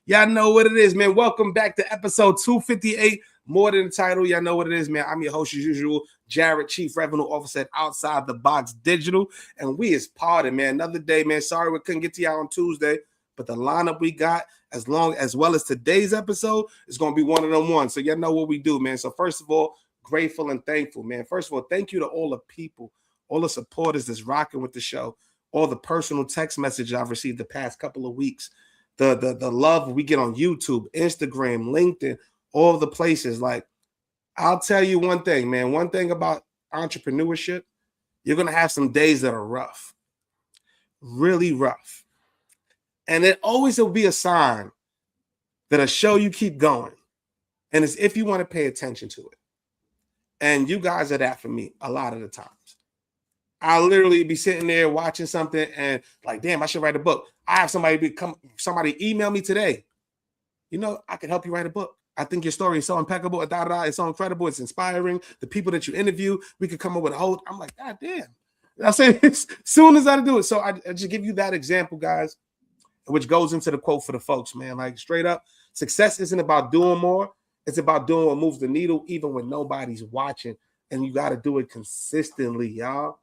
Y'all know what it is, man. Welcome back to episode 258. More than the title. Y'all know what it is, man. I'm your host as usual, Jared, Chief Revenue Officer at Outside the Box Digital. And we is partying, man. Another day, man. Sorry we couldn't get to y'all on Tuesday, but the lineup we got, as well as today's episode, is going to be one of them ones. So y'all know what we do, man. So first of all, grateful and thankful, man. First of all, thank you to all the people, all the supporters that's rocking with the show, all the personal text messages I've received the past couple of weeks. The love we get on YouTube, Instagram, LinkedIn, all the places. Like, I'll tell you one thing, man. One thing about entrepreneurship, you're going to have some days that are rough, really rough. And it always will be a sign that'll show you keep going. And it's if you want to pay attention to it. And you guys are that for me a lot of the times. I'll literally be sitting there watching something and like, damn, I should write a book. I have somebody email me today. You know, I can help you write a book. I think your story is so impeccable. It's so incredible. It's inspiring. The people that you interview, we could come up with a whole. I'm like, God damn. I say as soon as I do it. So I just give you that example, guys, which goes into the quote for the folks, man. Like straight up, success isn't about doing more. It's about doing what moves the needle, even when nobody's watching. And you got to do it consistently, y'all.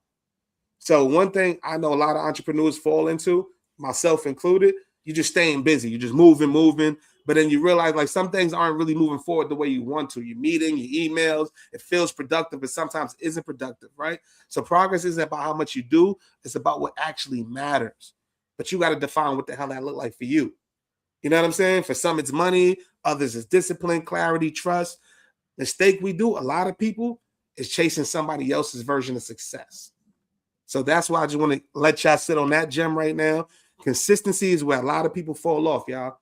So one thing I know a lot of entrepreneurs fall into, myself included, you're just staying busy. You're just moving. But then you realize like some things aren't really moving forward the way you want to. You're meeting, your emails, it feels productive, but sometimes isn't productive, right? So progress isn't about how much you do. It's about what actually matters. But you got to define what the hell that look like for you. You know what I'm saying? For some, it's money. Others, it's discipline, clarity, trust. The mistake we do, a lot of people, is chasing somebody else's version of success. So that's why I just want to let y'all sit on that gem right now. Consistency is where a lot of people fall off, y'all.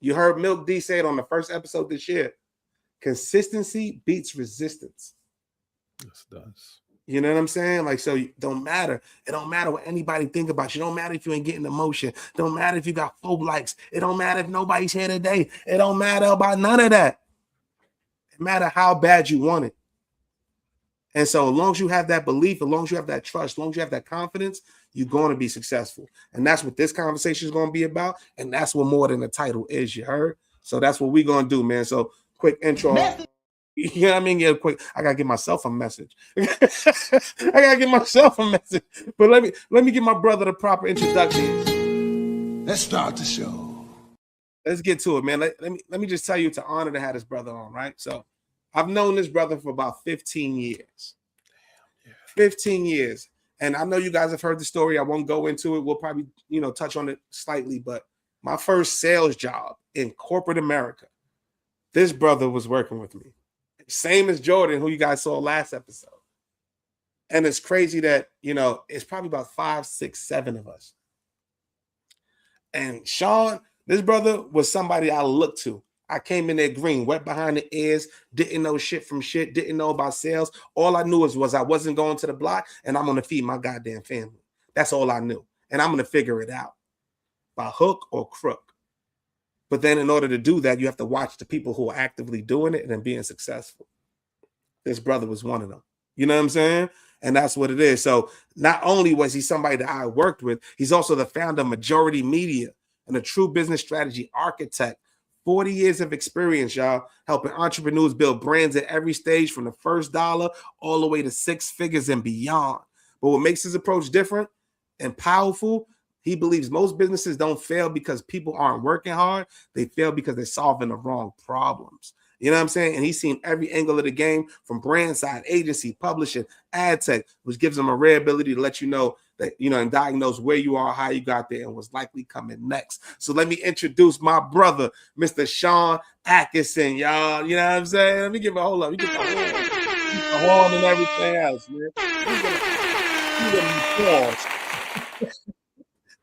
You heard Milk D say it on the first episode this year. Consistency beats resistance. Yes, it does. You know what I'm saying? Like, so it don't matter. It don't matter what anybody think about you. It don't matter if you ain't getting emotion. It don't matter if you got 4 likes. It don't matter if nobody's here today. It don't matter about none of that. It matter how bad you want it. And so as long as you have that belief, as long as you have that trust, as long as you have that confidence, you're going to be successful. And that's what this conversation is going to be about. And that's what more than the title is, you heard? So that's what we're going to do, man. So quick intro. You know what I mean? Yeah, quick. I got to give myself a message. But let me give my brother the proper introduction. Let's start the show. Let's get to it, man. Let me just tell you, it's an honor to have this brother on, right? So I've known this brother for about 15 years. 15 years. And I know you guys have heard the story. I won't go into it. We'll probably, touch on it slightly. But my first sales job in corporate America, this brother was working with me. Same as Jordan, who you guys saw last episode. And it's crazy that, it's probably about 5, 6, 7 of us. And Sean, this brother was somebody I looked to. I came in there green, wet behind the ears, didn't know shit from shit, didn't know about sales. All I knew was I wasn't going to the block and I'm going to feed my goddamn family. That's all I knew. And I'm going to figure it out by hook or crook. But then in order to do that, you have to watch the people who are actively doing it and then being successful. This brother was one of them. You know what I'm saying? And that's what it is. So not only was he somebody that I worked with, he's also the founder of Majority Media and a true business strategy architect. 40 years of experience, y'all, helping entrepreneurs build brands at every stage from the first dollar all the way to 6 figures and beyond. But what makes his approach different and powerful, he believes most businesses don't fail because people aren't working hard. They fail because they're solving the wrong problems. You know what I'm saying? And he's seen every angle of the game from brand side, agency, publishing, ad tech, which gives him a rare ability to let you know that, and diagnose where you are, how you got there, and what's likely coming next. So let me introduce my brother, Mr. Sean Atkinson, y'all. You know what I'm saying? Let me give a hold up. You get the horn and everything else, man.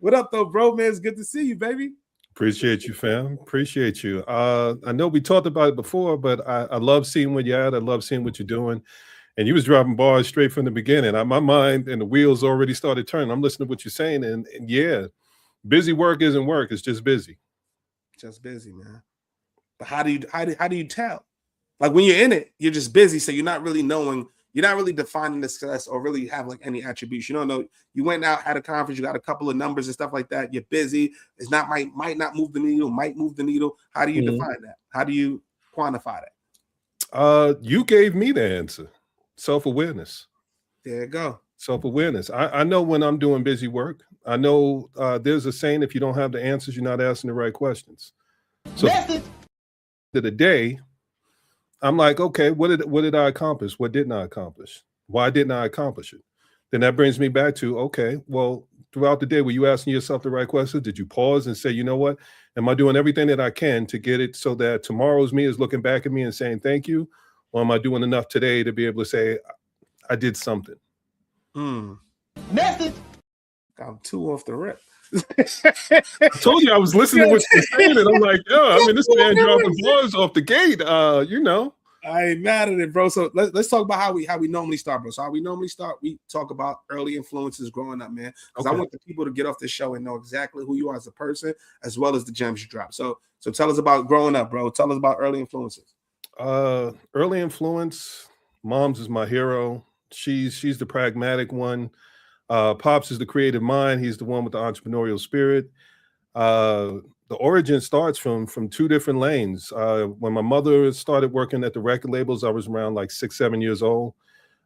What up, though, bro, man? It's good to see you, baby. Appreciate you, fam. Appreciate you. I know we talked about it before, but I love seeing where you're at. I love seeing what you're doing. And you was dropping bars straight from the beginning. My mind and the wheels already started turning. I'm listening to what you're saying. And yeah, busy work isn't work. It's just busy. Just busy, man. But how do you tell? Like when you're in it, you're just busy. So you're not really knowing you're not really defining the success or really have like any attributes. You don't know. You went out, had a conference, you got a couple of numbers and stuff like that. You're busy. It's not might not move the needle, might move the needle. How do you define that? How do you quantify that? You gave me the answer. Self-awareness. There you go. Self-awareness. I know when I'm doing busy work. I know there's a saying, if you don't have the answers, you're not asking the right questions. So to the day, I'm like, okay, what did I accomplish? What didn't I accomplish? Why didn't I accomplish it? Then that brings me back to, okay, well, throughout the day, were you asking yourself the right questions? Did you pause and say, you know what? Am I doing everything that I can to get it so that tomorrow's me is looking back at me and saying thank you? Or am I doing enough today to be able to say, I did something? Message. I'm too off the rip. I told you I was listening to what you're saying, and I'm like, yo, I mean, this man dropping bars off the gate. You know. I ain't mad at it, bro. So let's talk about how we normally start, bro. So how we normally start, we talk about early influences growing up, man. Because I want the people to get off this show and know exactly who you are as a person, as well as the gems you drop. So tell us about growing up, bro. Tell us about early influences. Early influence, mom's is my hero. She's the pragmatic one. Pops is the creative mind. He's the one with the entrepreneurial spirit. The origin starts from two different lanes. When my mother started working at the record labels, I was around like 6, 7 years old.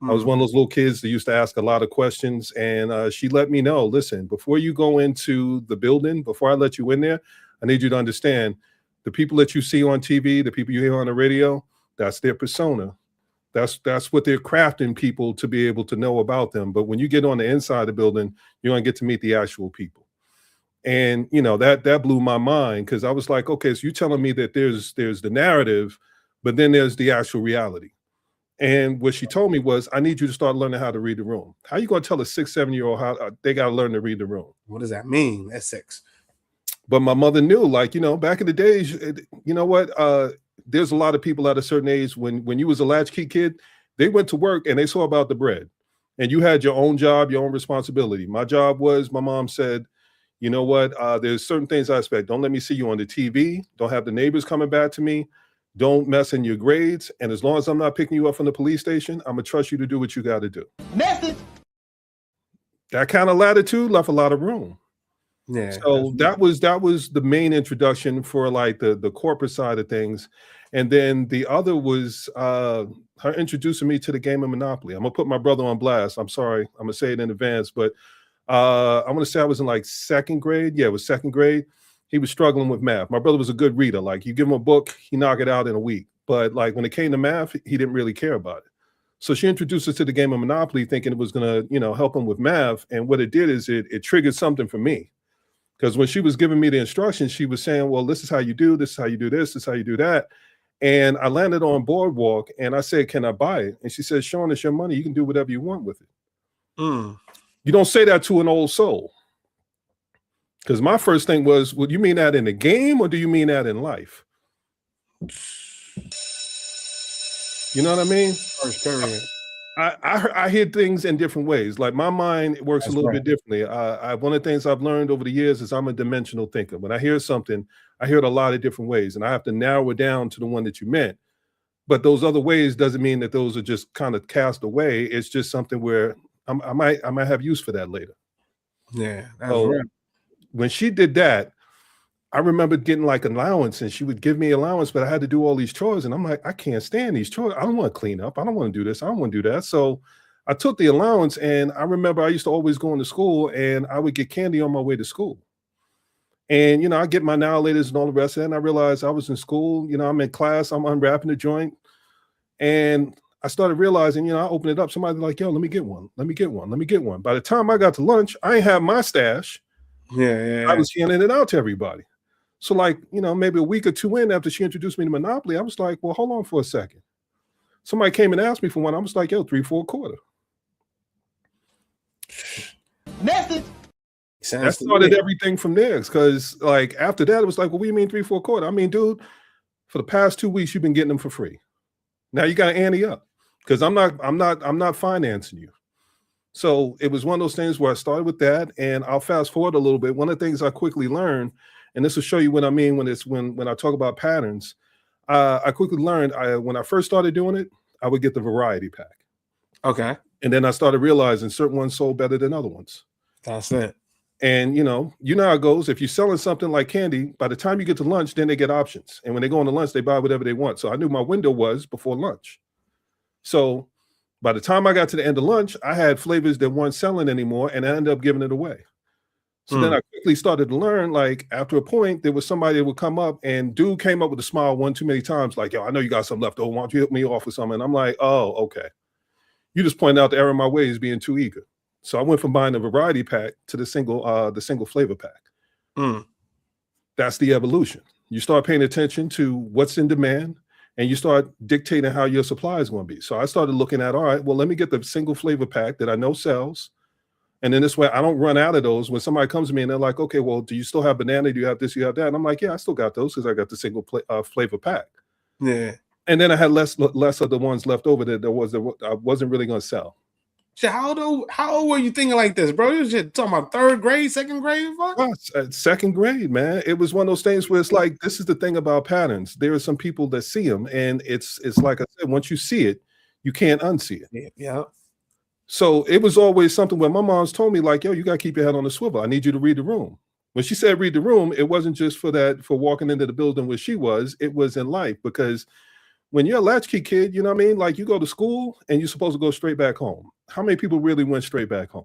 I was one of those little kids that used to ask a lot of questions, and she let me know, listen, before you go into the building, before I let you in there, I need you to understand the people that you see on TV, the people you hear on the radio, that's their persona. That's what they're crafting people to be able to know about them. But when you get on the inside of the building, you're going to get to meet the actual people. And, you know, that blew my mind, because I was like, okay, so you're telling me that there's the narrative, but then there's the actual reality. And what she told me was, I need you to start learning how to read the room. How are you going to tell a 6, 7-year-old how they got to learn to read the room? What does that mean? That's 6. But my mother knew, like, you know, back in the days, you know what? There's a lot of people at a certain age, when you was a latchkey kid, they went to work and they saw about the bread, and you had your own job, your own responsibility. My job was, my mom said, you know what? There's certain things I expect. Don't let me see you on the TV. Don't have the neighbors coming back to me. Don't mess in your grades. And as long as I'm not picking you up from the police station, I'm gonna trust you to do what you got to do. Message. That kind of latitude left a lot of room. Yeah. So that was the main introduction for like the corporate side of things. And then the other was her introducing me to the game of Monopoly. I'm gonna put my brother on blast. I'm sorry, I'm gonna say it in advance, but I'm gonna say I was in like 2nd grade. Yeah, it was 2nd grade. He was struggling with math. My brother was a good reader. Like, you give him a book, he knock it out in a week. But like when it came to math, he didn't really care about it. So she introduced us to the game of Monopoly, thinking it was gonna, you know, help him with math. And what it did is it triggered something for me. Because when she was giving me the instructions, she was saying, well, this is how you do this, is how you do this is how you do that. And I landed on Boardwalk, and I said, can I buy it? And she said, Sean, it's your money. You can do whatever you want with it. You don't say that to an old soul. Because my first thing was, well, you mean that in the game, or do you mean that in life? You know what I mean? First period. I hear things in different ways. Like, my mind works a little bit differently. One of the things I've learned over the years is I'm a dimensional thinker. When I hear something, I hear it a lot of different ways, and I have to narrow it down to the one that you meant. But those other ways doesn't mean that those are just kind of cast away. It's just something where I might have use for that later. Yeah, that's right. When she did that, I remember getting like allowance, and she would give me allowance, but I had to do all these chores. And I'm like, I can't stand these chores. I don't want to clean up. I don't want to do this. I don't want to do that. So I took the allowance, and I remember I used to always go into school, and I would get candy on my way to school. And, you know, I get my now laters and all the rest of it. And I realized I was in school, you know, I'm in class, I'm unwrapping the joint. And I started realizing, you know, I opened it up. Somebody's like, yo, let me get one. Let me get one. Let me get one. By the time I got to lunch, I ain't have my stash. Yeah. I was handing it out to everybody. So, like, you know, maybe a week or 2 in after she introduced me to Monopoly, I was like, well, hold on for a second. Somebody came and asked me for one. I was like, yo, 3 for $1/4. Message. That started everything from there, because like after that, it was like, well, what do you mean 3 for $1/4? I mean, dude, for the past 2 weeks, you've been getting them for free. Now you got to ante up, because I'm not financing you. So it was one of those things where I started with that, and I'll fast forward a little bit. One of the things I quickly learned, and this will show you what I mean when I talk about patterns. I quickly learned when I first started doing it, I would get the variety pack. Okay. And then I started realizing certain ones sold better than other ones. That's it. And you know how it goes. If you're selling something like candy, by the time you get to lunch, then they get options. And when they go on to lunch, they buy whatever they want. So I knew my window was before lunch. So by the time I got to the end of lunch, I had flavors that weren't selling anymore, and I ended up giving it away. So then I quickly started to learn, like after a point, there was somebody that would come up, and dude came up with a smile one too many times, like, yo, I know you got something left over. Why don't you hit me off with something? And I'm like, oh, okay. You just pointed out the error in my ways being too eager. So I went from buying a variety pack to the single flavor pack. That's the evolution. You start paying attention to what's in demand, and you start dictating how your supply is going to be. So I started looking at, all right, well, let me get the single flavor pack that I know sells. And then this way I don't run out of those. When somebody comes to me and they're like, okay, well, do you still have banana? Do you have this? You have that? And I'm like, yeah, I still got those because I got the single flavor pack. Yeah. And then I had less of the ones left over that I wasn't really going to sell. So how old were you thinking like this, bro? You was just talking about third grade, second grade? Second grade, man. It was one of those things where it's like, this is the thing about patterns. There are some people that see them, and it's like I said, once you see it, you can't unsee it. Yeah. So it was always something where my mom's told me, like, yo, you got to keep your head on the swivel. I need you to read the room. When she said read the room, it wasn't just for walking into the building where she was. It was in life, because when you're a latchkey kid, you know what I mean? Like, you go to school and you're supposed to go straight back home. How many people really went straight back home?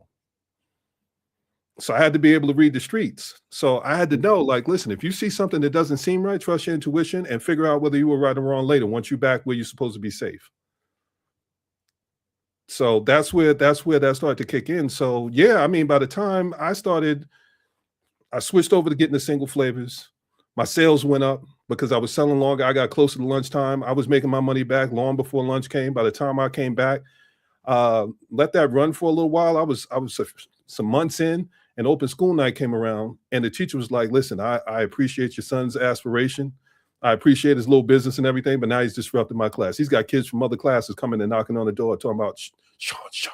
So I had to be able to read the streets. So I had to know, like, listen, if you see something that doesn't seem right, trust your intuition and figure out whether you were right or wrong later, once you're back where you're supposed to be safe. So that's where that started to kick in. So yeah, I mean, by the time I switched over to getting the single flavors. My sales went up because I was selling longer. I got closer to lunchtime. I was making my money back long before lunch came. By the time I came back, let that run for a little while. I was some months in, and open school night came around, and the teacher was like, listen, I appreciate your son's aspiration. I appreciate his little business and everything, but now he's disrupting my class. He's got kids from other classes coming and knocking on the door talking about Sean.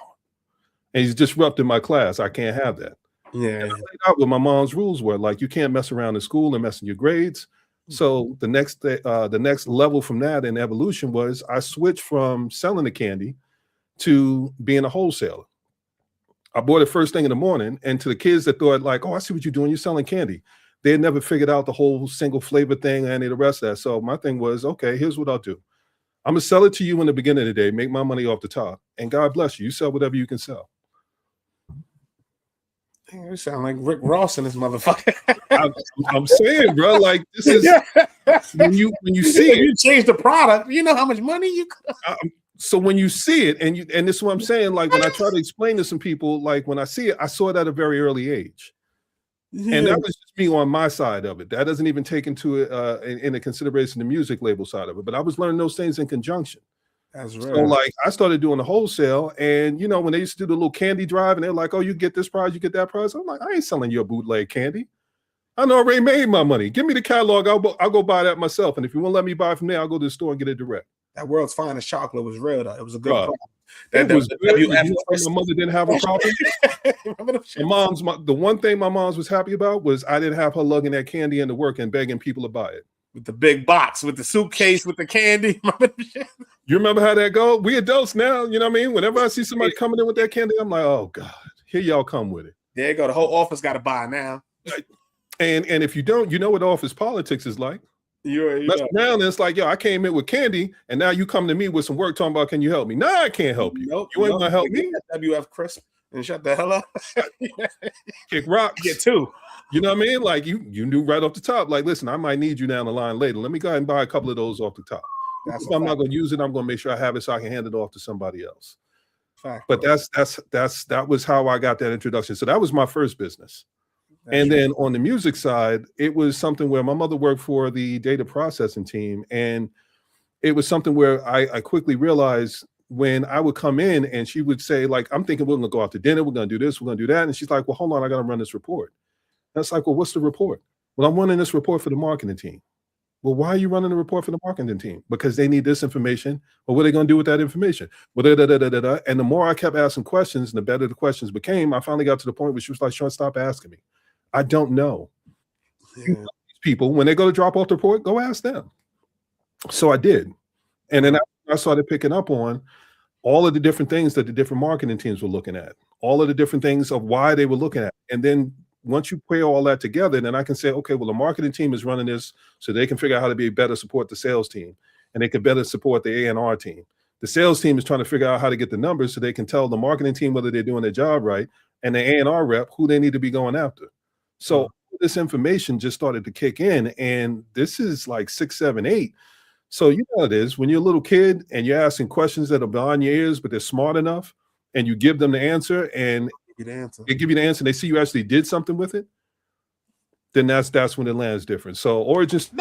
And he's disrupting my class. I can't have that. Yeah. And I laid out what my mom's rules were. Like, you can't mess around in school and mess in your grades. So the next level from that in evolution was I switched from selling the candy to being a wholesaler. I bought it first thing in the morning, and to the kids that thought, like, oh, I see what you're doing. You're selling candy. They had never figured out the whole single flavor thing and any of the rest of that. So my thing was, okay, here's what I'll do. I'm going to sell it to you in the beginning of the day, make my money off the top, and God bless you. You sell whatever you can sell. You sound like Rick Ross in this motherfucker. I'm saying, bro, like, this is when you see it, you change the product, you know how much money you could. So when you see it, and this is what I'm saying, like, when I try to explain to some people, like, when I see it, I saw it at a very early age. Yeah. And that was just me on my side of it. That doesn't even take into into consideration the music label side of it. But I was learning those things in conjunction. That's right. So, like, I started doing the wholesale, and you know, when they used to do the little candy drive, and they're like, "Oh, you get this prize, you get that prize." I'm like, I ain't selling your bootleg candy. I already made my money. Give me the catalog. I'll go buy that myself. And if you won't let me buy from there, I'll go to the store and get it direct. That world's finest chocolate was real, though. It was a good product. It was good. My mother didn't have a problem. The one thing my mom's was happy about was I didn't have her lugging that candy into work and begging people to buy it. With the big box, with the suitcase, with the candy. You remember how that go? We adults now, you know what I mean? Whenever I see somebody coming in with that candy, I'm like, oh God, here y'all come with it. There you go. The whole office got to buy now. And if you don't, you know what office politics is like. Now it's like, yo, I came in with candy, and now you come to me with some work talking about, can you help me? No, I can't help you. Nope, you ain't gonna help me. WF crisp and shut the hell up. Kick rocks. Get two. You know what I mean? Like, you knew right off the top, like, listen, I might need you down the line later. Let me go ahead and buy a couple of those off the top. If I'm not going to use it, I'm going to make sure I have it so I can hand it off to somebody else. But that was how I got that introduction. So that was my first business. And then on the music side, it was something where my mother worked for the data processing team. And it was something where I quickly realized when I would come in and she would say, like, I'm thinking we're going to go out to dinner. We're going to do this. We're going to do that. And she's like, well, hold on. I got to run this report. That's like, well, what's the report? Well, I'm running this report for the marketing team. Well, why are you running a report for the marketing team? Because they need this information. Well, what are they going to do with that information? Well, And the more I kept asking questions, and the better the questions became, I finally got to the point where she was like, Sean, stop asking me. I don't know. Yeah. People, when they go to drop off the report, go ask them. So I did. And then I started picking up on, all of the different things that the different marketing teams were looking at, all of the different things of why they were looking at. And then once you pair all that together, then I can say, okay, well, the marketing team is running this so they can figure out how to be better support the sales team, and they can better support the A&R team. The sales team is trying to figure out how to get the numbers so they can tell the marketing team whether they're doing their job right, and the A&R rep who they need to be going after. So this information just started to kick in, and this is like 6, 7, 8. So you know it is when you're a little kid and you're asking questions that are beyond your ears, but they're smart enough, and you give them the answer, and they give you the answer, and they see you actually did something with it, then that's when it lands different. So origins.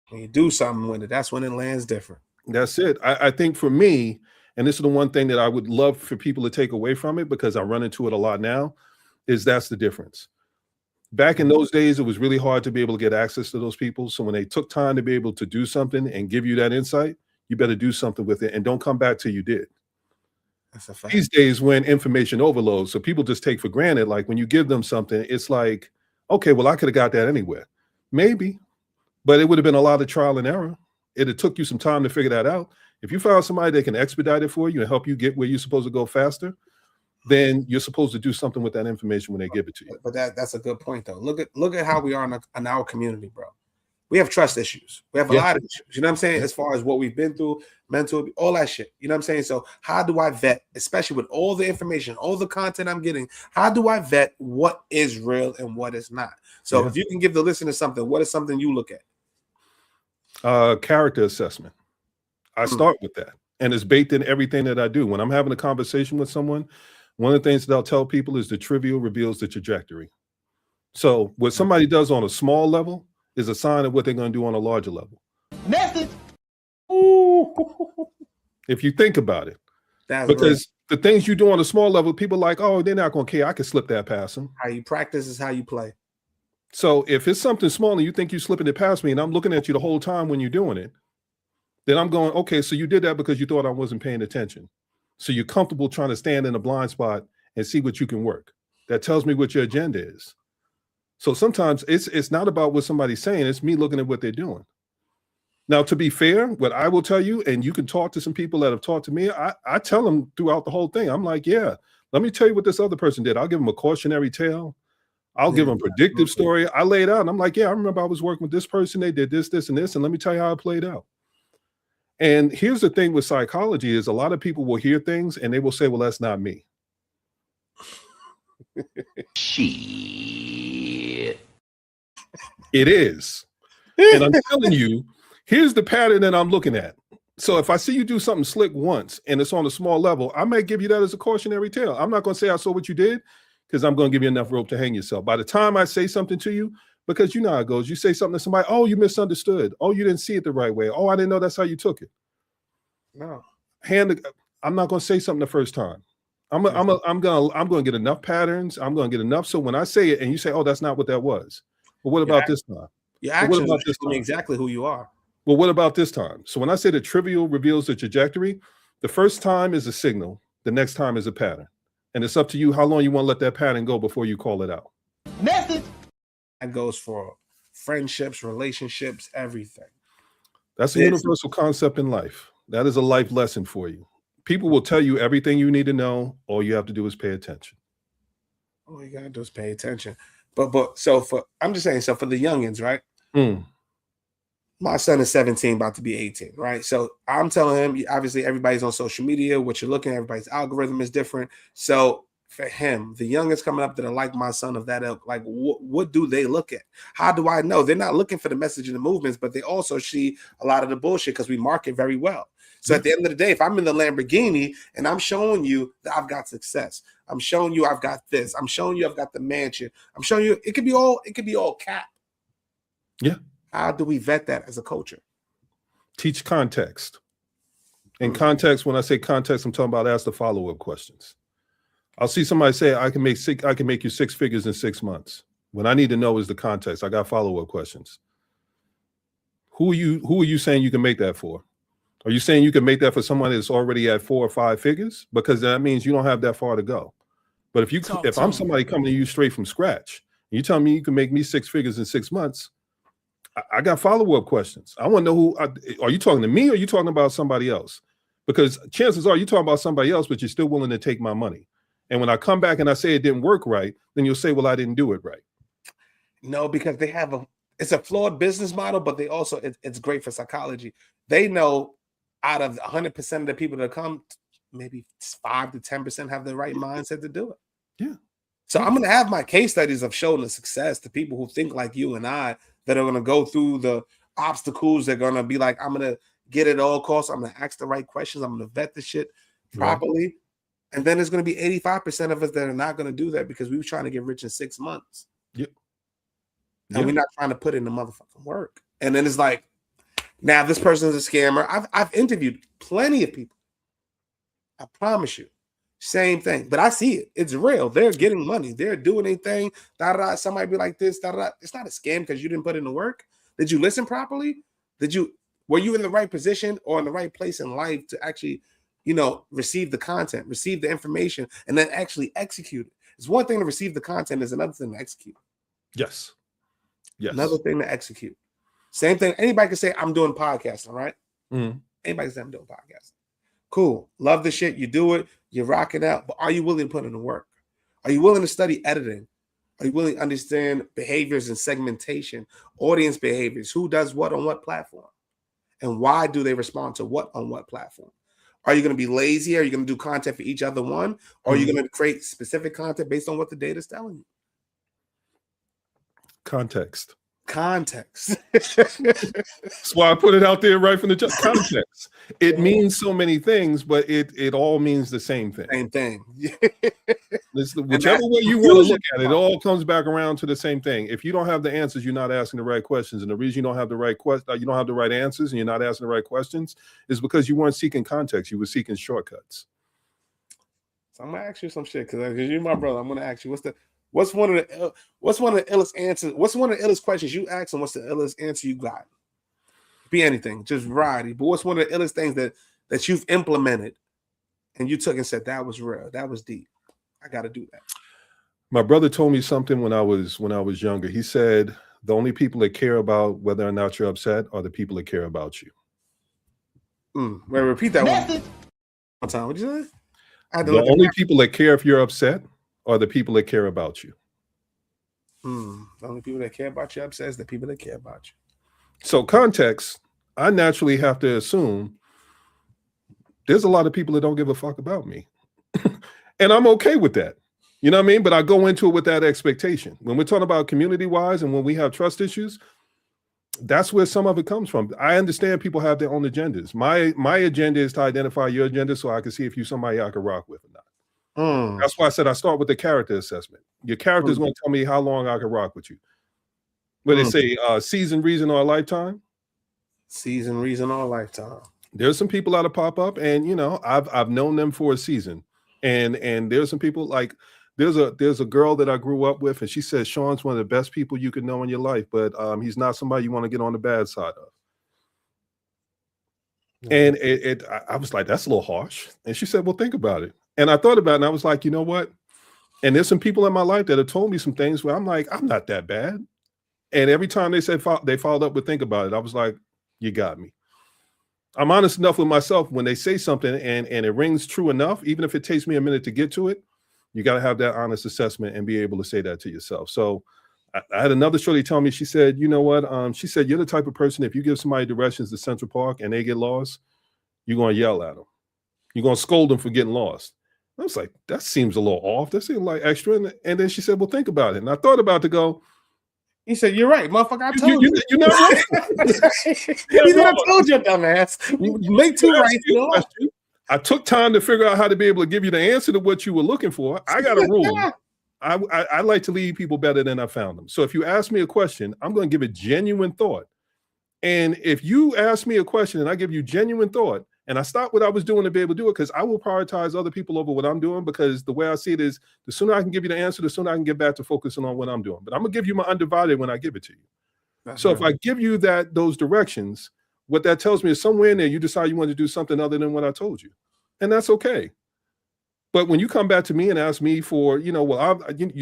When you do something with it, that's when it lands different. That's it. I think for me, and this is the one thing that I would love for people to take away from it, because I run into it a lot now, is that's the difference. Back in those days, it was really hard to be able to get access to those people. So when they took time to be able to do something and give you that insight, you better do something with it and don't come back till you did. That's a fact. These days when information overloads, so people just take for granted, like when you give them something, it's like, okay, well, I could have got that anywhere. Maybe, but it would have been a lot of trial and error. It took you some time to figure that out. If you found somebody that can expedite it for you and help you get where you're supposed to go faster, then you're supposed to do something with that information when they give it to you. But that's a good point, though. Look at how we are in our community, bro. We have trust issues. We have a lot of issues. You know what I'm saying? As far as what we've been through, mental, all that shit. You know what I'm saying? So how do I vet, especially with all the information, all the content I'm getting, how do I vet what is real and what is not? So if you can give the listener something, what is something you look at? Character assessment. I start with that. And it's baked in everything that I do. When I'm having a conversation with someone, one of the things that I'll tell people is the trivial reveals the trajectory. So what somebody does on a small level is a sign of what they're going to do on a larger level. Message. If you think about it. That's because the things you do on a small level, people are like, oh, they're not going to care. I can slip that past them. How you practice is how you play. So if it's something small and you think you're slipping it past me and I'm looking at you the whole time when you're doing it, then I'm going, okay, so you did that because you thought I wasn't paying attention. So you're comfortable trying to stand in a blind spot and see what you can work. That tells me what your agenda is. So sometimes it's not about what somebody's saying. It's me looking at what they're doing. Now, to be fair, what I will tell you, and you can talk to some people that have talked to me, I tell them throughout the whole thing, I'm like, yeah, let me tell you what this other person did. I'll give them a cautionary tale. I'll give them a predictive story. I lay it out, and I'm like, yeah, I remember I was working with this person. They did this, this, and this, and let me tell you how it played out. And here's the thing with psychology is a lot of people will hear things, and they will say, well, that's not me. Shit. It is. And I'm telling you, here's the pattern that I'm looking at. So if I see you do something slick once and it's on a small level, I may give you that as a cautionary tale. I'm not going to say I saw what you did because I'm going to give you enough rope to hang yourself. By the time I say something to you, because you know how it goes, you say something to somebody, oh, you misunderstood. Oh, you didn't see it the right way. Oh, I didn't know that's how you took it. No. I'm not going to say something the first time. I'm going to get enough patterns. I'm going to get enough. So when I say it and you say, oh, that's not what that was. Well, what about this time? Your actions are exactly who you are. Well, what about this time? So when I say the trivial reveals the trajectory, the first time is a signal. The next time is a pattern. And it's up to you how long you want to let that pattern go before you call it out. Message. That goes for friendships, relationships, everything. That's a universal concept in life. That is a life lesson for you. People will tell you everything you need to know. All you have to do is pay attention. All you got to do is pay attention. But so I'm just saying, so for the youngins, right? My son is 17, about to be 18, right? So I'm telling him, obviously everybody's on social media, what you're looking at, everybody's algorithm is different. So for him, the youngest coming up that are like my son of that ilk, like what do they look at? How do I know? They're not looking for the message and the movements, but they also see a lot of the bullshit because we market very well. So at the end of the day, if I'm in the Lamborghini and I'm showing you that I've got success, I'm showing you I've got this, I'm showing you I've got the mansion, I'm showing you it could be all cap. Yeah. How do we vet that as a culture? Teach context. In context, when I say context, I'm talking about ask the follow-up questions. I'll see somebody say, I can make you 6 figures in 6 months. What I need to know is the context. I got follow-up questions. Who are you saying you can make that for? Are you saying you can make that for someone that's already at 4 or 5 figures? Because that means you don't have that far to go. But if I'm somebody coming to you straight from scratch, and you tell me you can make me 6 figures in 6 months, I got follow-up questions. I want to know are you talking to me or are you talking about somebody else? Because chances are you're talking about somebody else, but you're still willing to take my money. And when I come back and I say it didn't work right, then you'll say, well, I didn't do it right. No, because it's a flawed business model, but they also, it's great for psychology. They know out of 100% of the people that come, maybe 5 to 10% have the right mindset to do it. Yeah. So I'm going to have my case studies of showing the success to people who think like you and I, that are going to go through the obstacles. They're going to be like, I'm going to get it all costs. I'm going to ask the right questions. I'm going to vet the shit properly. Right. And then there's going to be 85% of us that are not going to do that because we were trying to get rich in 6 months. Yep. And we're not trying to put in the motherfucking work. And then it's like, now this person is a scammer. I've interviewed plenty of people. I promise you. Same thing, but I see it. It's real. They're getting money. They're doing a thing. Somebody be like this. It's not a scam because you didn't put in the work. Did you listen properly? Were you in the right position or in the right place in life to actually, receive the content, receive the information, and then actually execute it? It's one thing to receive the content. It's another thing to execute. Yes. Yes. Another thing to execute. Same thing. Anybody can say, I'm doing podcasting, right? Mm-hmm. Anybody can say, I'm doing podcasting. Cool. Love the shit. You do it. You're rocking out. But are you willing to put in the work? Are you willing to study editing? Are you willing to understand behaviors and segmentation, audience behaviors? Who does what on what platform? And why do they respond to what on what platform? Are you going to be lazy? Are you going to do content for each other one? Or are you going to create specific content based on what the data is telling you? Context. That's why I put it out there right from the context. It means so many things, but it all means the same thing. Same thing. Whichever way you want to look at it, it all comes back around to the same thing. If you don't have the answers, you're not asking the right questions. And the reason you don't have the right you don't have the right answers and you're not asking the right questions is because you weren't seeking context. You were seeking shortcuts. So I'm gonna ask you some shit because you're my brother. I'm gonna ask you what's one of the illest answers? What's one of the illest questions you asked, and what's the illest answer you got? Be anything, just variety. But what's one of the illest things that you've implemented and you took and said that was real, that was deep? I got to do that. My brother told me something when I was younger. He said the only people that care about whether or not you're upset are the people that care about you. Wait, repeat that one time. What'd you say? The only people that care if you're upset are the people that care about you. The only people that care about you upset is the people that care about you. So context, I naturally have to assume there's a lot of people that don't give a fuck about me. And I'm okay with that. You know what I mean? But I go into it with that expectation. When we're talking about community-wise and when we have trust issues, that's where some of it comes from. I understand people have their own agendas. My agenda is to identify your agenda so I can see if you're somebody I can rock with or not. That's why I said I start with the character assessment. Your character is going to tell me how long I can rock with you. But they say season, reason, or a lifetime. Season, reason, or a lifetime. There's some people that'll pop up, and I've known them for a season, and there's some people like there's a girl that I grew up with, and she says Sean's one of the best people you could know in your life, but he's not somebody you want to get on the bad side of. And I was like, that's a little harsh. And she said, well, think about it. And I thought about it, and I was like, you know what? And there's some people in my life that have told me some things where I'm like, I'm not that bad. And every time they said they followed up with think about it, I was like, you got me. I'm honest enough with myself when they say something and it rings true enough, even if it takes me a minute to get to it, you got to have that honest assessment and be able to say that to yourself. So I had another shorty tell me, she said, you know what? She said, you're the type of person, if you give somebody directions to Central Park and they get lost, you're going to yell at them. You're going to scold them for getting lost. I was like, that seems a little off. That seems like extra. And then she said, well, think about it. And I thought about it to go, he said, you're right, motherfucker. I told you. You're not right. He said, I told you, dumbass. You make two right. I took time to figure out how to be able to give you the answer to what you were looking for. I got a rule. I like to leave people better than I found them. So if you ask me a question, I'm going to give it genuine thought. And if you ask me a question and I give you genuine thought, and I stopped what I was doing to be able to do it, because I will prioritize other people over what I'm doing, because the way I see it is the sooner I can give you the answer, the sooner I can get back to focusing on what I'm doing. But I'm going to give you my undivided when I give it to you. That's right. If I give you those directions, what that tells me is somewhere in there you decide you want to do something other than what I told you. And that's okay. But when you come back to me and ask me for, you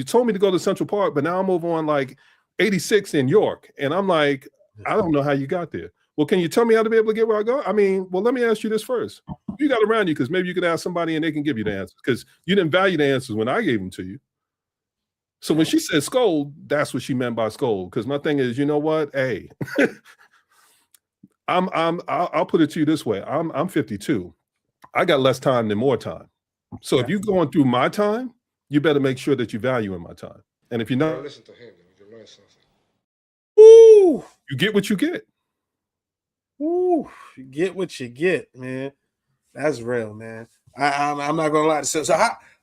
told me to go to Central Park, but now I'm over on like 86 in York. And I'm like, I don't know how you got there. Well, can you tell me how to be able to get where I go? I mean, well, let me ask you this first. you got around you, because maybe you could ask somebody and they can give you the answers, because you didn't value the answers when I gave them to you. So when she said scold, that's what she meant by scold. Because my thing is, you know what? Hey, I'll put it to you this way. I'm 52. I got less time than more time. So if you're going through my time, you better make sure that you value in my time. And if you're not, listen to him. You can learn something. Ooh, you get what you get. ooh, you get what you get, man. That's real, man. I'm not gonna lie. So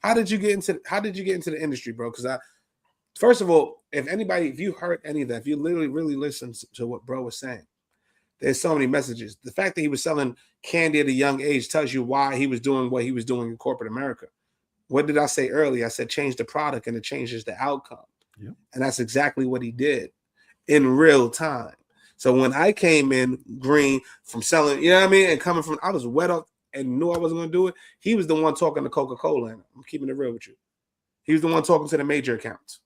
how did you get into the industry, bro? Because first of all, if you heard any of that, if you literally really listened to what bro was saying, there's so many messages. The fact that he was selling candy at a young age tells you why he was doing what he was doing in corporate America. What did I say earlier? I said change the product and it changes the outcome. Yep. And that's exactly what he did in real time. So when I came in green from selling, you know what I mean, and coming from, I was wet up and knew I wasn't going to do it. He was the one talking to Coca-Cola. And I'm keeping it real with you. He was the one talking to the major accounts.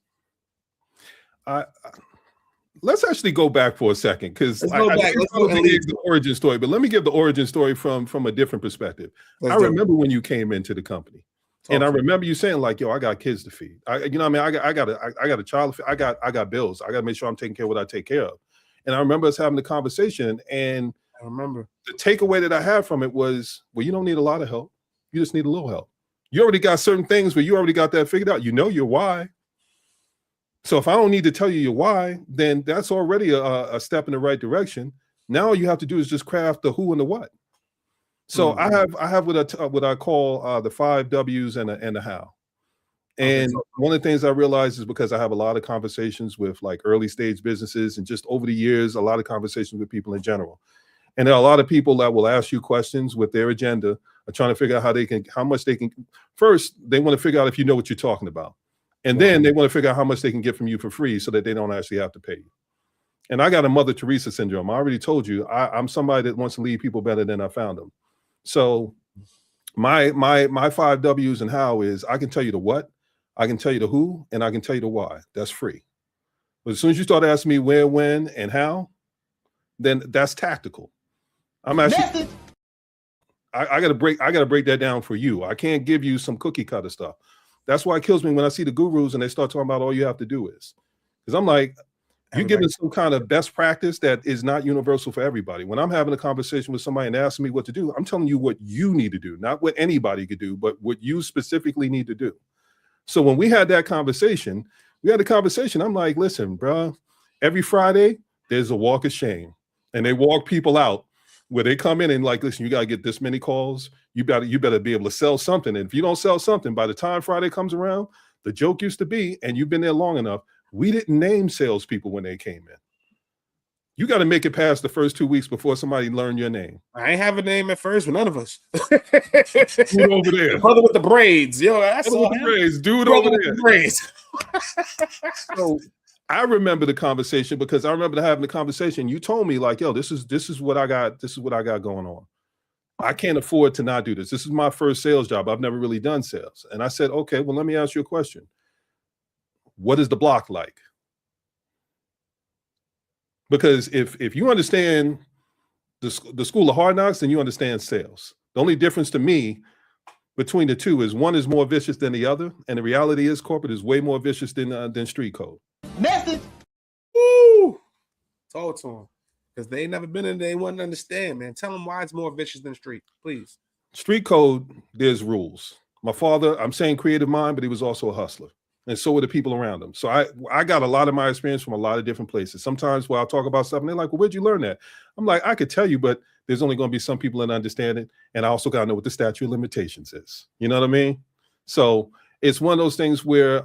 Let's actually go back for a second, because I give the origin story, but let me give the origin story from a different perspective. I remember when you came into the company, and I remember you saying like, "Yo, I got kids to feed. I got a child to feed. I got bills. I got to make sure I'm taking care of what I take care of." And I remember us having the conversation, and I remember the takeaway that I had from it was, well, you don't need a lot of help. You just need a little help. You already got certain things where you already got that figured out. You know your why. So if I don't need to tell you your why, then that's already a step in the right direction. Now all you have to do is just craft the who and the what. So I have what I call the 5 W's and the how. And one of the things I realized is, because I have a lot of conversations with like early stage businesses, and just over the years, a lot of conversations with people in general. And there are a lot of people that will ask you questions with their agenda, are trying to figure out how much they can. First, they want to figure out if you know what you're talking about. And then they want to figure out how much they can get from you for free so that they don't actually have to pay you. And I got a Mother Teresa syndrome. I already told you, I'm somebody that wants to leave people better than I found them. So my 5 W's and how is, I can tell you the what, I can tell you the who, and I can tell you the why. That's free. But as soon as you start asking me where, when, and how, then that's tactical. I'm actually, I gotta break that down for you. I can't give you some cookie cutter stuff. That's why it kills me when I see the gurus and they start talking about all you have to do is. Because I'm like, you're giving some kind of best practice that is not universal for everybody. When I'm having a conversation with somebody and asking me what to do, I'm telling you what you need to do, not what anybody could do, but what you specifically need to do. So when we had that conversation, I'm like, listen, bro, every Friday, there's a walk of shame. And they walk people out where they come in and like, listen, you got to get this many calls. You better be able to sell something. And if you don't sell something, by the time Friday comes around, the joke used to be, and you've been there long enough, we didn't name salespeople when they came in. You got to make it past the first 2 weeks before somebody learn your name. I ain't have a name at first, but none of us. Dude over there. The brother with the braids. Yo, that's all the braids. Dude over there. Braids. So I remember the conversation, because I remember having the conversation. You told me like, yo, this is what I got. This is what I got going on. I can't afford to not do this. This is my first sales job. I've never really done sales. And I said, okay, well, let me ask you a question. What is the block like? Because if you understand the school of hard knocks, then you understand sales. The only difference to me between the two is one is more vicious than the other. And the reality is corporate is way more vicious than street code. Message. Woo! Talk to them. Because they ain't never been in there, they wouldn't understand, man. Tell them why it's more vicious than street, please. Street code, there's rules. My father, I'm saying creative mind, but he was also a hustler. And so were the people around him. So I got a lot of my experience from a lot of different places. Sometimes when I'll talk about stuff and they're like, well, where'd you learn that? I'm like, I could tell you, but there's only going to be some people that understand it. And I also got to know what the statute of limitations is. You know what I mean? So it's one of those things where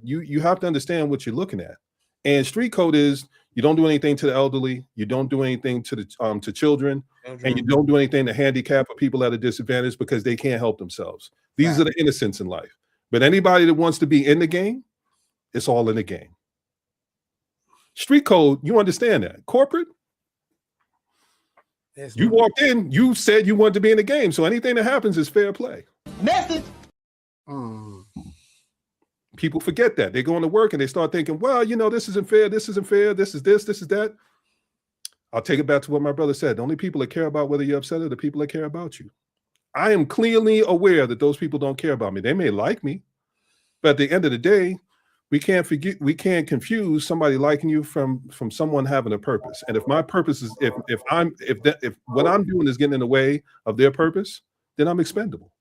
you have to understand what you're looking at. And street code is, you don't do anything to the elderly, you don't do anything to the to children, and you don't do anything to handicap or people at a disadvantage because they can't help themselves. These are the innocents in life. But anybody that wants to be in the game, it's all in the game. Street code, you understand that. Corporate, you walked in, you said you wanted to be in the game, so anything that happens is fair play. Message. People forget that. They go into work and they start thinking, well, you know, this isn't fair, this isn't fair, this is this is that. I'll take it back to what my brother said. The only people that care about whether you're upset are the people that care about you. I am clearly aware that those people don't care about me. They may like me, but at the end of the day, we can't confuse somebody liking you from someone having a purpose. And if my purpose is if what I'm doing is getting in the way of their purpose, then I'm expendable.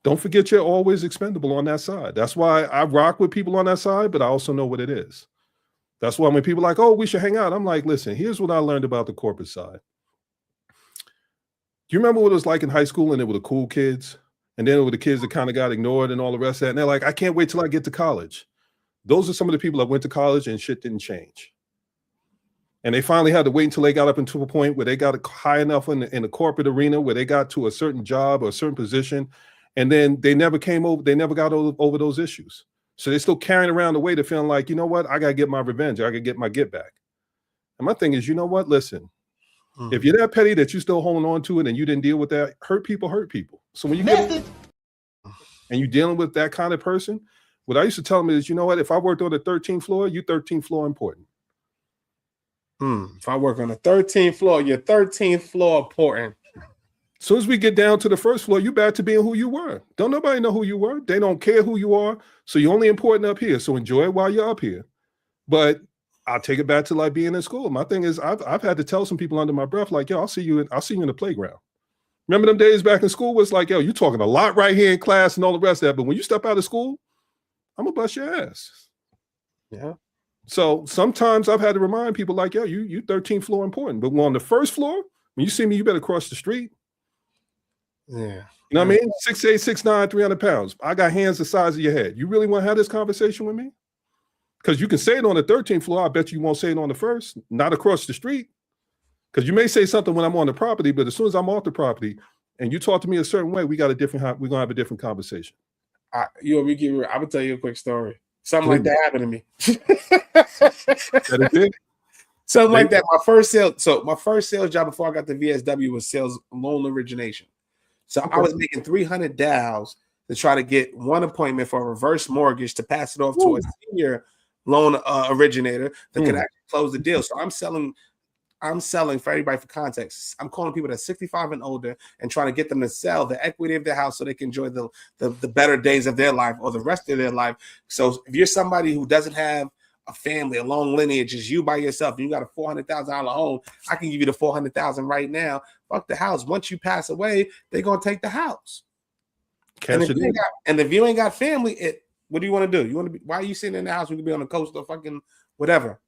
Don't forget you're always expendable on that side. That's why I rock with people on that side, but I also know what it is. That's why when people are like, oh, we should hang out, I'm like, listen, here's what I learned about the corporate side. Do you remember what it was like in high school and there were the cool kids? And then there were the kids that kind of got ignored and all the rest of that. And they're like, I can't wait till I get to college. Those are some of the people that went to college and shit didn't change. And they finally had to wait until they got up into a point where they got high enough in the corporate arena where they got to a certain job or a certain position. And then they never got over those issues. So they're still carrying around the weight of feeling like, you know what, I got to get my revenge. I got to get my get back. And my thing is, you know what, listen, if you're that petty that you're still holding on to it and you didn't deal with that, hurt people. So when you get and you're dealing with that kind of person, what I used to tell them is, you know what, if I worked on the 13th floor, you 13th floor important. If I work on the 13th floor, your 13th floor important. As soon as we get down to the first floor, you back to being who you were. Don't nobody know who you were. They don't care who you are. So you're only important up here. So enjoy it while you're up here. But I'll take it back to like being in school. My thing is I've had to tell some people under my breath, like, yo, I'll see you in the playground. Remember them days back in school was like, yo, you're talking a lot right here in class and all the rest of that. But when you step out of school, I'm gonna bust your ass. Yeah. So sometimes I've had to remind people like, yo, you 13th floor important. But on the first floor, when you see me, you better cross the street. Yeah. You know what I mean? 6'8", 6'9", 300 pounds. I got hands the size of your head. You really want to have this conversation with me? Because you can say it on the 13th floor. I bet you won't say it on the first, not across the street. Because you may say something when I'm on the property, but as soon as I'm off the property and you talk to me a certain way, we're going to have a different conversation. I will tell you a quick story. Something like that happened to me. That is it? Something like that. My first sales job before I got the VSW was sales loan origination. So I was making 300 dials to try to get one appointment for a reverse mortgage to pass it off to a senior loan originator that could actually close the deal. So I'm selling for everybody for context. I'm calling people that are 65 and older and trying to get them to sell the equity of their house so they can enjoy the better days of their life or the rest of their life. So if you're somebody who doesn't have a family, a long lineage, just you by yourself, and you got a $400,000 home, I can give you the $400,000 right now. Fuck the house. Once you pass away, they're gonna take the house. And if you ain't got family, what do you want to do? You want to be? Why are you sitting in the house? We could be on the coast or fucking whatever.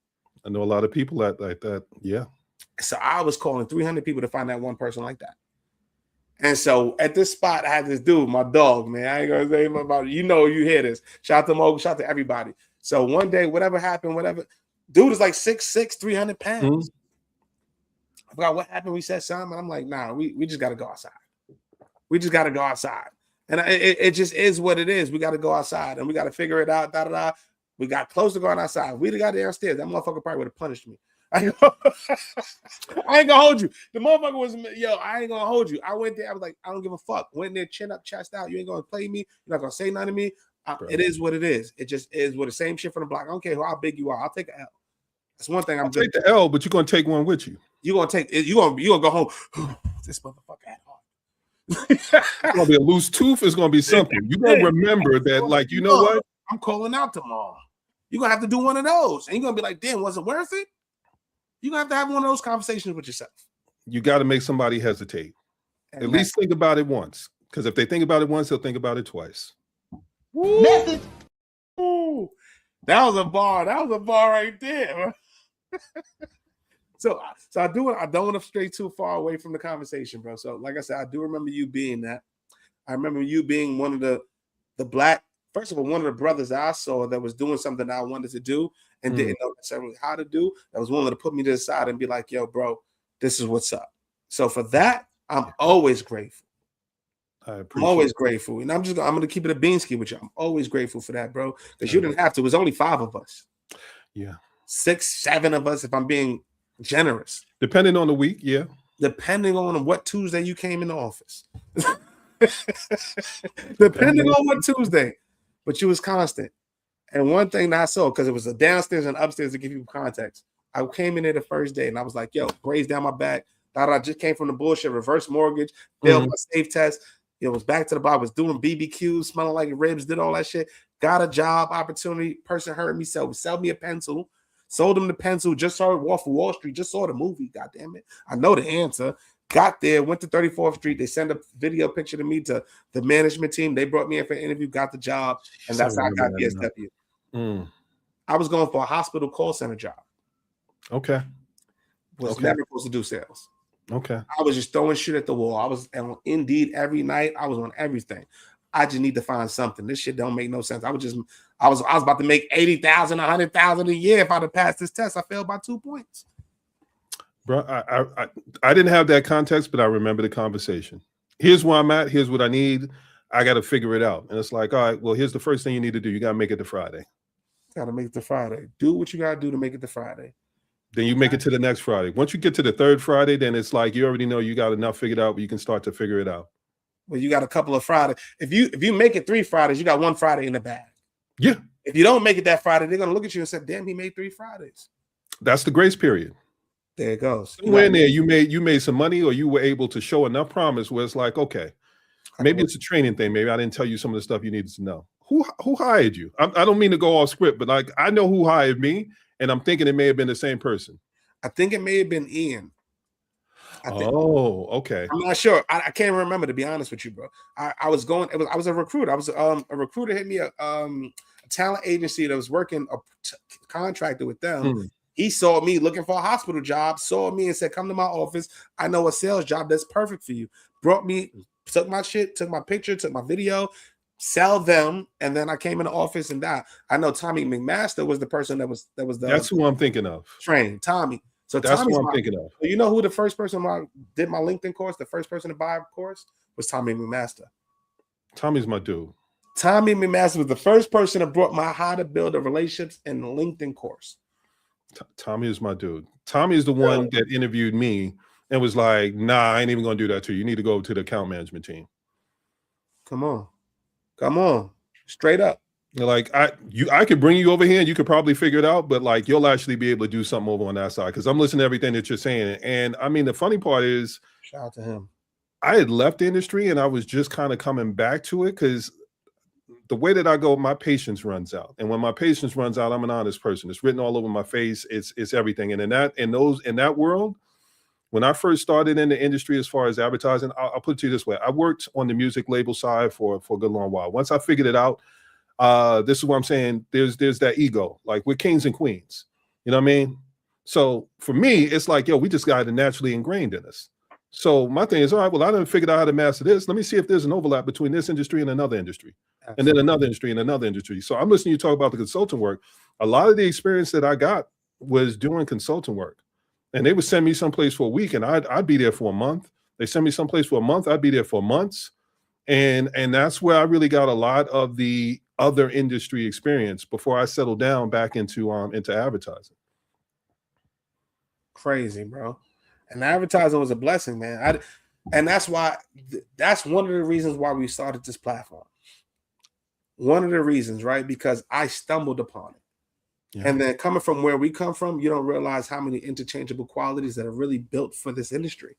I know a lot of people like that. Yeah. So I was calling 300 people to find that one person like that. And so at this spot, I had this dude, my dog, man. I ain't gonna say about it. You know, you hear this. Shout out to Mo, shout out to everybody. So one day, whatever happened, dude is like 6'6", 300 pounds. I forgot what happened. We said something. I'm like, nah, we just got to go outside. We just got to go outside. And it just is what it is. We got to go outside and we got to figure it out. We got close to going outside. We'd have got downstairs. That motherfucker probably would have punished me. I ain't gonna hold you. The motherfucker was, I ain't gonna hold you. I went there. I was like, I don't give a fuck. Went there, chin up, chest out. You ain't gonna play me. You're not gonna say nothing to me. It is what it is. It just is with the same shit from the block. I don't care how big you are. I'll take an L. That's one thing. I'll take the L, but you're gonna take one with you. You're gonna take it. You're gonna go home. This motherfucker had hard. It's gonna be a loose tooth. It's gonna be something. You're gonna remember that. Like, you know what? I'm calling out tomorrow. You're gonna have to do one of those, and you're gonna be like, "Damn, was it worth it?" You're gonna have to have one of those conversations with yourself. You got to make somebody hesitate. And at least think about it once, because if they think about it once, they'll think about it twice. Message. Ooh, that was a bar. That was a bar right there. So I don't want to stray too far away from the conversation, bro. So like I said, I do remember you being that. I remember you being one of the black, first of all, one of the brothers that I saw that was doing something that I wanted to do and didn't know necessarily how to do. That was willing to put me to the side and be like, yo, bro, this is what's up. So for that, I'm always grateful. I'm always grateful. And I'm going to keep it a beansky with you. I'm always grateful for that, bro. Because you didn't have to. It was only 5 of us. Yeah. 6, 7 of us, if I'm being generous. Depending on the week, yeah. Depending on what Tuesday you came in the office. Depending on what Tuesday. But you was constant. And one thing that I saw, because it was a downstairs and upstairs to give you context, I came in there the first day and I was like, yo, braids down my back, I just came from the bullshit, reverse mortgage, failed my safe test. It was back to the bar, was doing BBQs, smelling like ribs, did all that shit. Got a job opportunity. Person heard me sell me a pencil. Sold him the pencil. Just saw Wolf of Wall Street. Just saw the movie. God damn it. I know the answer. Got there, went to 34th Street. They sent a video picture to me to the management team. They brought me in for an interview, got the job, and that's how I got BSW. I was going for a hospital call center job. Okay. Was never supposed to do sales. Okay. I was just throwing shit at the wall. I was on Indeed every night. I was on everything. I just need to find something. This shit don't make no sense. I was about to make 80,000, 100,000 a year if I'd have passed this test. I failed by 2 points. Bro, I didn't have that context, but I remember the conversation. Here's where I'm at. Here's what I need. I got to figure it out. And it's like, all right, well, here's the first thing you need to do. You got to make it to Friday. Got to make it to Friday. Do what you got to do to make it to Friday. Then you make it to the next Friday. Once you get to the third Friday, then it's like you already know you got enough figured out where you can start to figure it out. Well, you got a couple of Fridays. If you make it 3 Fridays, you got 1 Friday in the bag. Yeah. If you don't make it that Friday, they're gonna look at you and say, "Damn, he made 3 Fridays." That's the grace period. There it goes. Somewhere in there, you made some money, or you were able to show enough promise where it's like, okay, maybe it's a training thing. Maybe I didn't tell you some of the stuff you needed to know. Who hired you? I don't mean to go off script, but like I know who hired me, and I'm thinking it may have been the same person. I think it may have been Ian. Okay. I'm not sure. I can't remember, to be honest with you, bro. I was a recruiter. I was a recruiter hit me a talent agency that was working a contractor with them. He saw me looking for a hospital job, saw me and said, "Come to my office. I know a sales job that's perfect for you." Brought me, took my shit, took my picture, took my video, sell them, and then I came in the office and died. I know Tommy McMaster was the person that was That's who I'm thinking of. Trained Tommy. So that's what I'm thinking of. You know who the first person did my LinkedIn course, the first person to buy a course was Tommy McMaster. Tommy's my dude. Tommy McMaster was the first person that brought my How to Build a Relationships in LinkedIn course. Tommy is my dude. Tommy is the one that interviewed me and was like, "Nah, I ain't even gonna do that to you. You need to go to the account management team." Come on, straight up. Like I could bring you over here and you could probably figure it out, but like you'll actually be able to do something over on that side because I'm listening to everything that you're saying. And I mean, the funny part is, shout out to him. I had left the industry and I was just kind of coming back to it because the way that I go, my patience runs out. And when my patience runs out, I'm an honest person. It's written all over my face. It's everything. And in that world, when I first started in the industry, as far as advertising, I'll put it to you this way: I worked on the music label side for a good long while. Once I figured it out. This is what I'm saying. There's that ego, like we're kings and queens. You know what I mean? So for me, it's like, yo, we just got it naturally ingrained in us. So my thing is, all right, well, I didn't figure out how to master this. Let me see if there's an overlap between this industry and another industry. Absolutely. And then another industry and another industry. So I'm listening to you talk about the consulting work. A lot of the experience that I got was doing consulting work. And they would send me someplace for a week and I'd be there for a month. They send me someplace for a month. I'd be there for months. And that's where I really got a lot of the other industry experience before I settled down back into advertising. Crazy, bro. And advertising was a blessing, man. And that's one of the reasons why we started this platform. One of the reasons, right? Because I stumbled upon it. Yeah. And then coming from where we come from, you don't realize how many interchangeable qualities that are really built for this industry.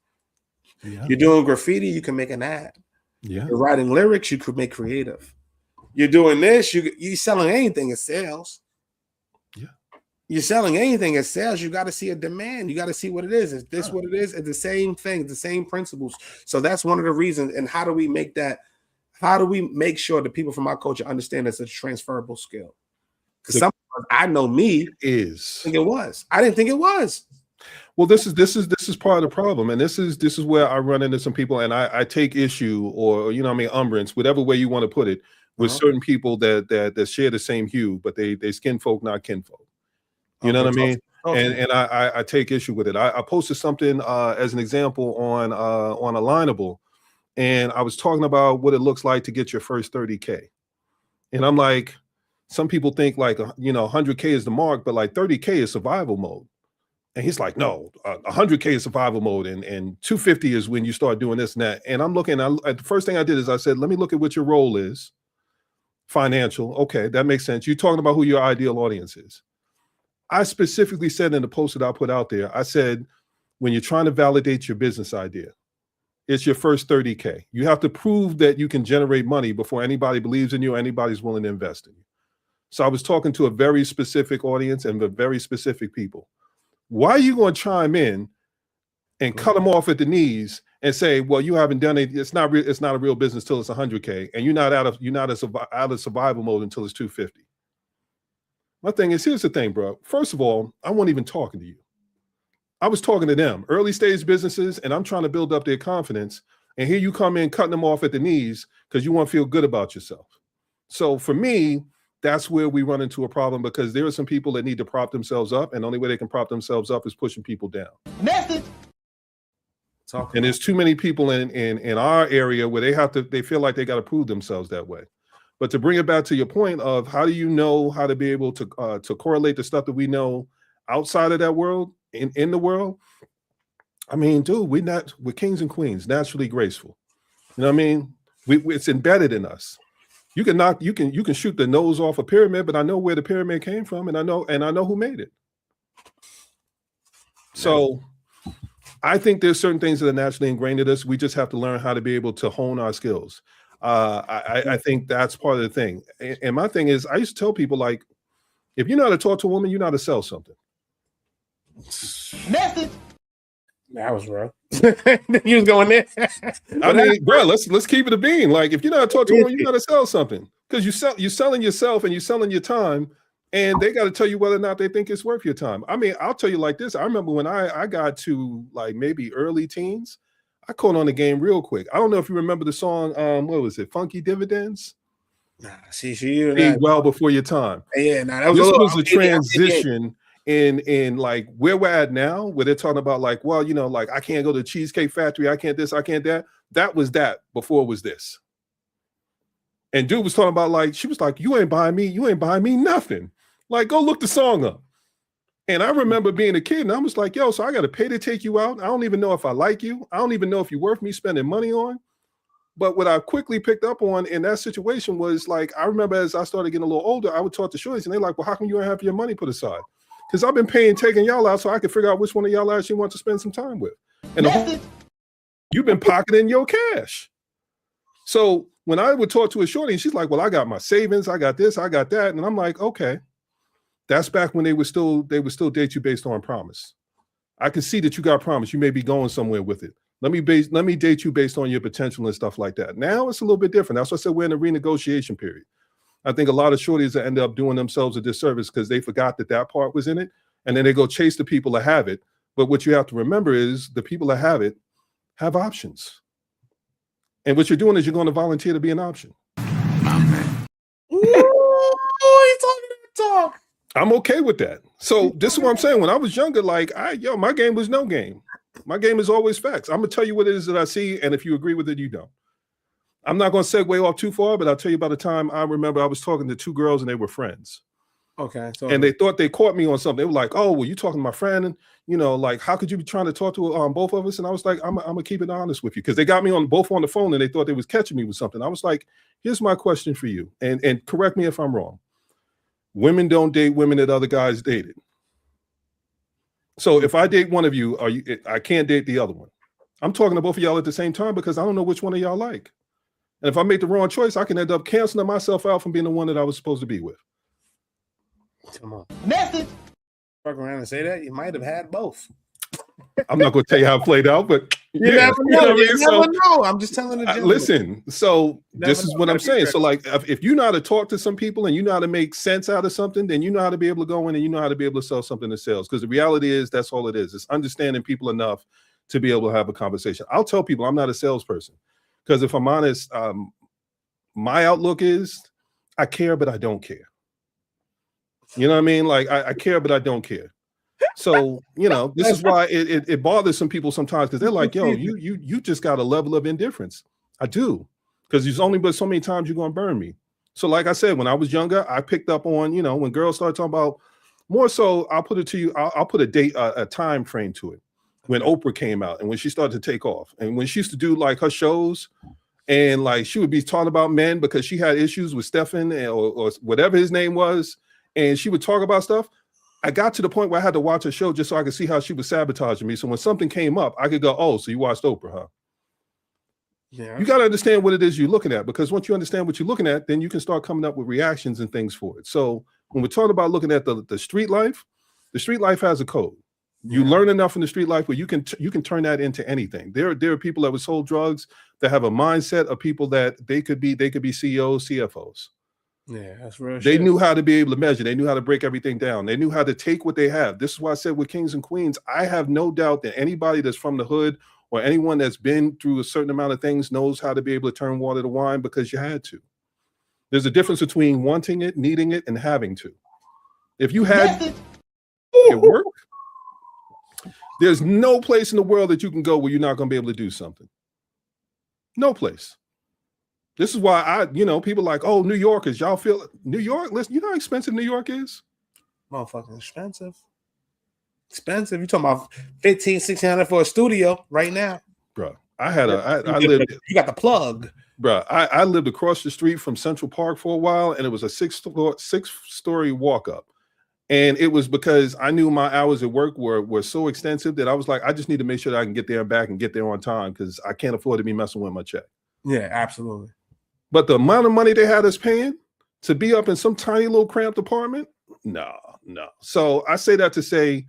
Yeah. You're doing graffiti, you can make an ad. Yeah. You're writing lyrics, you could make creative. You're doing this, you're selling anything as sales. Yeah. You're selling anything as sales, you got to see a demand. You got to see what it is. Is this what it is? It's the same thing, the same principles. So that's one of the reasons. And how do we make that? How do we make sure that people from our culture understand it's a transferable skill? Because I know me is think it was. I didn't think it was. Well, this is part of the problem, and this is where I run into some people, and I take issue, or umbrance, whatever way you want to put it, with certain people that share the same hue, but they skin folk, not kinfolk. You know what I mean? Okay. And I take issue with it. I posted something as an example on Alignable, and I was talking about what it looks like to get your first 30K, and I'm like, some people think like 100K is the mark, but like 30K is survival mode. And he's like, no, 100K is survival mode, and 250 is when you start doing this and that. And I'm looking at the first thing I did is I said, let me look at what your role is. Financial. Okay, that makes sense. You're talking about who your ideal audience is. I specifically said in the post that I put out there, I said, when you're trying to validate your business idea. It's your first 30K. You have to prove that you can generate money before anybody believes in you or anybody's willing to invest in you. So I was talking to a very specific audience and very specific people. Why are you going to chime in and cut them off at the knees and say, well, you haven't done it. It's not a real business till it's 100K, and you're not out of survival mode until it's 250. My thing is, here's the thing, bro. First of all, I wasn't even talking to you. I was talking to them, early stage businesses, and I'm trying to build up their confidence. And here you come in cutting them off at the knees because you want to feel good about yourself. So for me, that's where we run into a problem, because there are some people that need to prop themselves up, and the only way they can prop themselves up is pushing people down. Message. And there's too many people in our area where they feel like they got to prove themselves that way. But to bring it back to your point of how do you know how to be able to correlate the stuff that we know outside of that world, in the world, I mean, dude, we're kings and queens, naturally graceful. You know what I mean? It's embedded in us. You can shoot the nose off a pyramid, but I know where the pyramid came from, and I know who made it. So I think there's certain things that are naturally ingrained in us. We just have to learn how to be able to hone our skills. I think that's part of the thing. And my thing is, I used to tell people, like, if you know how to talk to a woman, you know how to sell something. Message. That was wrong. You was going there. I mean, bro, let's keep it a bean. Like, if you know how to talk to a woman, you know how to sell something, because you're selling yourself and you're selling your time, and they got to tell you whether or not they think it's worth your time. I mean, I'll tell you like this. I remember when I got to like maybe early teens, I caught on the game real quick. I don't know if you remember the song, what was it, Funky Dividends? Nah, see, well before your time. Yeah, nah, this was a transition in like where we're at now, where they're talking about like, well, you know, like I can't go to the Cheesecake Factory, I can't this, I can't that. That was that before it was this. And dude was talking about, like, she was like, you ain't buying me nothing. Like, go look the song up. And I remember being a kid, and I was like, yo, so I got to pay to take you out. I don't even know if I like you. I don't even know if you're worth me spending money on. But what I quickly picked up on in that situation was, like, I remember as I started getting a little older, I would talk to shorties, and they're like, well, how come you don't have your money put aside? Because I've been taking y'all out so I could figure out which one of y'all actually want to spend some time with. And you've been pocketing your cash. So when I would talk to a shorty, and she's like, well, I got my savings, I got this, I got that. And I'm like, okay. That's back when they would still date you based on promise. I can see that you got promise. You may be going somewhere with it. Let me date you based on your potential and stuff like that. Now it's a little bit different. That's why I said we're in a renegotiation period. I think a lot of shorties that end up doing themselves a disservice because they forgot that part was in it, and then they go chase the people that have it. But what you have to remember is the people that have it have options. And what you're doing is you're going to volunteer to be an option. Ooh, he's talking that talk. I'm okay with that. So this is what I'm saying. When I was younger, like, my game was no game. My game is always facts. I'm gonna tell you what it is that I see, and if you agree with it, you don't. I'm not gonna segue off too far, but I'll tell you about the time I remember I was talking to two girls and they were friends. Okay. So and they thought they caught me on something. They were like, oh, well, you talking to my friend, and you know, like, how could you be trying to talk to both of us? And I was like, I'm gonna keep it honest with you, because they got me both on the phone and they thought they was catching me with something. I was like, here's my question for you, and correct me if I'm wrong. Women don't date women that other guys dated. So if I date one of you, I can't date the other one. I'm talking to both of y'all at the same time because I don't know which one of y'all like. And if I make the wrong choice, I can end up canceling myself out from being the one that I was supposed to be with. Come on. Message. Fuck around and say that. You might have had both. I'm not going to tell you how it played out, but you never know. You never know. I'm just telling the listen, so this is what I'm saying. So, like, if you know how to talk to some people and you know how to make sense out of something, then you know how to be able to go in and you know how to be able to sell something to sales. Because the reality is that's all it is. It's understanding people enough to be able to have a conversation. I'll tell people I'm not a salesperson, because if I'm honest, my outlook is I care, but I don't care. You know what I mean? Like, I care, but I don't care. So, you know, this is why it bothers some people sometimes, because they're like, yo, you just got a level of indifference. I do, because there's only but so many times you're going to burn me. So like I said, when I was younger, I picked up on, you know, when girls start talking about more so, I'll put it to you, I'll put a time frame to it. When Oprah came out and when she started to take off, and when she used to do like her shows, and like she would be talking about men because she had issues with Stefan or whatever his name was, and she would talk about stuff. I got to the point where I had to watch a show just so I could see how she was sabotaging me. So when something came up, I could go, oh, so you watched Oprah, huh? Yeah. You got to understand what it is you're looking at, because once you understand what you're looking at, then you can start coming up with reactions and things for it. So when we're talking about looking at the street life has a code. You learn enough in the street life where you can turn that into anything. There are people that were sold drugs that have a mindset of people that they could be CEOs, CFOs. Yeah, that's real. They knew how to be able to measure. They knew how to break everything down. They knew how to take what they have. This is why I said with kings and queens, I have no doubt that anybody that's from the hood or anyone that's been through a certain amount of things knows how to be able to turn water to wine because you had to. There's a difference between wanting it, needing it, and having to. If you had it work, there's no place in the world that you can go where you're not going to be able to do something. No place. This is why people like, oh, New Yorkers, y'all feel New York. Listen, you know how expensive New York is? Motherfucking expensive. Expensive. You're talking about $1,500-$1,600 for a studio right now. Bro, I lived. You got the plug. Bro, I lived across the street from Central Park for a while, and it was a six-story walk up. And it was because I knew my hours at work were so extensive that I was like, I just need to make sure that I can get there and back and get there on time because I can't afford to be messing with my check. Yeah, absolutely. But the amount of money they had us paying to be up in some tiny little cramped apartment, no. So I say that to say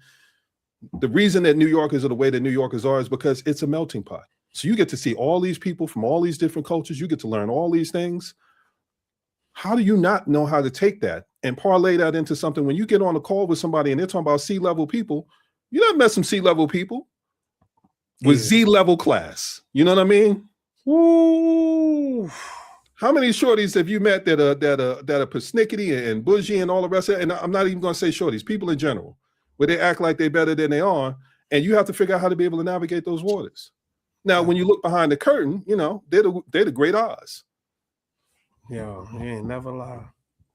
the reason that New Yorkers are the way that New Yorkers are is because it's a melting pot. So you get to see all these people from all these different cultures. You get to learn all these things. How do you not know how to take that and parlay that into something? When you get on a call with somebody and they're talking about C-level people, you not met some C-level people with Z-level class. You know what I mean? Ooh. How many shorties have you met that are persnickety and bougie and all the rest of it? And I'm not even going to say shorties, people in general, where they act like they're better than they are. And you have to figure out how to be able to navigate those waters. Now, when you look behind the curtain, they're the great Oz. Yo, you ain't never lie.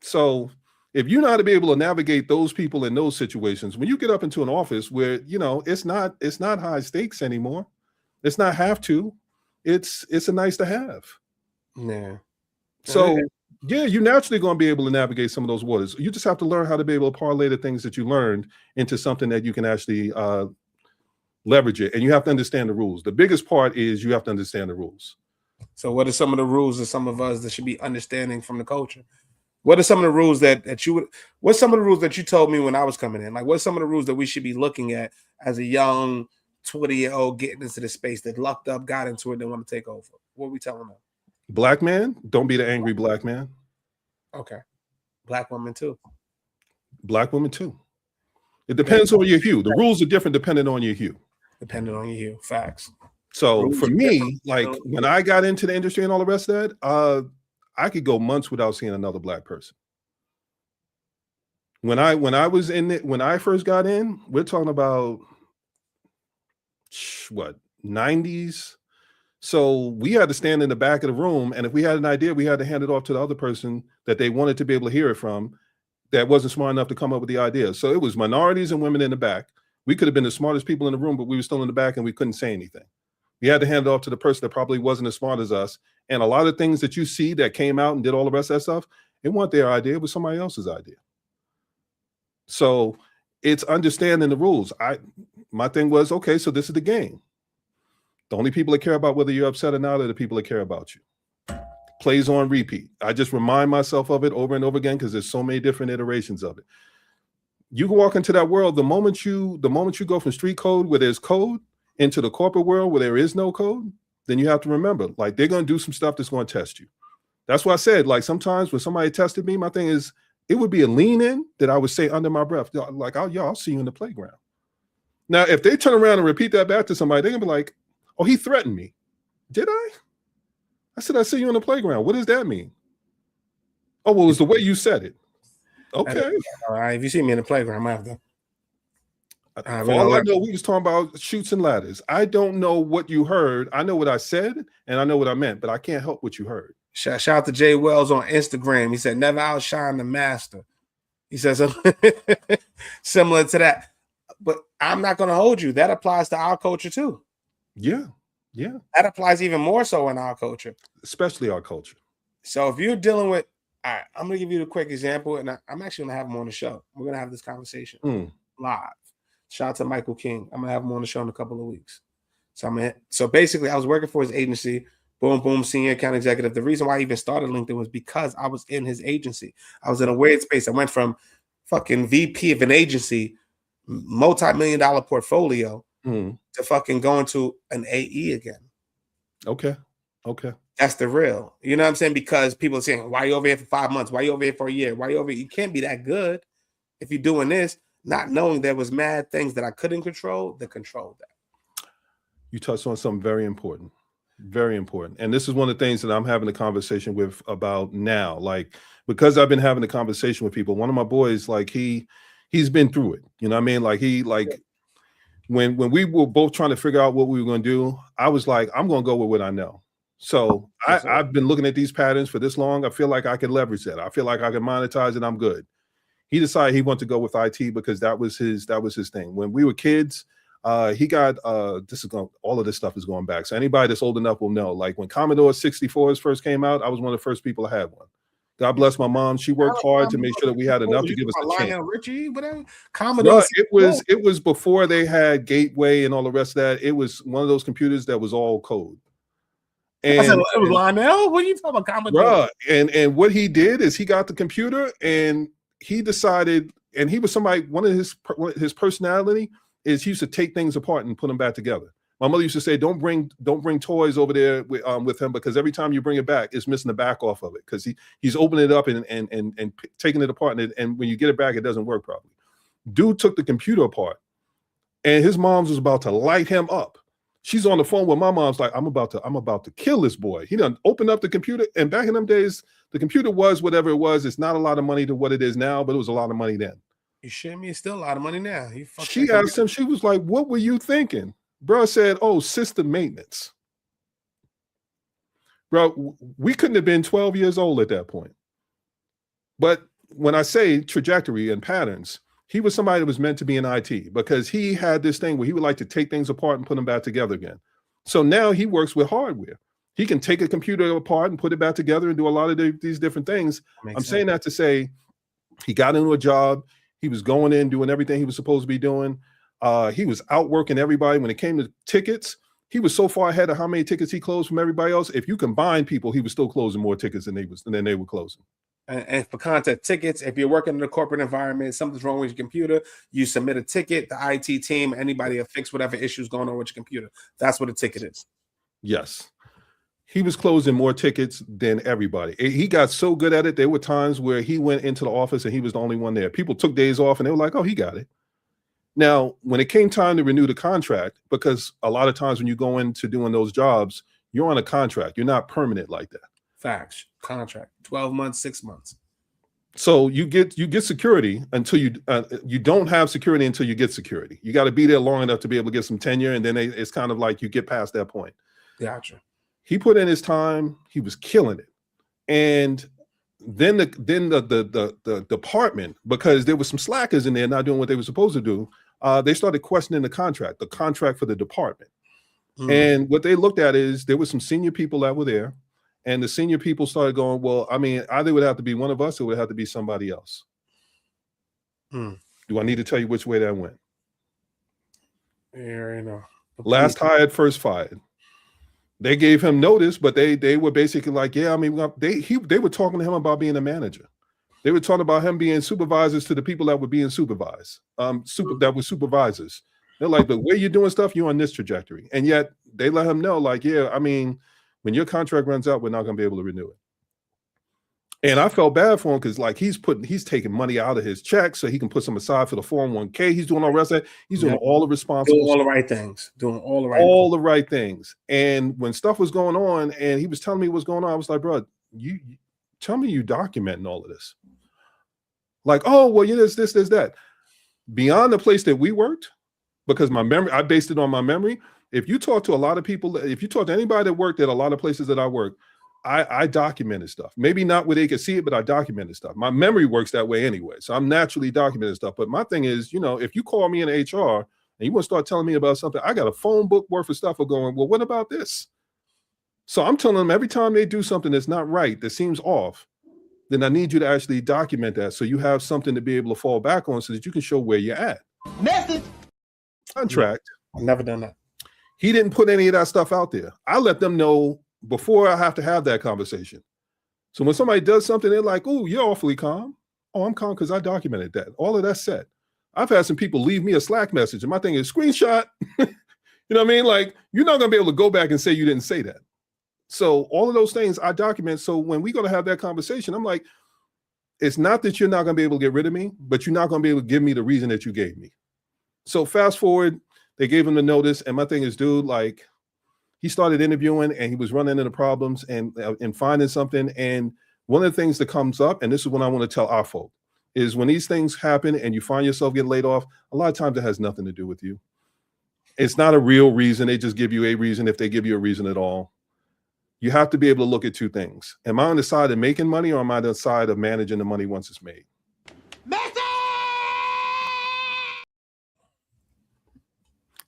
So if you know how to be able to navigate those people in those situations, when you get up into an office where, it's not high stakes anymore. It's not have to. It's a nice to have. Yeah. So you're naturally going to be able to navigate some of those waters. You just have to learn how to be able to parlay the things that you learned into something that you can actually leverage it. And you have to understand the rules. The biggest part is you have to understand the rules. So what are some of the rules that some of us that should be understanding from the culture? What are some of the rules what's some of the rules that you told me when I was coming in? Like, what's some of the rules that we should be looking at as a young 20-year-old getting into the space that lucked up, got into it, and want to take over? What are we telling them? Black man, don't be the angry black man. Okay. Black woman too. Black woman too. It depends on your hue. The rules are different depending on your hue. Depending on your hue. Facts. So for me, like when I got into the industry and all the rest of that, I could go months without seeing another black person. When I was in it, when I first got in, we're talking about what, 90s. So we had to stand in the back of the room, and if we had an idea, we had to hand it off to the other person that they wanted to be able to hear it from that wasn't smart enough to come up with the idea. So it was minorities and women in the back. We could have been the smartest people in the room, but we were still in the back and we couldn't say anything. We had to hand it off to the person that probably wasn't as smart as us. And a lot of things that you see that came out and did all the rest of that stuff, it wasn't their idea, it was somebody else's idea. So it's understanding the rules. My thing was, okay, so this is the game. The only people that care about whether you're upset or not are the people that care about you. Plays on repeat. I just remind myself of it over and over again because there's so many different iterations of it. You can walk into that world the moment you go from street code where there's code into the corporate world where there is no code, then you have to remember, like, they're going to do some stuff that's going to test you. That's why I said, like, sometimes when somebody tested me, my thing is, it would be a lean in that I would say under my breath, like, I'll see you in the playground. Now, if they turn around and repeat that back to somebody, they're going to be like, oh, he threatened me. Did I? I said, I see you in the playground. What does that mean? Oh, well, it's the way you said it. Okay. All right. If you see me in the playground, I have to. All I know, we was talking about chutes and ladders. I don't know what you heard. I know what I said, and I know what I meant, but I can't help what you heard. Shout out to Jay Wells on Instagram. He said, never outshine the master. He says similar to that. But I'm not going to hold you. That applies to our culture too. Yeah. Yeah. That applies even more so in our culture. Especially our culture. So if you're dealing with, All right, I'm gonna give you the quick example, and I'm actually gonna have him on the show. We're gonna have this conversation live. Shout out to Michael King. I'm gonna have him on the show in a couple of weeks. So basically, I was working for his agency. Boom, boom, senior account executive. The reason why I even started LinkedIn was because I was in his agency. I was in a weird space. I went from fucking VP of an agency, multi-million-dollar portfolio, to fucking going to an AE again. Okay. That's the real. You know what I'm saying? Because people are saying, why are you over here for 5 months? Why are you over here for a year? Why are you over here? You can't be that good if you're doing this, not knowing there was mad things that I couldn't control that controlled that. You touched on something very important. Very important. And this is one of the things that I'm having a conversation with about now. Like, because I've been having a conversation with people, one of my boys, like he's been through it. You know what I mean? Like when we were both trying to figure out what we were going to do, I was like, I'm going to go with what I know. So I've been looking at these patterns for this long. I feel like I can leverage that. I feel like I can monetize it. I'm good. He decided he wanted to go with IT because that was his thing. When we were kids, he got all of this stuff is going back. So anybody that's old enough will know. Like when Commodore 64s first came out, I was one of the first people to have one. God bless my mom. She worked hard to make sure that we had enough to give us a chance. Richie, whatever. Commodore. No, it was before they had Gateway and all the rest of that. It was one of those computers that was all code. And I said, it was Lionel. What are you talking about, Commodore? And what he did is he got the computer and he decided, and he was somebody. One of his personality is he used to take things apart and put them back together. My mother used to say, "Don't bring toys over there with him because every time you bring it back, it's missing the back off of it because he's opening it up and taking it apart and when you get it back, it doesn't work properly." Dude took the computer apart, and his mom's was about to light him up. She's on the phone with my mom's like, I'm about to kill this boy. He done opened up the computer, and back in them days, the computer was whatever it was. It's not a lot of money to what it is now, but it was a lot of money then. You shit me? It's still a lot of money now. She asked him, she was like, "What were you thinking?" Bro said, "Oh, system maintenance." Bro, we couldn't have been 12 years old at that point. But when I say trajectory and patterns, he was somebody that was meant to be in IT because he had this thing where he would like to take things apart and put them back together again. So now he works with hardware. He can take a computer apart and put it back together and do a lot of these different things. I'm saying that to say he got into a job. He was going in, doing everything he was supposed to be doing. He was outworking everybody. When it came to tickets, he was so far ahead of how many tickets he closed from everybody else. If you combine people, he was still closing more tickets than they were closing. And for content tickets, if you're working in a corporate environment, something's wrong with your computer, you submit a ticket, the IT team, anybody will fix whatever issues going on with your computer. That's what a ticket is. Yes. He was closing more tickets than everybody. He got so good at it. There were times where he went into the office and he was the only one there. People took days off and they were like, "Oh, he got it." Now, when it came time to renew the contract, because a lot of times when you go into doing those jobs, you're on a contract. You're not permanent like that. Facts. Contract. 12 months, 6 months. So you get security until you don't have security until you get security. You got to be there long enough to be able to get some tenure, and then it's kind of like you get past that point. Gotcha. He put in his time. He was killing it, and then the department, because there was some slackers in there not doing what they were supposed to do. They started questioning the contract for the department, and what they looked at is there were some senior people that were there. And the senior people started going, well, I mean, either it would have to be one of us or it would have to be somebody else. Do I need to tell you which way that went? Yeah, I know. Last hired, first fired. They gave him notice, but they were basically like, yeah, I mean, they were talking to him about being a manager. They were talking about him being supervisors to the people that were being supervised, that were supervisors. They're like, the way you're doing stuff, you're on this trajectory. And yet they let him know, like, yeah, I mean, when your contract runs out, we're not going to be able to renew it. And I felt bad for him because, like, he's taking money out of his check so he can put some aside for the 401k. He's doing all the rest of it. He's doing all the responsible, doing all the right things, all the right things. And when stuff was going on, and he was telling me what's going on, I was like, bro, you tell me you documenting all of this. Like, oh, well, you know, this, that. Beyond the place that we worked, because my memory, I based it on my memory. If you talk to a lot of people, if you talk to anybody that worked at a lot of places that I worked, I documented stuff. Maybe not where they could see it, but I documented stuff. My memory works that way anyway. So I'm naturally documenting stuff. But my thing is, you know, if you call me in HR and you want to start telling me about something, I got a phone book worth of stuff of going, well, what about this? So I'm telling them every time they do something that's not right, that seems off, then I need you to actually document that so you have something to be able to fall back on so that you can show where you're at. Message. Contract. I've never done that. He didn't put any of that stuff out there. I let them know before I have to have that conversation. So when somebody does something, they're like, oh, you're awfully calm. Oh, I'm calm because I documented that. All of that's set. I've had some people leave me a Slack message, and my thing is screenshot. You know what I mean? Like, you're not going to be able to go back and say you didn't say that. So all of those things I document. So when we're going to have that conversation, I'm like, it's not that you're not going to be able to get rid of me, but you're not going to be able to give me the reason that you gave me. So fast forward, they gave him the notice. And my thing is, dude, like, he started interviewing and he was running into problems and finding something. And one of the things that comes up, and this is what I want to tell our folk, is when these things happen and you find yourself getting laid off, a lot of times it has nothing to do with you. It's not a real reason. They just give you a reason if they give you a reason at all. You have to be able to look at two things. Am I on the side of making money or am I on the side of managing the money once it's made?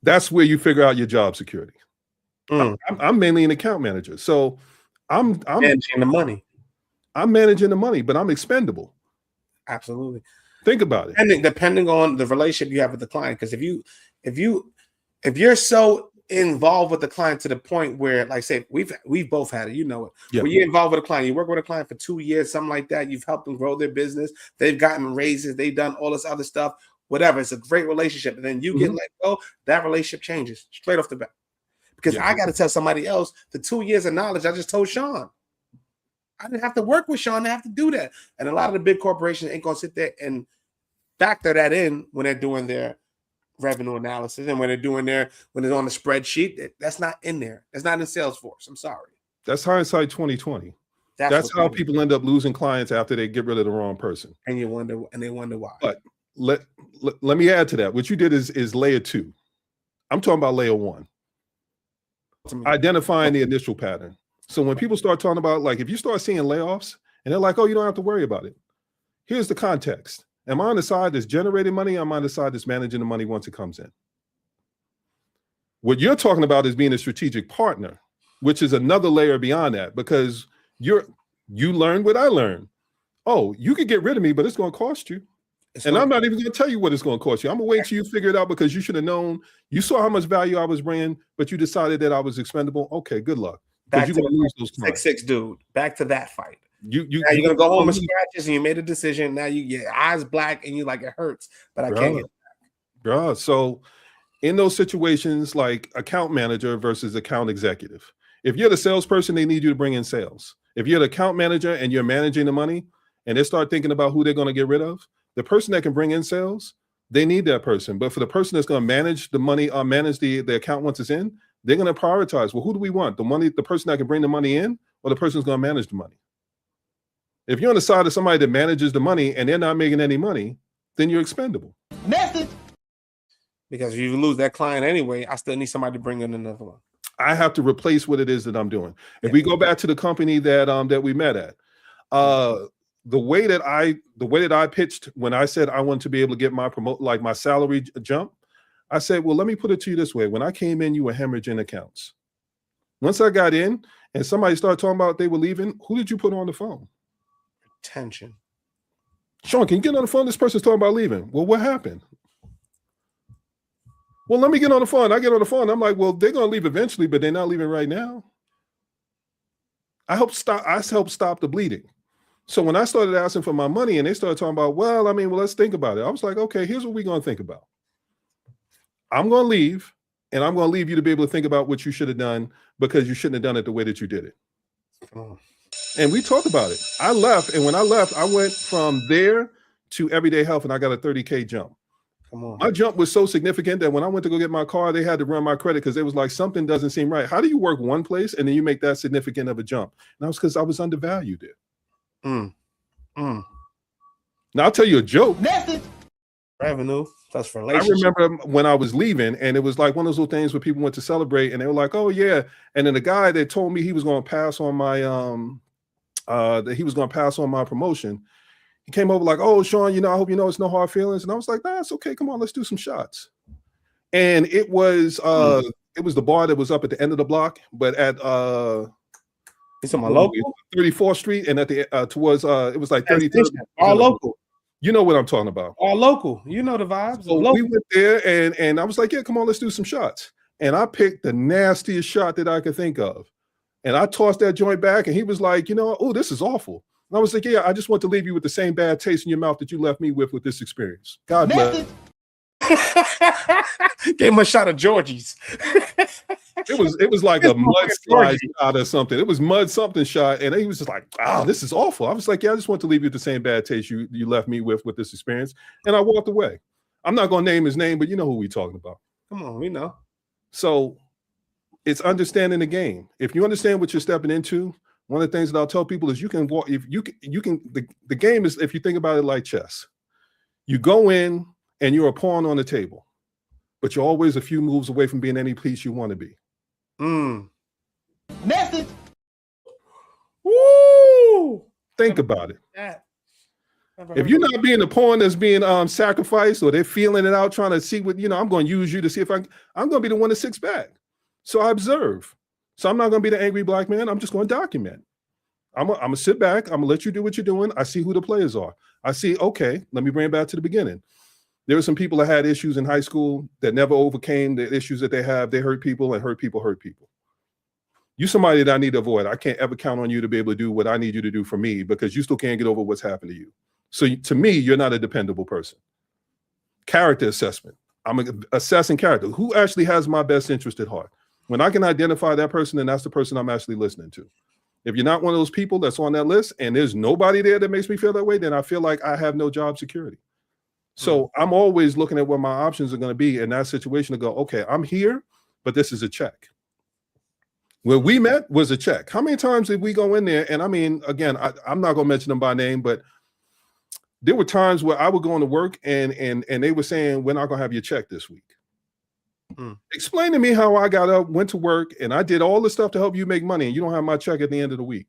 That's where you figure out your job security. I'm mainly an account manager. So I'm managing the money. I'm managing the money, but I'm expendable. Absolutely. Think about it. Depending on the relationship you have with the client. Because if you're so involved with the client to the point where, like, say, we've both had it, you know it. Yeah. When you're involved with a client, you work with a client for 2 years, something like that, you've helped them grow their business, they've gotten raises, they've done all this other stuff, whatever. It's a great relationship. And then you get let go, that relationship changes straight off the bat. Because I got to tell somebody else the 2 years of knowledge I just told Sean. I didn't have to work with Sean to have to do that. And a lot of the big corporations ain't going to sit there and factor that in when they're doing their revenue analysis and when they're on the spreadsheet. That's not in there. That's not in Salesforce. I'm sorry. That's hindsight 2020. That's how people end up losing clients after they get rid of the wrong person. And they wonder why. But let me add to that. What you did is layer 2. I'm talking about layer 1. Identifying the initial pattern. So when people start talking about, like, if you start seeing layoffs and they're like, oh, you don't have to worry about it. Here's the context. Am I on the side that's generating money? Or am I on the side that's managing the money once it comes in? What you're talking about is being a strategic partner, which is another layer beyond that, because you learned what I learned. Oh, you could get rid of me, but it's going to cost you. And I'm not even going to tell you what it's going to cost you. I'm going to wait till you figure it out, because you should have known. You saw how much value I was bringing, but you decided that I was expendable. Okay, good luck. Back to the 6'6" dude. Back to that fight. You're gonna go home with scratches, and you made a decision. Now your eyes black, and you like, it hurts, but I can't get it back. So in those situations, like account manager versus account executive, if you're the salesperson, they need you to bring in sales. If you're the account manager and you're managing the money, and they start thinking about who they're going to get rid of, the person that can bring in sales, they need that person. But for the person that's going to manage the money, manage the account once it's in, they're going to prioritize. Well, who do we want? The person that can bring the money in, or the person who's going to manage the money? If you're on the side of somebody that manages the money and they're not making any money, then you're expendable. Message. Because if you lose that client anyway, I still need somebody to bring in another one. I have to replace what it is that I'm doing. If we go back to the company that we met at, the way that I pitched when I said I want to be able to get my salary jump, I said, well, let me put it to you this way. When I came in, you were hemorrhaging accounts. Once I got in and somebody started talking about they were leaving, who did you put on the phone? Tension. Sean, can you get on the phone? This person's talking about leaving. Well, what happened? Well, let me get on the phone. I get on the phone. I'm like, well, they're going to leave eventually, but they're not leaving right now. I helped stop the bleeding. So when I started asking for my money and they started talking about, well, let's think about it. I was like, okay, here's what we're going to think about. I'm going to leave, and I'm going to leave you to be able to think about what you should have done, because you shouldn't have done it the way that you did it. And we talked about it. I left, and when I left, I went from there to Everyday Health, and I got a 30K jump. Come on. My jump was so significant that when I went to go get my car, they had to run my credit because it was like, something doesn't seem right. How do you work one place and then you make that significant of a jump? And that was because I was undervalued there. Now I'll tell you a joke. Message. Revenue plus I relationship. remember when I was leaving, and it was like one of those little things where people went to celebrate, and they were like, "Oh yeah!" And then the guy that told me he was going to pass on my promotion, he came over like, "Oh, Sean, I hope you know it's no hard feelings." And I was like, "Nah, it's okay. Come on, let's do some shots." And it was the bar that was up at the end of the block, but at It's on my local 34th Street, and at the towards it was like 33rd. All local. You know what I'm talking about. All local. You know the vibes. So we went there, and I was like, yeah, come on, let's do some shots. And I picked the nastiest shot that I could think of. And I tossed that joint back, and he was like, oh, this is awful. And I was like, yeah, I just want to leave you with the same bad taste in your mouth that you left me with this experience. God bless. Gave him a shot of Georgie's. It was like a mudslide shot or something. It was mud something shot, and he was just like, "Oh, this is awful." I was like, "Yeah, I just want to leave you the same bad taste you left me with this experience," and I walked away. I'm not going to name his name, but you know who we're talking about. Come on, we know. So it's understanding the game. If you understand what you're stepping into, one of the things that I'll tell people is you can walk. If you can, the game is, if you think about it like chess, you go in and you're a pawn on the table, but you're always a few moves away from being any piece you want to be. Message. Woo! Think about it. Yeah. If you're not being a pawn that's being sacrificed, or they're feeling it out, trying to see what, I'm going to use you to see if I'm going to be the one that sits back. So I observe. So I'm not going to be the angry black man. I'm just going to document. I'm going to sit back. I'm going to let you do what you're doing. I see who the players are. I see, okay, let me bring it back to the beginning. There were some people that had issues in high school that never overcame the issues that they have. They hurt people, and hurt people hurt people. You're somebody that I need to avoid. I can't ever count on you to be able to do what I need you to do for me, because you still can't get over what's happened to you. So to me, you're not a dependable person. Character assessment. I'm assessing character. Who actually has my best interest at heart? When I can identify that person, then that's the person I'm actually listening to. If you're not one of those people that's on that list and there's nobody there that makes me feel that way, then I feel like I have no job security. So I'm always looking at what my options are going to be in that situation to go, okay, I'm here, but this is a check. Where we met was a check. How many times did we go in there? And I mean, again, I'm not going to mention them by name, but there were times where I would go into work and they were saying, we're not going to have your check this week. Explain to me how I got up, went to work, and I did all the stuff to help you make money, and you don't have my check at the end of the week.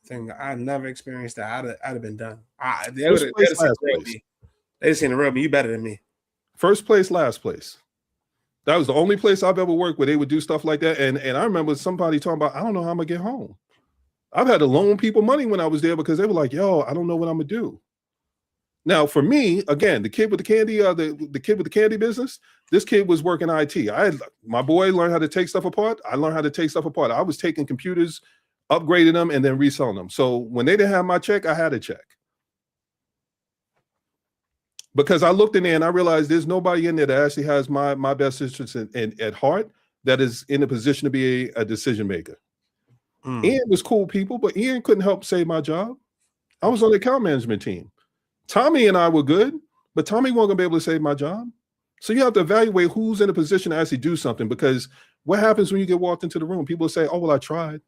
I never experienced that. I'd have been done. They just seen the real me. You better than me. First place, last place. That was the only place I've ever worked where they would do stuff like that. And I remember somebody talking about, I don't know how I'm going to get home. I've had to loan people money when I was there because they were like, yo, I don't know what I'm going to do. Now, for me, again, the kid with the candy, the kid with the candy business, this kid was working IT. My boy learned how to take stuff apart. I learned how to take stuff apart. I was taking computers, upgrading them, and then reselling them. So when they didn't have my check, I had a check. Because I looked in there and I realized there's nobody in there that actually has my best interests at heart that is in a position to be a decision maker. Ian was cool people, but Ian couldn't help save my job. I was on the account management team. Tommy and I were good, but Tommy wasn't going to be able to save my job. So you have to evaluate who's in a position to actually do something, because what happens when you get walked into the room? People say, oh, well, I tried.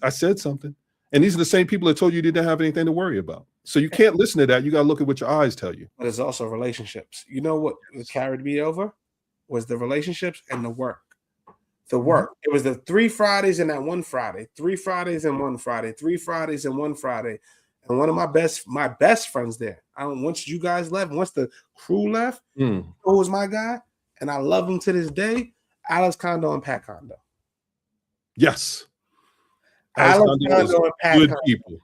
I said something. And these are the same people that told you didn't have anything to worry about. So you can't listen to that. You got to look at what your eyes tell you. But it's also relationships. You know what carried me over was the relationships and the work. The work. It was the 3 Fridays and that one Friday. 3 Fridays and one Friday. 3 Fridays and one Friday. And one of my best friends there. Once you guys left, once the crew left, who was my guy, and I love him to this day, Alex Kondo and Pat Kondo. Yes. Alex Kondo and Pat good Kondo. People.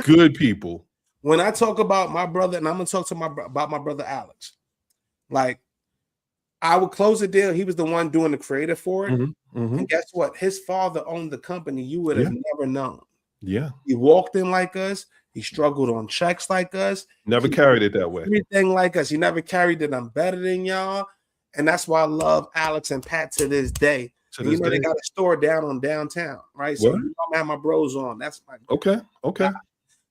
Good people. When I talk about my brother, and I'm going to talk about my brother Alex, like, I would close the deal. He was the one doing the creative for it. And guess what? His father owned the company. You would have never known. Yeah. He walked in like us. He struggled on checks like us. Never carried it that way. Everything like us. He never carried it. I'm better than y'all. And that's why I love Alex and Pat to this day. They got a store down on downtown, right? So I'm have my bros on. That's my okay.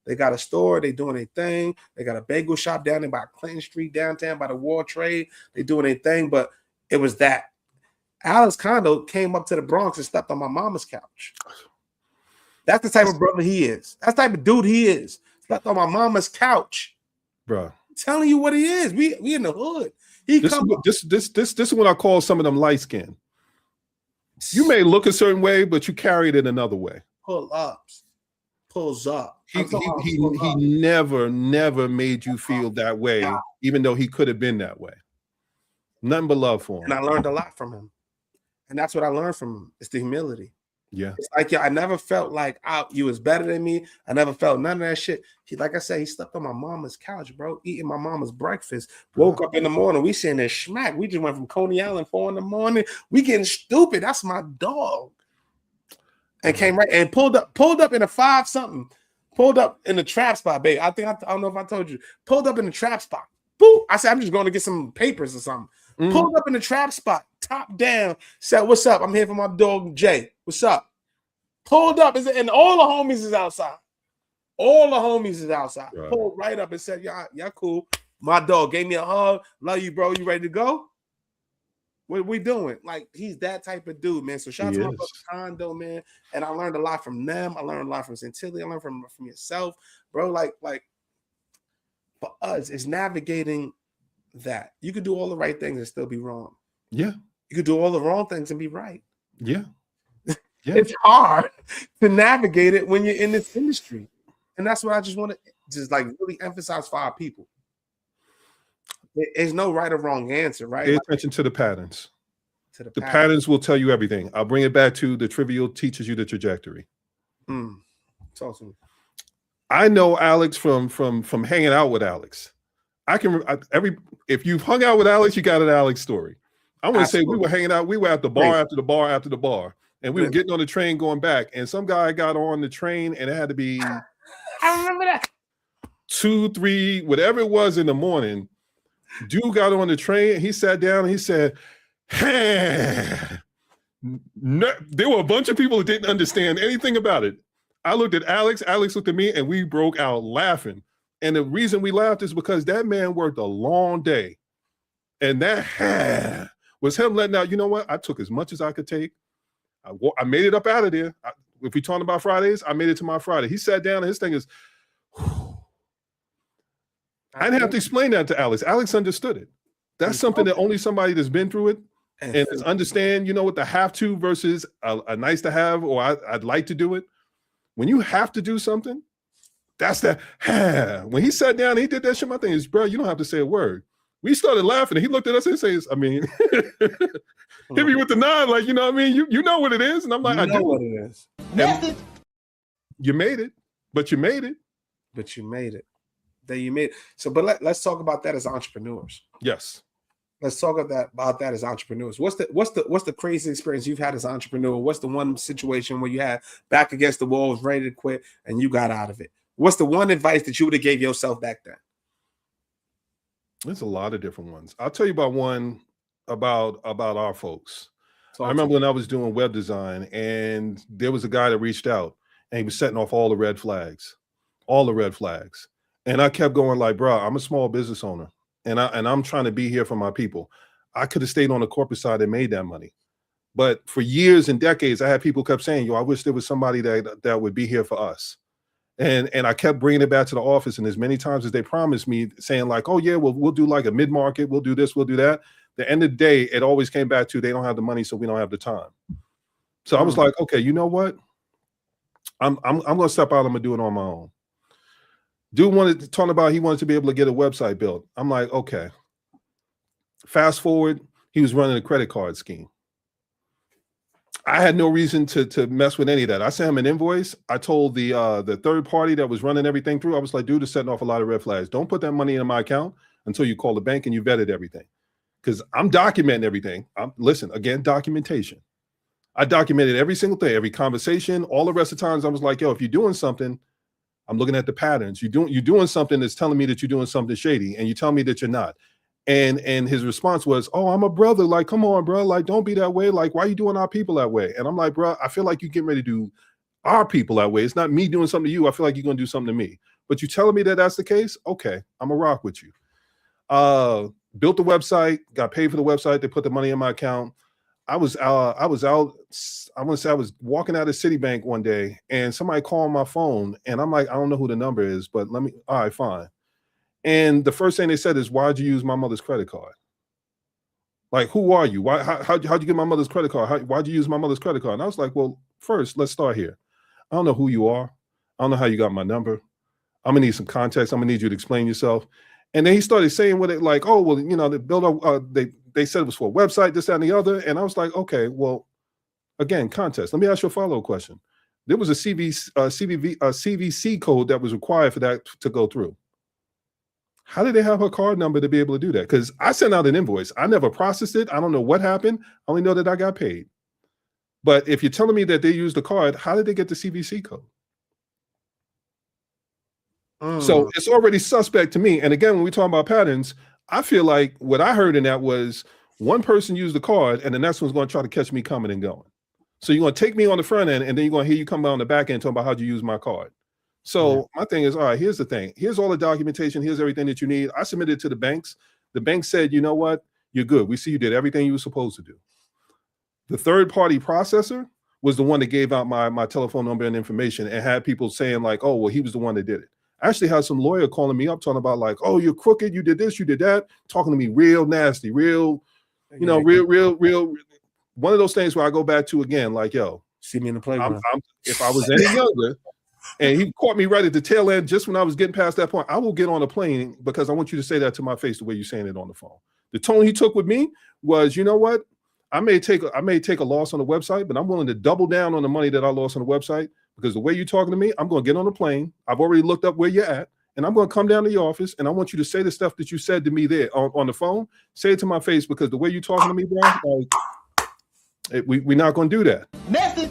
They got a store. They doing a thing. They got a bagel shop down there by Clinton Street downtown by the World Trade. They doing a thing, but it was that. Alex Kondo came up to the Bronx and stepped on my mama's couch. That's the type of brother he is. That's the type of dude he is. Slept on my mama's couch, bro. I'm telling you what he is. We in the hood. This is what I call some of them light skin. You may look a certain way, but you carried it another way. Pulls up. He never made you feel that way, even though he could have been that way. Nothing but love for him. And I learned a lot from him. And that's what I learned from him. It's the humility. Yeah. It's like, I never felt like you was better than me. I never felt none of that shit. Like I said, he slept on my mama's couch, bro, eating my mama's breakfast. Woke up in the morning, we sitting there smack. We just went from Coney Island 4 in the morning. We getting stupid. That's my dog. And came right and pulled up in a 5 something. Pulled up in the trap spot, babe. I don't know if I told you. Pulled up in the trap spot. Boop. I said, I'm just going to get some papers or something. Pulled up in the trap spot, top down. Said, what's up? I'm here for my dog, Jay. What's up? Pulled up. And all the homies is outside. All the homies is outside. Right. Pulled right up and said, y'all cool. My dog gave me a hug. Love you, bro. You ready to go? What we doing? Like, he's that type of dude, man. So shout out to my brother Condo, man. And I learned a lot from them. I learned a lot from Santilli. I learned from yourself, bro. Like for us, it's navigating that. You could do all the right things and still be wrong. Yeah. You could do all the wrong things and be right. Yeah. Yeah. It's hard to navigate it when you're in this industry. And that's what I just want to just like really emphasize for our people. There's no right or wrong answer, right? Pay attention to the patterns. The patterns will tell you everything. I'll bring it back to the trivial teaches you the trajectory. Talk to me. I know Alex from hanging out with Alex. If you've hung out with Alex, you got an Alex story. I want to say we were hanging out. We were at the bar after the bar after the bar, and we were getting on the train going back. And some guy got on the train, and it had to be I remember that 2, 3, whatever it was in the morning. Dude got on the train. He sat down. And he said, no, there were a bunch of people that didn't understand anything about it. I looked at Alex. Alex looked at me, and we broke out laughing. And the reason we laughed is because that man worked a long day. And that was him letting out, you know what? I took as much as I could take. I made it up out of there. If we're talking about Fridays, I made it to my Friday. He sat down, and his thing is, I didn't have to explain that to Alex. Alex understood it. That's something that only somebody that's been through it and is understand, you know, what the have to versus a nice to have, or I'd like to do it. When you have to do something, that's that. When he sat down and he did that shit, my thing is, bro, you don't have to say a word. We started laughing, and he looked at us and says, I mean, hit me with the nod, like, you know what I mean? You know what it is. And I'm like, I know what it is. You made it, but you made it. But you made it. That you made. So, but let's talk about that as entrepreneurs. Yes. Let's talk about that as entrepreneurs. What's the crazy experience you've had as an entrepreneur? What's the one situation where you had back against the wall, was ready to quit, and you got out of it? What's the one advice that you would have gave yourself back then? There's a lot of different ones. I'll tell you about one about our folks. I remember when I was doing web design, and there was a guy that reached out, and he was setting off all the red flags. And I kept going like, bro, I'm a small business owner, and I'm trying to be here for my people. I could have stayed on the corporate side and made that money. But for years and decades, I had people kept saying, yo, I wish there was somebody that would be here for us. And I kept bringing it back to the office. And as many times as they promised me, saying like, oh yeah, well, we'll do like a mid-market. We'll do this, we'll do that. The end of the day, it always came back to, they don't have the money, so we don't have the time. So I was like, okay, you know what? I'm going to step out. I'm going to do it on my own. Dude wanted to talk about, he wanted to be able to get a website built. I'm like, okay. Fast forward, he was running a credit card scheme. I had no reason to mess with any of that. I sent him an invoice. I told the third party that was running everything through, I was like, dude, is setting off a lot of red flags. Don't put that money in my account until you call the bank and you vetted everything. Because I'm documenting everything. Listen, again, documentation. I documented every single thing, every conversation. All the rest of the times I was like, yo, if you're doing something, I'm looking at the patterns. You're doing something that's telling me that you're doing something shady, and you tell me that you're not. And his response was, oh, I'm a brother. Like, come on, bro. Like, don't be that way. Like, why are you doing our people that way? And I'm like, bro, I feel like you're getting ready to do our people that way. It's not me doing something to you. I feel like you're going to do something to me. But you telling me that that's the case? Okay, I'm going to rock with you. Built the website, got paid for the website. They put the money in my account. I was out. I want to say I was walking out of Citibank one day, and somebody called my phone, and I'm like, I don't know who the number is, but all right, fine. And the first thing they said is, why'd you use my mother's credit card? Like, who are you? How'd you get my mother's credit card? Why'd you use my mother's credit card? And I was like, well, first, let's start here. I don't know who you are. I don't know how you got my number. I'm gonna need some context. I'm gonna need you to explain yourself. And then he started saying what it like, oh, well, you know, they said it was for a website, this, that, and the other. And I was like, okay, well, Again, contest. Let me ask you a follow-up question. There was a CVC code that was required for that to go through. How did they have her card number to be able to do that? Because I sent out an invoice. I never processed it. I don't know what happened. I only know that I got paid. But if you're telling me that they used the card, how did they get the CVC code? So it's already suspect to me. And again, when we talk about patterns, I feel like what I heard in that was one person used the card and the next one's going to try to catch me coming and going. So you're going to take me on the front end and then you're going to hear you come out on the back end talking about how'd you use my card. So my thing is, all right, here's the thing. Here's all the documentation. Here's everything that you need. I submitted it to the banks. The bank said, you know what? You're good. We see you did everything you were supposed to do. The third-party processor was the one that gave out my telephone number and information and had people saying like, oh, well, he was the one that did it. I actually had some lawyer calling me up talking about like, oh, you're crooked. You did this, you did that. Talking to me real nasty, real, you know, real. One of those things where I go back to again, like, yo, see me in the playground. If I was any younger and he caught me right at the tail end, just when I was getting past that point, I will get on a plane because I want you to say that to my face the way you're saying it on the phone. The tone he took with me was, you know what? I may take a loss on the website, but I'm willing to double down on the money that I lost on the website because the way you're talking to me, I'm going to get on the plane. I've already looked up where you're at, and I'm going to come down to your office, and I want you to say the stuff that you said to me there on the phone. Say it to my face because the way you're talking to me, bro, like, we're not going to do that. Message.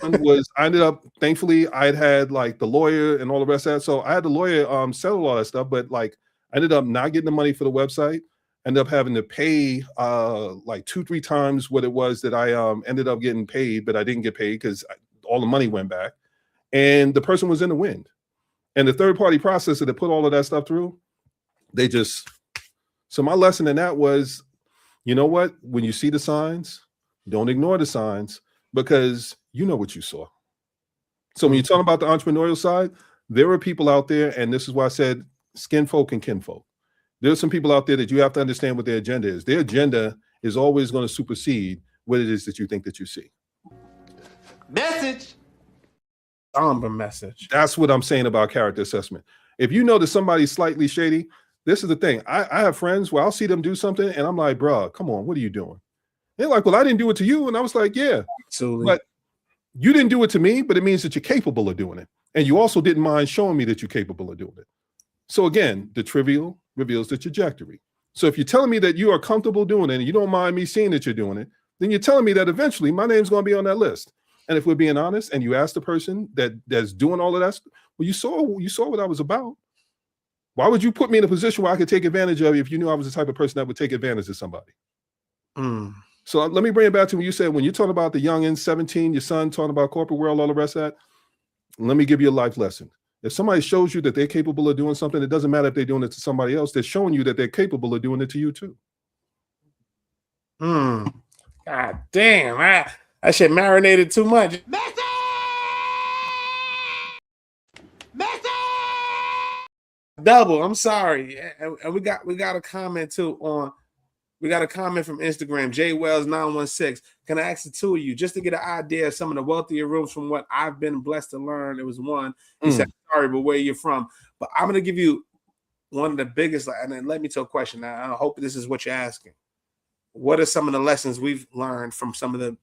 I ended up, thankfully, I had like the lawyer and all the rest of that. So I had the lawyer settle all that stuff, but like I ended up not getting the money for the website. Ended up having to pay like 2-3 times what it was that I ended up getting paid, but I didn't get paid because all the money went back. And the person was in the wind. And the third-party processor that put all of that stuff through, so my lesson in that was, you know what? When you see the signs, don't ignore the signs because you know what you saw. So when you're talking about the entrepreneurial side, there are people out there, and this is why I said skin folk and kinfolk. There's some people out there that you have to understand what their agenda is. Their agenda is always going to supersede what it is that you think that you see. Message. Somber message. That's what I'm saying about character assessment. If you know that somebody's slightly shady, this is the thing. I have friends where I'll see them do something and I'm like, bro, come on, what are you doing? They're like, well, I didn't do it to you. And I was like, yeah, absolutely. But you didn't do it to me, but it means that you're capable of doing it. And you also didn't mind showing me that you're capable of doing it. So again, the trivial reveals the trajectory. So if you're telling me that you are comfortable doing it and you don't mind me seeing that you're doing it, then you're telling me that eventually my name's going to be on that list. And if we're being honest and you ask the person that's doing all of that, well, you saw what I was about. Why would you put me in a position where I could take advantage of you if you knew I was the type of person that would take advantage of somebody? So let me bring it back to what you said. When you're talking about the youngins, 17, your son talking about corporate world, all the rest of that, let me give you a life lesson. If somebody shows you that they're capable of doing something, it doesn't matter if they're doing it to somebody else. They're showing you that they're capable of doing it to you too. God damn, that shit marinated too much. Message. Double. I'm sorry, and we got a comment too on. We got a comment from Instagram, JWells916. Can I ask the two of you just to get an idea of some of the wealthier rooms from what I've been blessed to learn? It was one. He said, sorry, but where you're from. But I'm going to give you one of the biggest, and then let me tell a question. Now, I hope this is what you're asking. What are some of the lessons we've learned from some of the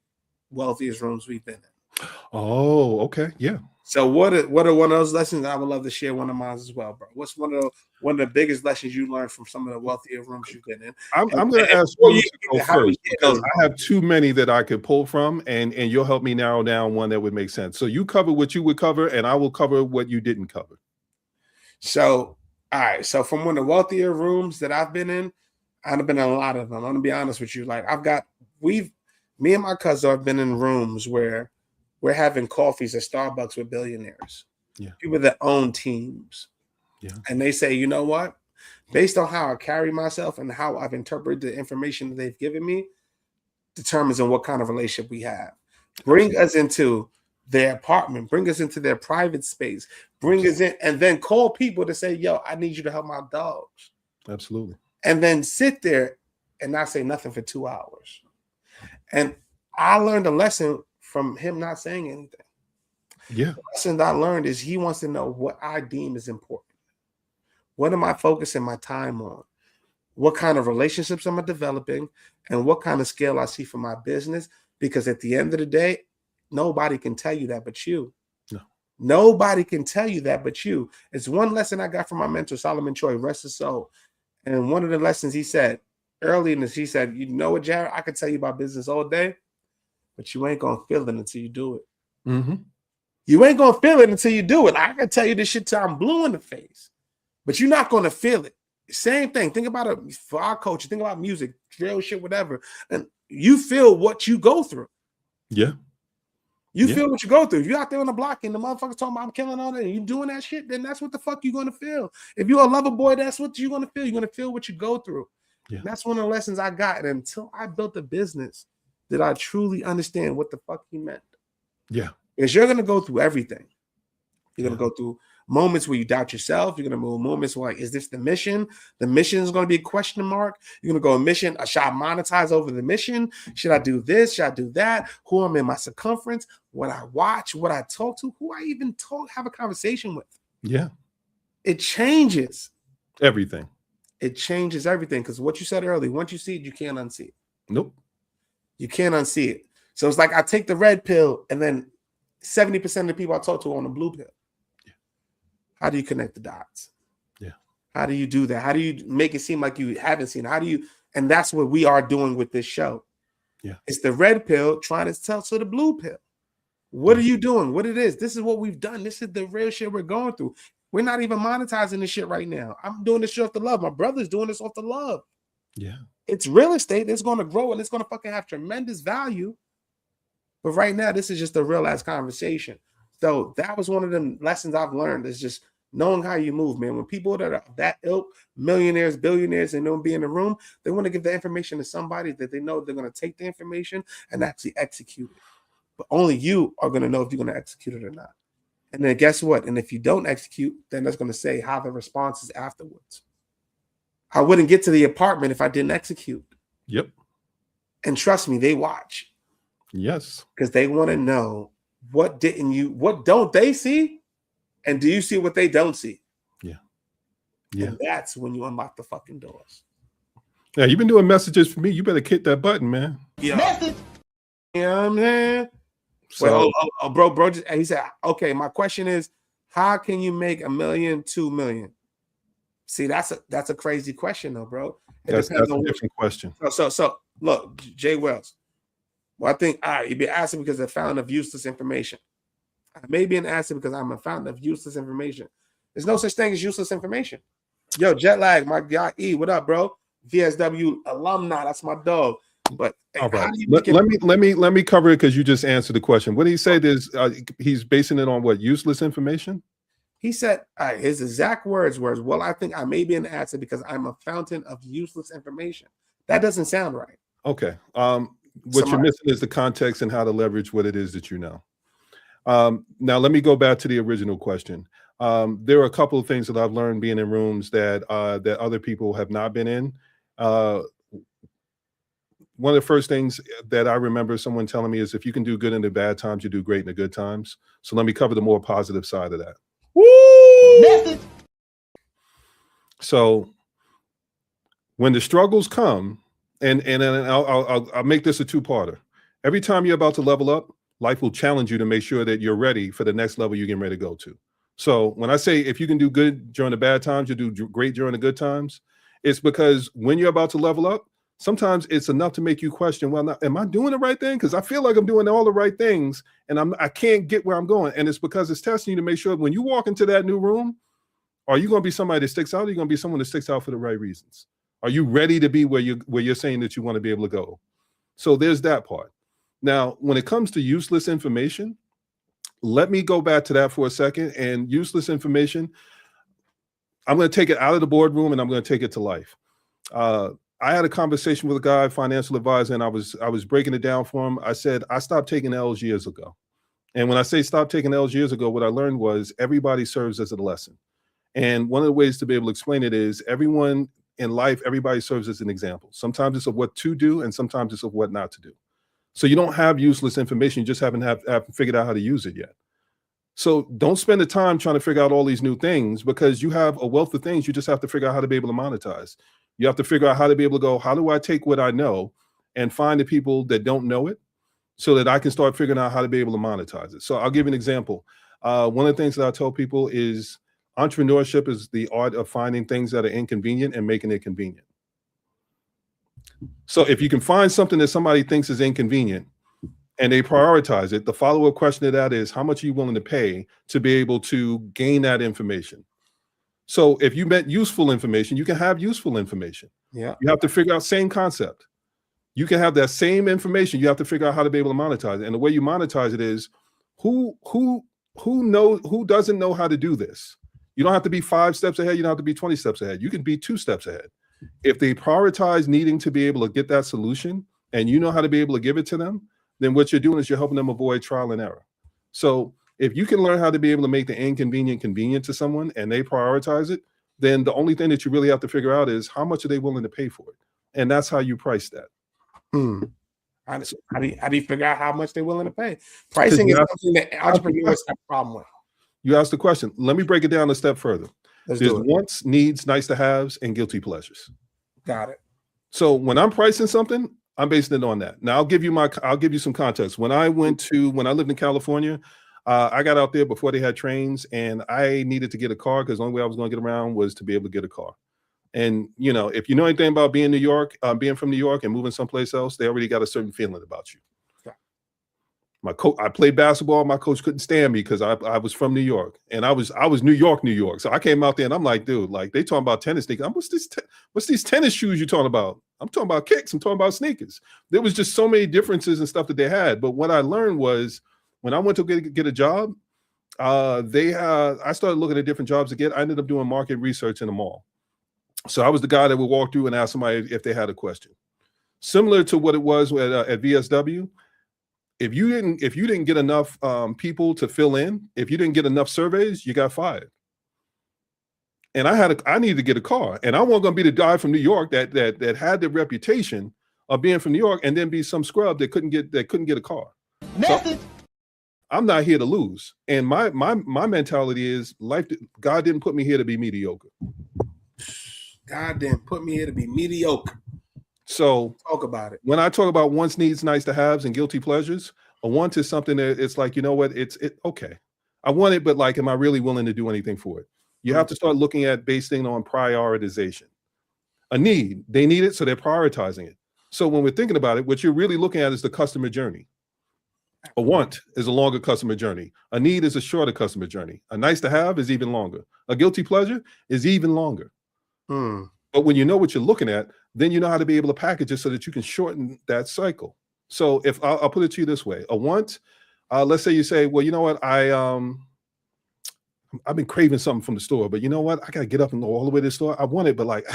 wealthiest rooms we've been in? Oh, okay. Yeah. So what are one of those lessons? I would love to share one of mine as well, bro. What's one of the biggest lessons you learned from some of the wealthier rooms you've been in? I'm going to ask you to go first because I have too many that I could pull from, and you'll help me narrow down one that would make sense. So you cover what you would cover, and I will cover what you didn't cover. So, all right. So from one of the wealthier rooms that I've been in, I've been in a lot of them. I'm going to be honest with you. Like me and my cousin have been in rooms where we're having coffees at Starbucks with billionaires, people that own teams. Yeah. And they say, you know what? Based on how I carry myself and how I've interpreted the information that they've given me, determines on what kind of relationship we have. Bring us into their apartment, bring us into their private space, bring us in, and then call people to say, yo, I need you to help my dogs. Absolutely. And then sit there and not say nothing for 2 hours. And I learned a lesson from him not saying anything. Yeah. The lesson I learned is he wants to know what I deem is important. What am I focusing my time on? What kind of relationships am I developing? And what kind of scale I see for my business Because at the end of the day, nobody can tell you that but you. No. Nobody can tell you that but you. It's one lesson I got from my mentor, Solomon Choi, rest his soul. And one of the lessons he said early in this, he said, you know what, Jared, I could tell you about business all day, but you ain't going to feel it until you do it. Mm-hmm. You ain't going to feel it until you do it. I can tell you this shit till I'm blue in the face, but you're not going to feel it. Same thing. Think about it for our culture. Think about music, drill shit, whatever. And you feel what you go through. Yeah. You feel what you go through. If you're out there on the block and the motherfuckers talking about I'm killing all that and you doing that shit, then that's what the fuck you're going to feel. If you're a lover boy, that's what you're going to feel. You're going to feel what you go through. Yeah. And that's one of the lessons I got. And until I built a business, did I truly understand what the fuck he meant. Yeah. Because you're going to go through everything. You're going to go through moments where you doubt yourself. You're going to move moments where, like, is this the mission? The mission is going to be a question mark. You're going to go a mission. Should I monetize over the mission? Should I do this? Should I do that? Who am in my circumference? What I watch, what I talk to, who I even have a conversation with. Yeah. It changes everything. It changes everything. Because what you said earlier, once you see it, you can't unsee it. Nope. You can't unsee it. So it's like I take the red pill and then 70% of the people I talk to are on the blue pill. How do you connect the dots? Yeah. How do you do that? How do you make it seem like you haven't seen? How do you? And that's what we are doing with this show. Yeah. It's the red pill trying to tell to the blue pill. What are you doing? What it is? This is what we've done. This is the real shit we're going through. We're not even monetizing this shit right now. I'm doing this shit off the love. My brother's doing this off the love. Yeah. It's real estate. It's going to grow and it's going to fucking have tremendous value. But right now, this is just a real ass conversation. So that was one of the lessons I've learned is just knowing how you move, man. When people that are that ilk, millionaires, billionaires, and don't be in the room, they want to give the information to somebody that they know they're going to take the information and actually execute it. But only you are going to know if you're going to execute it or not. And then guess what? And if you don't execute, then that's going to say how the response is afterwards. I wouldn't get to the apartment if I didn't execute. Yep. And trust me, they watch. Yes. Because they want to know what don't they see? And do you see what they don't see? Yeah. Yeah. And that's when you unlock the fucking doors. Yeah, you've been doing messages for me. You better hit that button, man. Yeah. Message. You know what I'm saying? So, well, bro, he said, okay, my question is, how can you make $1 million, $2 million? See, that's a crazy question though, bro. That's a different question. So look, Jay Wells. Well, I think you'd be asking because I'm a fountain of useless information. I may be an asset because I'm a fountain of useless information. There's no such thing as useless information. Yo, jet lag, my guy E, what up, bro? VSW alumni, that's my dog. But all right, let me cover it because you just answered the question. What did he say? There's he's basing it on what, useless information? He said his exact words were, well, I think I may be an asset because I'm a fountain of useless information. That doesn't sound right. Okay. What you're missing is the context and how to leverage what it is that you know. Now, let me go back to the original question. There are a couple of things that I've learned being in rooms that other people have not been in. One of the first things that I remember someone telling me is if you can do good in the bad times, you do great in the good times. So let me cover the more positive side of that. Woo! So when the struggles come, and I'll make this a two-parter. Every time you're about to level up, life will challenge you to make sure that you're ready for the next level you're getting ready to go to. So when I say if you can do good during the bad times, you do great during the good times, it's because when you're about to level up, sometimes it's enough to make you question, well, now, am I doing the right thing? Because I feel like I'm doing all the right things and I can't get where I'm going. And it's because it's testing you to make sure when you walk into that new room, are you going to be somebody that sticks out? Or are you going to be someone that sticks out for the right reasons? Are you ready to be where you're saying that you want to be able to go? So there's that part. Now, when it comes to useless information, let me go back to that for a second. And useless information, I'm going to take it out of the boardroom and I'm going to take it to life. I had a conversation with a guy, financial advisor, and I was breaking it down for him. I said, I stopped taking L's years ago. And when I say stop taking L's years ago, what I learned was everybody serves as a lesson. And one of the ways to be able to explain it is everyone in life, everybody serves as an example. Sometimes it's of what to do and sometimes it's of what not to do. So you don't have useless information. You just haven't figured out how to use it yet. So don't spend the time trying to figure out all these new things because you have a wealth of things. You just have to figure out how to be able to monetize. You have to figure out how to be able to go, how do I take what I know and find the people that don't know it so that I can start figuring out how to be able to monetize it. So I'll give you an example. One of the things that I tell people is entrepreneurship is the art of finding things that are inconvenient and making it convenient. So if you can find something that somebody thinks is inconvenient and they prioritize it, the follow-up question to that is, how much are you willing to pay to be able to gain that information? So if you meant useful information, you can have useful information. Yeah. You have to figure out same concept. You can have that same information. You have to figure out how to be able to monetize it. And the way you monetize it is who doesn't know how to do this? You don't have to be 5 steps ahead. You don't have to be 20 steps ahead. You can be 2 steps ahead. If they prioritize needing to be able to get that solution and you know how to be able to give it to them, then what you're doing is you're helping them avoid trial and error. So if you can learn how to be able to make the inconvenient convenient to someone and they prioritize it, then the only thing that you really have to figure out is how much are they willing to pay for it? And that's how you price that. How do you figure out how much they're willing to pay? Pricing is something that entrepreneurs have a problem with. You asked the question. Let me break it down a step further. There's wants, needs, nice to haves, and guilty pleasures. Got it. So when I'm pricing something, I'm basing it on that. Now I'll give you some context. When I lived in California, I got out there before they had trains, and I needed to get a car because the only way I was going to get around was to be able to get a car. And you know, if you know anything about being being from New York and moving someplace else, they already got a certain feeling about you. I played basketball. My coach couldn't stand me because I was from New York, and I was New York. So I came out there and I'm like, dude, like they talking about tennis sneakers. What's these tennis shoes you talking about? I'm talking about kicks. I'm talking about sneakers. There was just so many differences and stuff that they had. But what I learned was when I went to get a job, I started looking at different jobs to get. I ended up doing market research in the mall. So I was the guy that would walk through and ask somebody if they had a question. Similar to what it was at VSW. If you didn't get enough people to fill in, if you didn't get enough surveys, you got fired. And I needed to get a car, and I wasn't going to be the guy from New York that had the reputation of being from New York and then be some scrub that couldn't get a car. So I'm not here to lose. And my mentality is God didn't put me here to be mediocre. God didn't put me here to be mediocre. So talk about it. When I talk about wants, needs, nice to haves, and guilty pleasures, a want is something that it's like, you know what, it's okay. I want it, but like, am I really willing to do anything for it? You have to start looking at basing on prioritization. A need, they need it, so they're prioritizing it. So when we're thinking about it, what you're really looking at is the customer journey. A want is a longer customer journey. A need is a shorter customer journey. A nice to have is even longer. A guilty pleasure is even longer. But when you know what you're looking at, then you know how to be able to package it so that you can shorten that cycle. So if I'll put it to you this way, a want, let's say you say, well, you know what, I've been craving something from the store, but you know what, I got to get up and go all the way to the store. I want it, but like,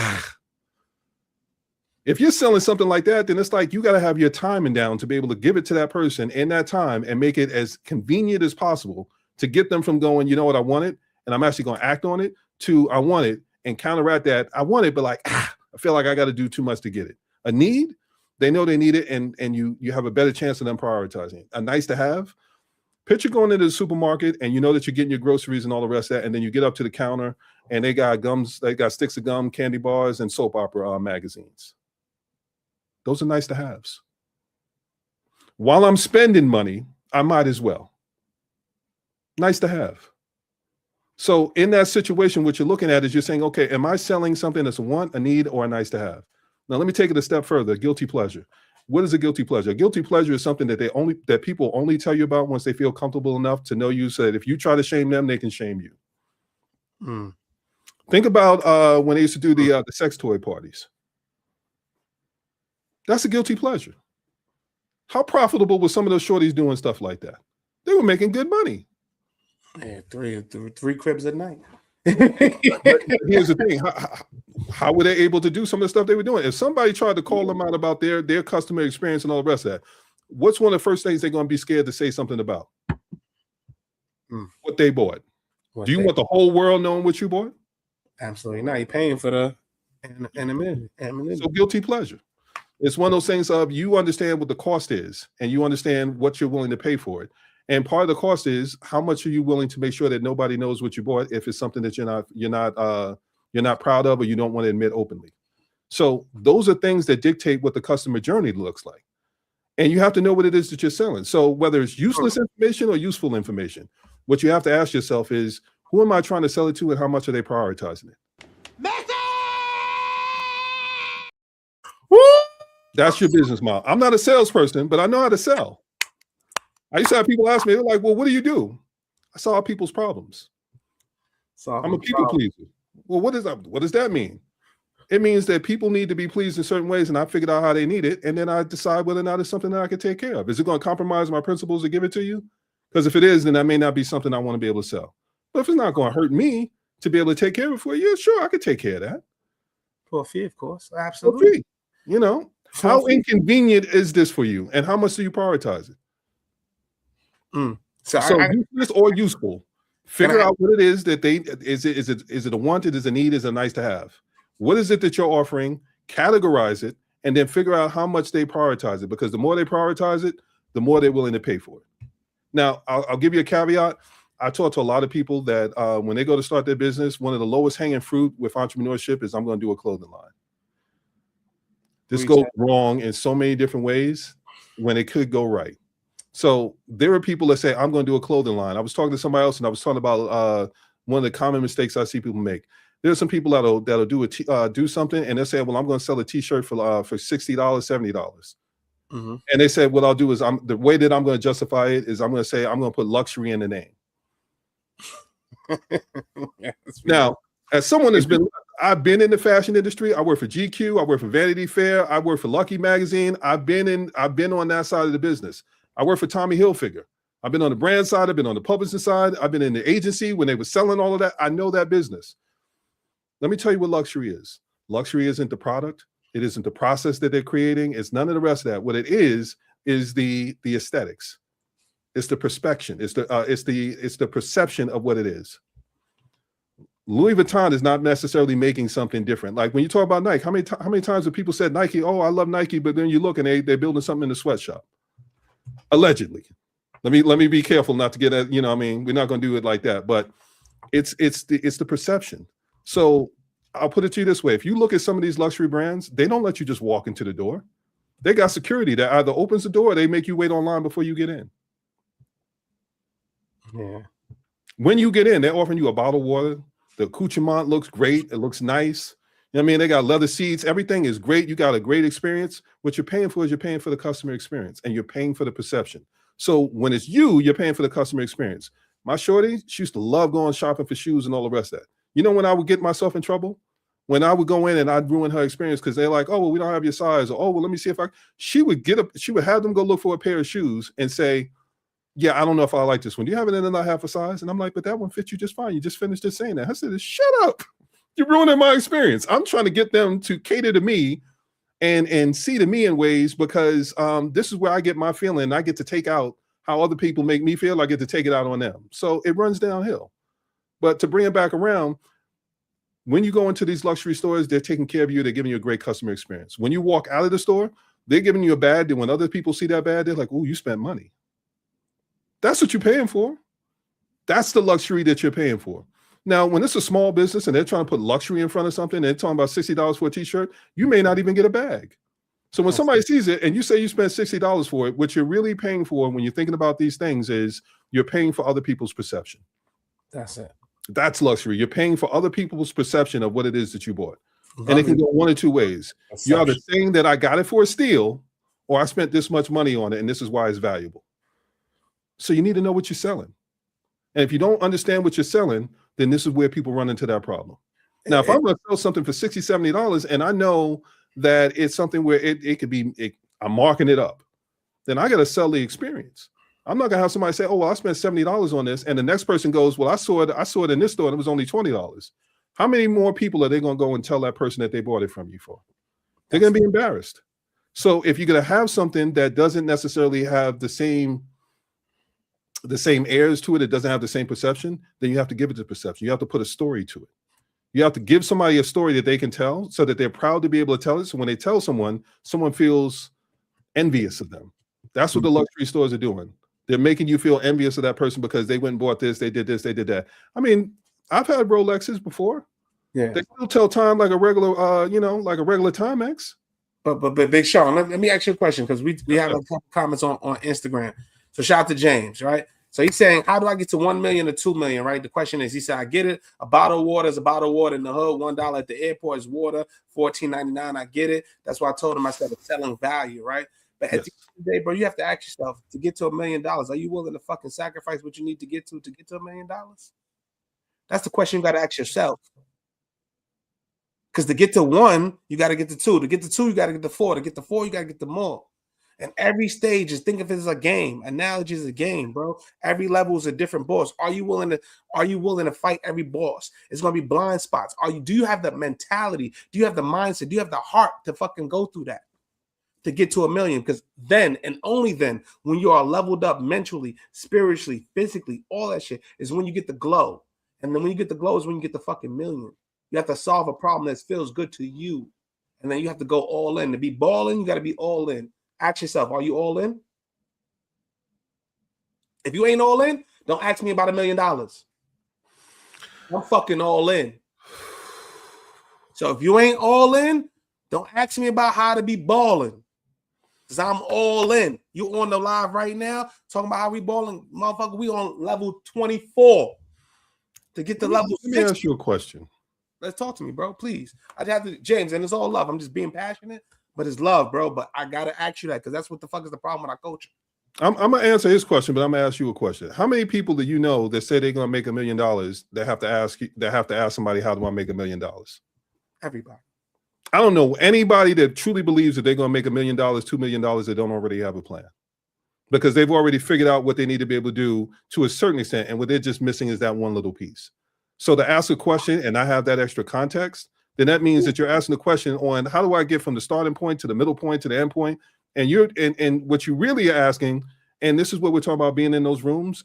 if you're selling something like that, then it's like you got to have your timing down to be able to give it to that person in that time and make it as convenient as possible to get them from going, you know what, I want it, and I'm actually going to act on it, to I want it, and counteract that. I want it, but like, I feel like I got to do too much to get it. A need, they know they need it, and you have a better chance of them prioritizing it. A nice to have, picture going into the supermarket and you know that you're getting your groceries and all the rest of that, and then you get up to the counter and they got gums, they got sticks of gum, candy bars, and soap opera magazines. Those are nice to haves. While I'm spending money, I might as well. Nice to have. So in that situation, what you're looking at is you're saying, okay, am I selling something that's a want, a need, or a nice to have? Now, let me take it a step further. Guilty pleasure. What is a guilty pleasure? A guilty pleasure is something that people only tell you about once they feel comfortable enough to know you, so that if you try to shame them, they can shame you. Think about when they used to do the sex toy parties. That's a guilty pleasure. How profitable were some of those shorties doing stuff like that? They were making good money. Man, three cribs at night. But here's the thing: how were they able to do some of the stuff they were doing? If somebody tried to call them out about their customer experience and all the rest of that, what's one of the first things they're going to be scared to say something about? What they bought. Do you want the whole world knowing what you bought? Absolutely not. You're paying for the anonymity. So guilty pleasure. It's one of those things of you understand what the cost is, and you understand what you're willing to pay for it. And part of the cost is how much are you willing to make sure that nobody knows what you bought if it's something that you're not proud of or you don't want to admit openly. So those are things that dictate what the customer journey looks like. And you have to know what it is that you're selling. So whether it's useless information or useful information, what you have to ask yourself is, who am I trying to sell it to and how much are they prioritizing it? Message! Woo! That's your business model. I'm not a salesperson, but I know how to sell. I used to have people ask me, they're like, well, what do you do? I solve people's problems. I'm a people pleaser. Well, what does that mean? It means that people need to be pleased in certain ways, and I figured out how they need it, and then I decide whether or not it's something that I can take care of. Is it going to compromise my principles to give it to you? Because if it is, then that may not be something I want to be able to sell. But if it's not going to hurt me to be able to take care of it for you, yeah, sure, I could take care of that. For a fee, of course. Absolutely. For a fee. You know, how inconvenient is this for you, and how much do you prioritize it? So useless or useful. Figure out what it is that is it a wanted, is a need, is a nice to have. What is it that you're offering? Categorize it, and then figure out how much they prioritize it. Because the more they prioritize it, the more they're willing to pay for it. Now, I'll give you a caveat. I talk to a lot of people that when they go to start their business, one of the lowest hanging fruit with entrepreneurship is, I'm going to do a clothing line. This goes wrong in so many different ways when it could go right. So there are people that say, I'm going to do a clothing line. I was talking to somebody else, and I was talking about one of the common mistakes I see people make. There's some people that'll do something, and they'll say, well, I'm going to sell a t-shirt for $60, $70. And they said, what I'll do is, the way that I'm going to justify it is I'm going to say, I'm going to put luxury in the name. Now, as someone I've been in the fashion industry. I work for GQ. I work for Vanity Fair. I work for Lucky Magazine. I've been on that side of the business. I work for Tommy Hilfiger. I've been on the brand side. I've been on the publishing side. I've been in the agency when they were selling all of that. I know that business. Let me tell you what luxury is. Luxury isn't the product. It isn't the process that they're creating. It's none of the rest of that. What it is the aesthetics. It's the perspection. It's the perception of what it is. Louis Vuitton is not necessarily making something different. Like when you talk about Nike, how many times have people said Nike? Oh, I love Nike, but then you look and they're building something in the sweatshop. Allegedly. Let me be careful not to get at, we're not going to do it like that, but it's the perception. So I'll put it to you this way. If you look at some of these luxury brands, they don't let you just walk into the door. They got security that either opens the door or they make you wait online before you get in. Yeah. When you get in, they're offering you a bottle of water. The accoutrement looks great. It looks nice. They got leather seats. Everything is great. You got a great experience. What you're paying for is you're paying for the customer experience, and you're paying for the perception. So when it's you're paying for the customer experience. My shorty, she used to love going shopping for shoes and all the rest of that. You know when I would get myself in trouble? When I would go in and I'd ruin her experience because they're like, oh, well, we don't have your size. Or, oh, well, let me see if she would have them go look for a pair of shoes and say, yeah, I don't know if I like this one. Do you have it in another half a size? And I'm like, but that one fits you just fine. You just finished just saying that. I said, shut up. You're ruining my experience. I'm trying to get them to cater to me and see to me in ways because this is where I get my feeling. I get to take out how other people make me feel. I get to take it out on them. So it runs downhill. But to bring it back around, when you go into these luxury stores, they're taking care of you. They're giving you a great customer experience. When you walk out of the store, they're giving you a bag. And when other people see that bag, they're like, oh, you spent money. That's what you're paying for. That's the luxury that you're paying for. Now, when it's a small business and they're trying to put luxury in front of something, they're talking about $60 for a t-shirt, you may not even get a bag. So when somebody sees it and you say you spent $60 for it, what you're really paying for when you're thinking about these things is you're paying for other people's perception. That's it. That's luxury. You're paying for other people's perception of what it is that you bought. And it can go one of two ways. You're either saying that I got it for a steal or I spent this much money on it and this is why it's valuable. So you need to know what you're selling. And if you don't understand what you're selling, then this is where people run into that problem. Now, if I'm going to sell something for $60, $70 and I know that it's something where it could be, I'm marking it up, then I got to sell the experience. I'm not going to have somebody say, oh, well, I spent $70 on this. And the next person goes, well, I saw it in this store and it was only $20. How many more people are they going to go and tell that person that they bought it from you for? They're going to be embarrassed. So if you're going to have something that doesn't necessarily have the same airs to it, it doesn't have the same perception, then you have to give it the perception. You have to put a story to it. You have to give somebody a story that they can tell so that they're proud to be able to tell it. So when they tell someone feels envious of them. That's what the luxury stores are doing. They're making you feel envious of that person because they went and bought this, they did this, they did that. I mean, I've had Rolexes before. Yeah. They still tell time like a regular, like a regular Timex. But Big Sean, let me ask you a question because we have a couple comments on Instagram. So shout out to James, right? So he's saying, how do I get to 1 million or 2 million, right? The question is, he said, I get it. A bottle of water is a bottle of water in the hood. $1 at the airport is water. $14.99. I get it. That's why I told him I said it's selling value, right? But at the end of the day, bro, you have to ask yourself, to get to $1 million, are you willing to fucking sacrifice what you need to get to $1 million? That's the question you got to ask yourself. Because to get to 1, you got to get to 2. To get to 2, you got to get to 4. To get to 4, you got to get to more. And every stage is, think of it as a game. Analogy is a game, bro. Every level is a different boss. Are you willing to fight every boss? It's gonna be blind spots. Do you have the mentality? Do you have the mindset? Do you have the heart to fucking go through that? To get to 1 million? Because then and only then, when you are leveled up mentally, spiritually, physically, all that shit, is when you get the glow. And then when you get the glow is when you get the fucking million. You have to solve a problem that feels good to you. And then you have to go all in. To be balling, you got to be all in. Ask yourself, are you all in? If you ain't all in, don't ask me about $1 million. I'm fucking all in. So if you ain't all in, don't ask me about how to be balling. Because I'm all in. You on the live right now, talking about how we balling. Motherfucker, we on level 24. To get to level 6. Let me ask you a question. Let's talk to me, bro, please. I have to, James, and it's all love. I'm just being passionate. But it's love, bro. But I gotta ask you that because that's what the fuck is the problem with our coaching. I'm gonna answer his question, but I'm gonna ask you a question. How many people do you know that say they're gonna make $1 million that have to ask somebody, how do I make $1 million? Everybody. I don't know anybody that truly believes that they're gonna make $1 million, $2 million that don't already have a plan. Because they've already figured out what they need to be able to do to a certain extent, and what they're just missing is that one little piece. So to ask a question and I have that extra context, then that means that you're asking the question on how do I get from the starting point to the middle point to the end point? And what you really are asking, and this is what we're talking about being in those rooms.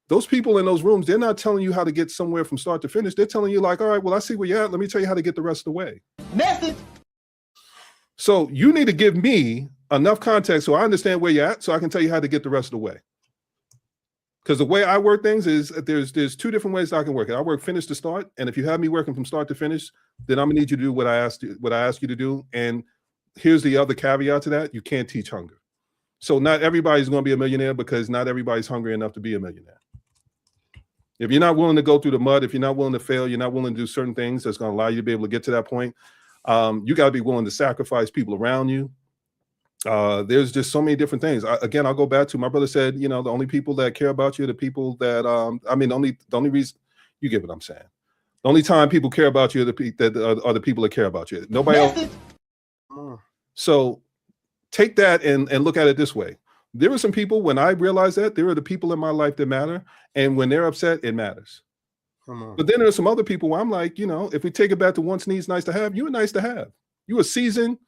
Those people in those rooms, they're not telling you how to get somewhere from start to finish. They're telling you like, all right, well, I see where you're at. Let me tell you how to get the rest of the way. Message. So you need to give me enough context so I understand where you're at so I can tell you how to get the rest of the way. Because the way I work things is there's 2 different ways I can work it. I work finish to start, and if you have me working from start to finish, then I'm gonna need you to do what I ask you to do. And here's the other caveat to that: you can't teach hunger. So not everybody's gonna be a millionaire because not everybody's hungry enough to be a millionaire. If you're not willing to go through the mud, if you're not willing to fail, you're not willing to do certain things that's gonna allow you to be able to get to that point. You got to be willing to sacrifice people around you. There's just so many different things. Again, I'll go back to my brother said, the only people that care about you are the people that, the only reason, you get what I'm saying. The only time people care about you are the people that care about you. Nobody else. So take that and look at it this way. There were some people, when I realized that, there are the people in my life that matter. And when they're upset, it matters. But then there are some other people where I'm like, if we take it back to wants, needs, nice to have, you're nice to have. You a season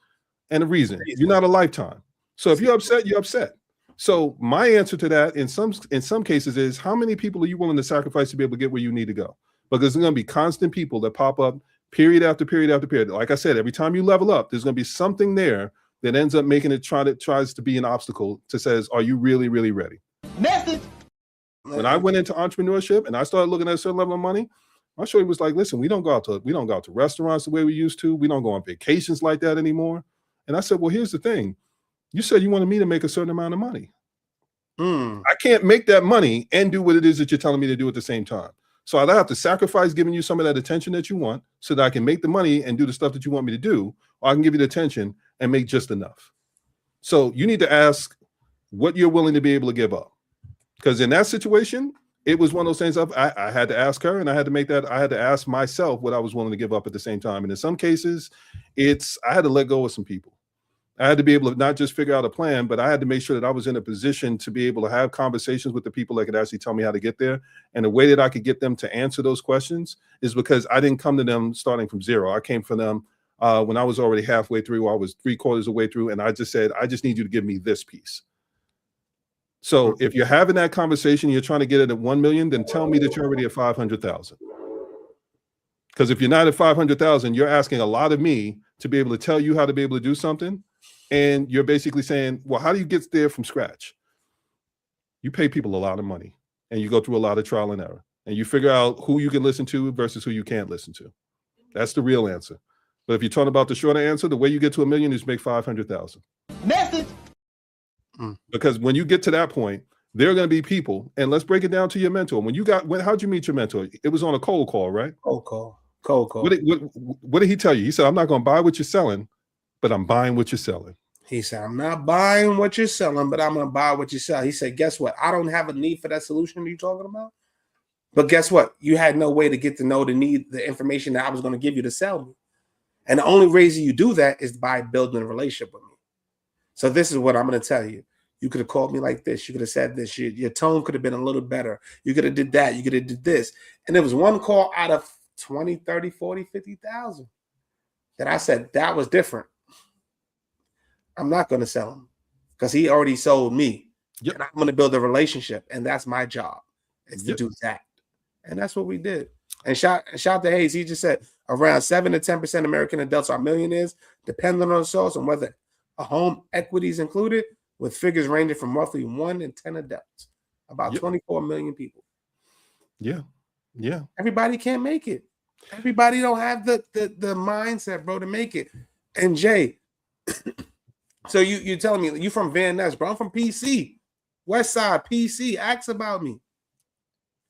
and a reason. You're not a lifetime. So if you're upset, you're upset. So my answer to that in some cases is, how many people are you willing to sacrifice to be able to get where you need to go? Because there's going to be constant people that pop up period after period after period. Like I said, every time you level up, there's going to be something there that ends up making it tries to be an obstacle to says, are you really, really ready? Message. When I went into entrepreneurship and I started looking at a certain level of money, my shorty was like, listen, we don't go out to restaurants the way we used to. We don't go on vacations like that anymore. And I said, well, here's the thing. You said you wanted me to make a certain amount of money. I can't make that money and do what it is that you're telling me to do at the same time. So I have to sacrifice giving you some of that attention that you want so that I can make the money and do the stuff that you want me to do, or I can give you the attention and make just enough. So you need to ask what you're willing to be able to give up. Because in that situation, it was one of those things I had to ask her, and I had to ask myself what I was willing to give up at the same time. And in some cases, I had to let go of some people. I had to be able to not just figure out a plan, but I had to make sure that I was in a position to be able to have conversations with the people that could actually tell me how to get there. And the way that I could get them to answer those questions is because I didn't come to them starting from zero. I came from them when I was already halfway through. I was 3/4 of the way through, and I just said, I just need you to give me this piece. So if you're having that conversation, you're trying to get it at 1 million, then tell me that you're already at 500,000. Because if you're not at 500,000, you're asking a lot of me to be able to tell you how to be able to do something. And you're basically saying, well, how do you get there from scratch? You pay people a lot of money and you go through a lot of trial and error and you figure out who you can listen to versus who you can't listen to. That's the real answer. But if you're talking about the shorter answer, the way you get to $1 million is make 500,000. Message. Because when you get to that point, there are going to be people, and let's break it down to your mentor. How'd you meet your mentor? It was on a cold call, right? Cold call. What did he tell you? He said, I'm not going to buy what you're selling, but I'm buying what you're selling. He said, I'm not buying what you're selling, but I'm going to buy what you sell. He said, guess what? I don't have a need for that solution you're talking about. But guess what? You had no way to get to know the information that I was going to give you to sell me. And the only reason you do that is by building a relationship with me. So this is what I'm going to tell you. You could have called me like this. You could have said this. Your tone could have been a little better. You could have did that. You could have did this. And there was one call out of 20, 30, 40, 50,000 that I said that was different. I'm not going to sell him because he already sold me. Yep. And I'm going to build a relationship. And that's my job is to do that. And that's what we did. And shout to Hayes. He just said around 7 to 10% American adults are millionaires, depending on the source and whether a home equity is included, with figures ranging from roughly 1 in 10 adults, about 24 million people. Yeah. Everybody can't make it. Everybody don't have the mindset, bro, to make it. And Jay, so you're telling me you from Van Ness, bro? I'm from PC, West Side, PC. Ask about me.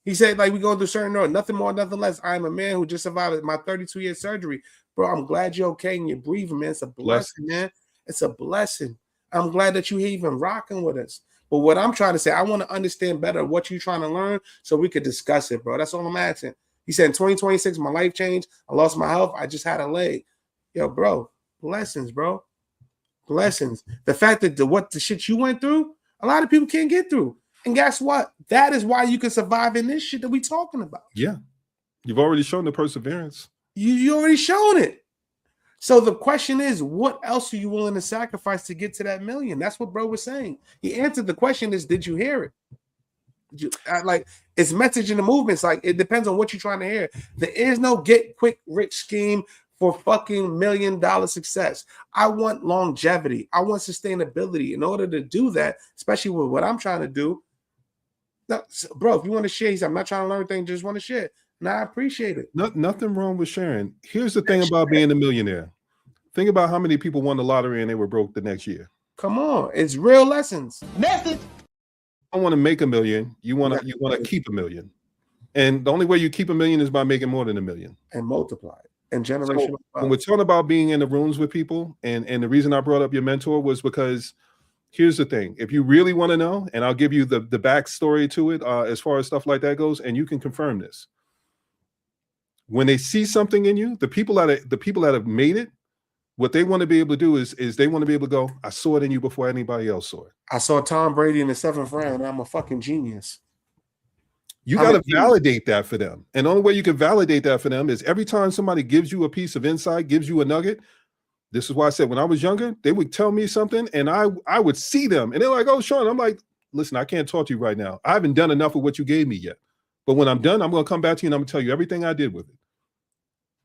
He said, like, we going through certain road, nothing more, nothing less. I am a man who just survived my 32-year surgery. Bro, I'm glad you're okay and you're breathing, man. It's a blessing, man. It's a blessing. I'm glad that you're even rocking with us. But what I'm trying to say, I want to understand better what you're trying to learn so we could discuss it, bro. That's all I'm asking. He said, in 2026, my life changed. I lost my health. I just had a leg. Yo, bro, blessings, bro. Blessings. The fact that the shit you went through, a lot of people can't get through. And guess what? That is why you can survive in this shit that we talking about. Yeah. You've already shown the perseverance. You already shown it. So the question is, what else are you willing to sacrifice to get to that million? That's what bro was saying. He answered the question is, did you hear it? It's message in the movements. Like, it depends on what you're trying to hear. There is no get quick rich scheme for fucking $1 million success. I want longevity. I want sustainability. In order to do that, especially with what I'm trying to do, no, bro, if you want to share, I'm not trying to learn things, just want to share. And I appreciate it. Nothing wrong with sharing. Here's the thing about being a millionaire. Think about how many people won the lottery and they were broke the next year. Come on, it's real lessons. Message. I want to make $1 million. You want to keep $1 million, and the only way you keep $1 million is by making more than $1 million and multiply it. And generational. So when we're talking about being in the rooms with people, and the reason I brought up your mentor was because here's the thing: if you really want to know, and I'll give you the backstory to it as far as stuff like that goes, and you can confirm this. When they see something in you, the people that have made it, what they want to be able to do is they want to be able to go, I saw it in you before anybody else saw it. I saw Tom Brady in the 7th round, and I'm a fucking genius. You got to validate that for them. And the only way you can validate that for them is every time somebody gives you a piece of insight, gives you a nugget. This is why I said when I was younger, they would tell me something and I would see them. And they're like, oh, Sean, I'm like, listen, I can't talk to you right now. I haven't done enough of what you gave me yet. But when I'm done, I'm going to come back to you and I'm going to tell you everything I did with it.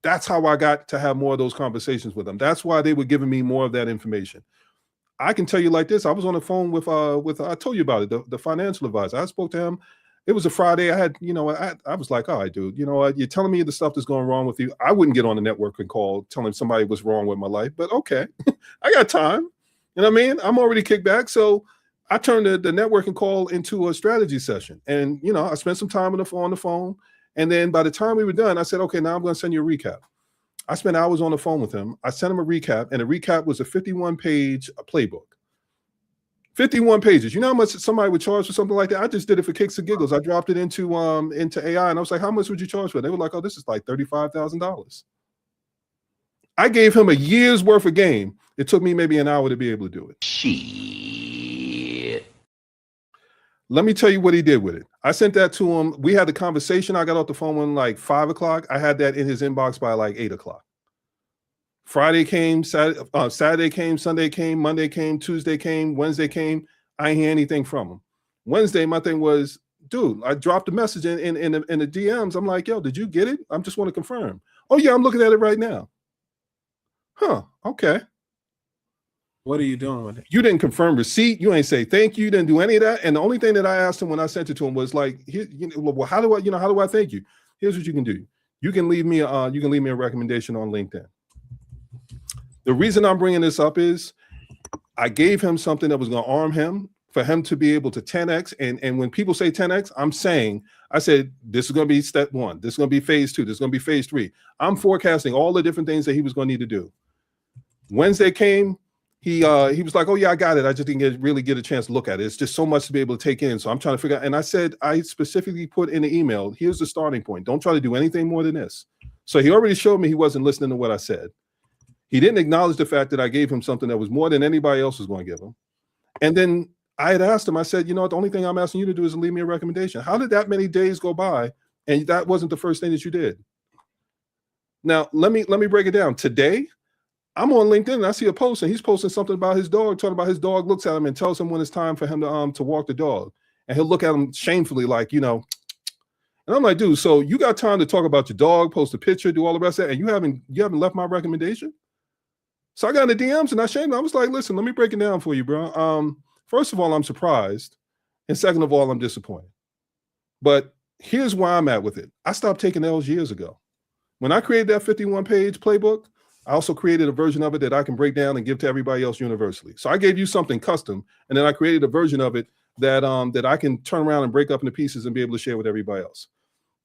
That's how I got to have more of those conversations with them. That's why they were giving me more of that information. I can tell you like this. I was on the phone with I told you about it, the financial advisor. I spoke to him. It was a Friday. I had, I was like, all right, dude, you're telling me the stuff that's going wrong with you. I wouldn't get on the networking call telling somebody what's wrong with my life, but okay, I got time. You know what I mean? I'm already kicked back. So I turned the networking call into a strategy session. And, I spent some time on the phone. And then by the time we were done, I said, okay, now I'm going to send you a recap. I spent hours on the phone with him. I sent him a recap, and the recap was a 51-page playbook. 51 pages. You know how much somebody would charge for something like that? I just did it for kicks and giggles. I dropped it into AI, and I was like, how much would you charge for it? They were like, oh, this is like $35,000. I gave him a year's worth of game. It took me maybe an hour to be able to do it. Shit. Let me tell you what he did with it. I sent that to him. We had the conversation. I got off the phone when like 5 o'clock. I had that in his inbox by like 8 o'clock. Friday came, Saturday came, Sunday came, Monday came, Tuesday came, Wednesday came. I didn't hear anything from him. Wednesday, my thing was, dude, I dropped a message in the DMs. I'm like, yo, did you get it? I just want to confirm. Oh, yeah, I'm looking at it right now. Huh, okay. What are you doing with it? You didn't confirm receipt. You ain't say thank you. You didn't do any of that. And the only thing that I asked him when I sent it to him was like, well, how do I thank you? Here's what you can do. You can leave me a recommendation on LinkedIn. The reason I'm bringing this up is I gave him something that was going to arm him for him to be able to 10x. And when people say 10x, I said, this is going to be step 1. This is going to be phase 2. This is going to be phase 3. I'm forecasting all the different things that he was going to need to do. Wednesday came. He was like, oh, yeah, I got it. I just didn't really get a chance to look at it. It's just so much to be able to take in. So I'm trying to figure out. And I said, I specifically put in the email, here's the starting point. Don't try to do anything more than this. So he already showed me he wasn't listening to what I said. He didn't acknowledge the fact that I gave him something that was more than anybody else was going to give him. And then I had asked him, I said, you know, the only thing I'm asking you to do is leave me a recommendation. How did that many days go by and that wasn't the first thing that you did? Now, let me break it down. Today, I'm on LinkedIn and I see a post and he's posting something about his dog, talking about his dog looks at him and tells him when it's time for him to walk the dog. And he'll look at him shamefully like, you know, and I'm like, dude, so you got time to talk about your dog, post a picture, do all the rest of that, and you haven't left my recommendation? So I got in the DMs and I shamed him. I was like, listen, let me break it down for you, bro. First of all, I'm surprised. And second of all, I'm disappointed. But here's where I'm at with it. I stopped taking L's years ago. When I created that 51-page playbook, I also created a version of it that I can break down and give to everybody else universally. So I gave you something custom, and then I created a version of it that I can turn around and break up into pieces and be able to share with everybody else.